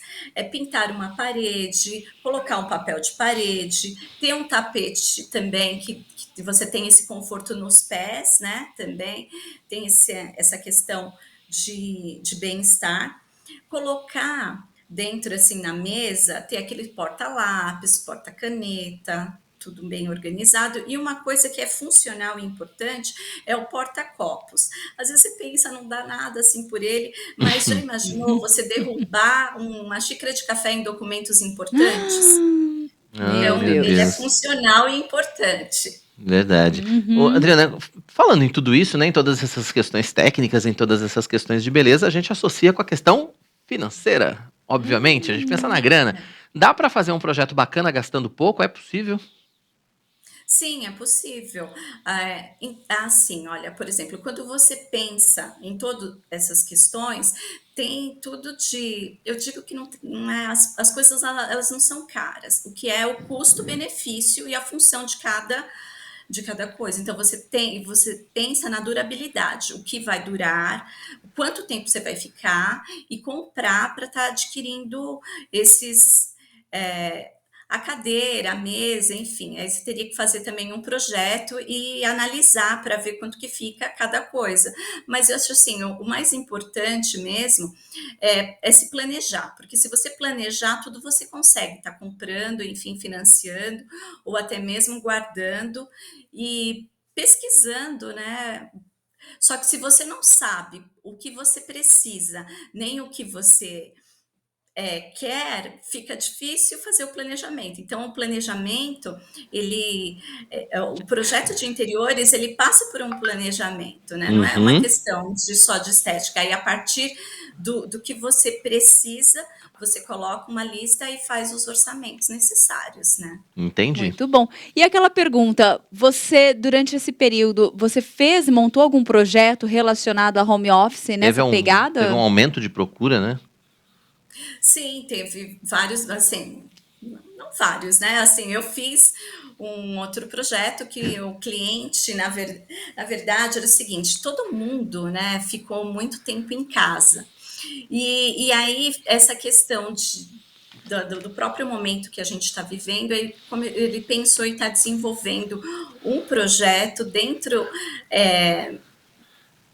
pintar uma parede, colocar um papel de parede, ter um tapete também, que você tem esse conforto nos pés, né? Também tem essa questão de bem-estar. Colocar dentro, assim, na mesa, ter aquele porta-lápis, porta-caneta, tudo bem organizado. E uma coisa que é funcional e importante é o porta-copos. Às vezes você pensa, não dá nada assim por ele, mas já imaginou você derrubar uma xícara de café em documentos importantes? Então, ele é funcional e importante. Verdade. Ô, Adriana, falando em tudo isso, né, em todas essas questões técnicas, em todas essas questões de beleza, a gente associa com a questão financeira. Obviamente, a gente pensa na grana. Dá para fazer um projeto bacana gastando pouco? É possível? Sim, é possível. Assim, olha, por exemplo, quando você pensa em todas essas questões, tem tudo de. Eu digo que não é, as coisas elas não são caras. O que é o custo-benefício e a função de cada coisa. Então você pensa na durabilidade, o que vai durar, quanto tempo você vai ficar e comprar para estar adquirindo esses a cadeira, a mesa, enfim. Aí você teria que fazer também um projeto e analisar para ver quanto que fica cada coisa. Mas eu acho assim, o mais importante mesmo é se planejar, porque se você planejar, tudo você consegue, tá comprando, enfim, financiando, ou até mesmo guardando e pesquisando, né? Só que se você não sabe o que você precisa, nem o que você quer, fica difícil fazer o planejamento. Então, o planejamento, o projeto de interiores, ele passa por um planejamento, né? Não é uma questão só de estética. Aí, a partir do que você precisa, você coloca uma lista e faz os orçamentos necessários, né? Entendi. Muito bom. E aquela pergunta, você, durante esse período, você montou algum projeto relacionado a home office nessa pegada? Teve um aumento de procura, né? Sim, teve vários, assim, não vários, né? Assim, eu fiz um outro projeto que o cliente, na verdade, era o seguinte: todo mundo, né, ficou muito tempo em casa. E aí, essa questão do próprio momento que a gente está vivendo, ele pensou em estar desenvolvendo um projeto dentro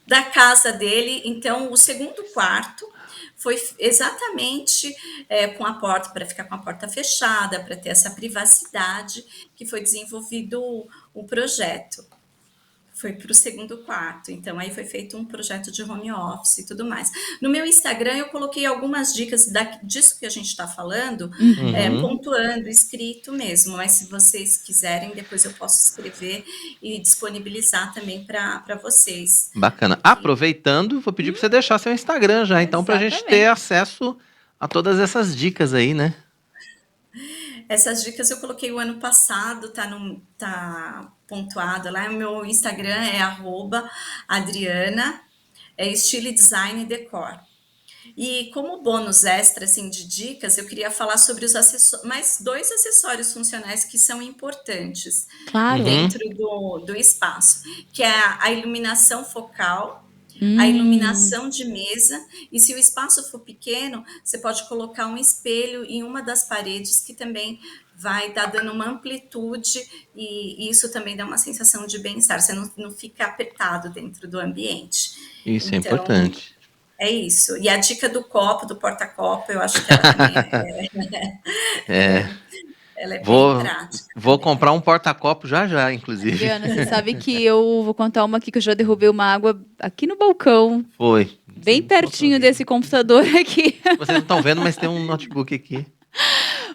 da casa dele. Então, o segundo quarto foi exatamente com a porta, para ficar com a porta fechada, para ter essa privacidade, que foi desenvolvido o projeto. Foi para o segundo quarto. Então, aí foi feito um projeto de home office e tudo mais. No meu Instagram, eu coloquei algumas dicas disso que a gente está falando, pontuando, escrito mesmo. Mas se vocês quiserem, depois eu posso escrever e disponibilizar também para vocês. Bacana. Aproveitando, vou pedir para você deixar seu Instagram já, então, para a gente ter acesso a todas essas dicas aí, né? Essas dicas eu coloquei o ano passado, tá pontuado lá. O meu Instagram é @Adriana, estilo design e decor. E como bônus extra, assim, de dicas, eu queria falar sobre mais 2 acessórios funcionais que são importantes dentro do espaço, que é a iluminação focal, a iluminação de mesa, e se o espaço for pequeno, você pode colocar um espelho em uma das paredes, que também vai estar dando uma amplitude, e isso também dá uma sensação de bem-estar, você não fica apertado dentro do ambiente. Isso é importante. É isso. E a dica do copo, do porta-copo, eu acho que ela também ela é bem prática. Vou comprar um porta-copo já, inclusive. Adriana, você sabe que eu vou contar uma aqui, que eu já derrubei uma água aqui no balcão. Foi. Bem pertinho desse computador aqui. Vocês não estão vendo, mas tem um notebook aqui.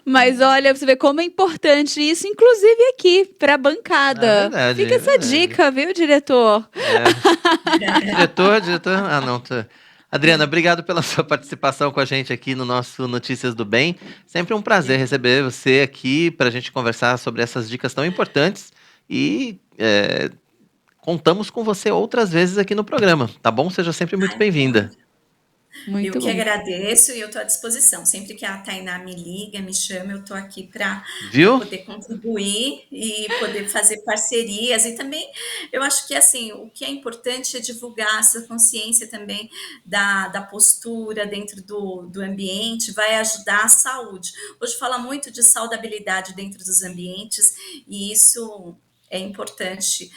Mas olha, você vê como é importante isso, inclusive aqui, para a bancada. É verdade, fica essa dica, viu, diretor? Diretor. Ah, não. Adriana, obrigado pela sua participação com a gente aqui no nosso Notícias do Bem. Sempre um prazer receber você aqui para a gente conversar sobre essas dicas tão importantes. E contamos com você outras vezes aqui no programa, tá bom? Seja sempre muito bem-vinda. Eu que agradeço e eu estou à disposição. Sempre que a Tainá me liga, me chama, eu estou aqui para poder contribuir e poder fazer parcerias. E também, eu acho que assim, o que é importante é divulgar essa consciência também da postura dentro do ambiente, vai ajudar a saúde. Hoje fala muito de saudabilidade dentro dos ambientes, e isso é importante,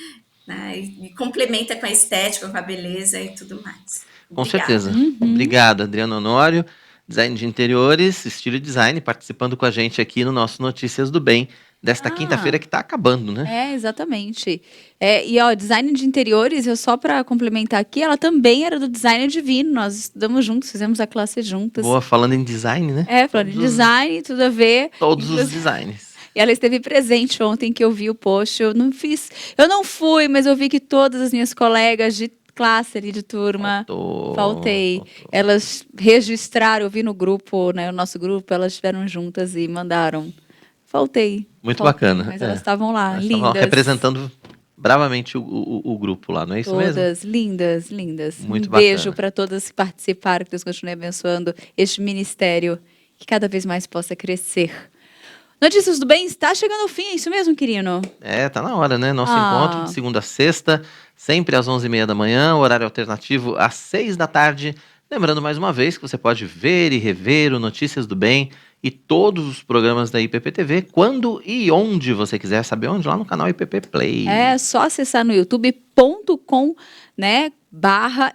né? E complementa com a estética, com a beleza e tudo mais. Com certeza. Obrigado, Adriana Honório, design de interiores, estilo design, participando com a gente aqui no nosso Notícias do Bem, desta quinta-feira que está acabando, né? Exatamente. E design de interiores, só para complementar aqui, ela também era do Design Divino, nós estudamos juntos, fizemos a classe juntas. Boa, falando em design, né? Falando em design, tudo a ver. Todos os designs. E ela esteve presente ontem que eu vi o post. Eu não fui, mas eu vi que todas as minhas colegas de classe ali de turma, faltei. Elas registraram, eu vi no grupo, né, o nosso grupo, elas estiveram juntas e mandaram. Faltei. Muito faltei, bacana. Mas elas estavam lá, Elas lindas. estavam representando bravamente o grupo lá, não é isso mesmo? Todas lindas, lindas. Muito beijo bacana. para todas que participaram, que Deus continue abençoando este ministério, que cada vez mais possa crescer. Notícias do Bem está chegando ao fim, é isso mesmo, querido? Tá na hora, né? Nosso encontro de segunda a sexta, sempre às 11h30 da manhã, horário alternativo às 6 da tarde. Lembrando mais uma vez que você pode ver e rever o Notícias do Bem e todos os programas da IPP-TV quando e onde você quiser. Saber onde? Lá no canal IPP Play. É só acessar no youtube.com, né,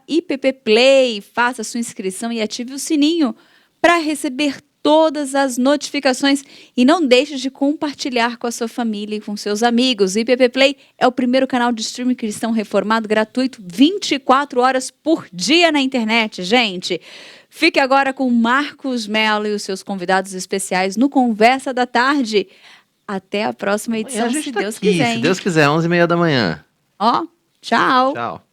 /IPP-Play, faça a sua inscrição e ative o sininho para receber todas as notificações e não deixe de compartilhar com a sua família e com seus amigos. O IPP Play é o primeiro canal de streaming cristão reformado gratuito 24 horas por dia na internet, gente. Fique agora com Marcos Mello e os seus convidados especiais no Conversa da Tarde. Até a próxima edição, se Deus quiser. Se Deus quiser, 11h30 da manhã. Ó, tchau. Tchau.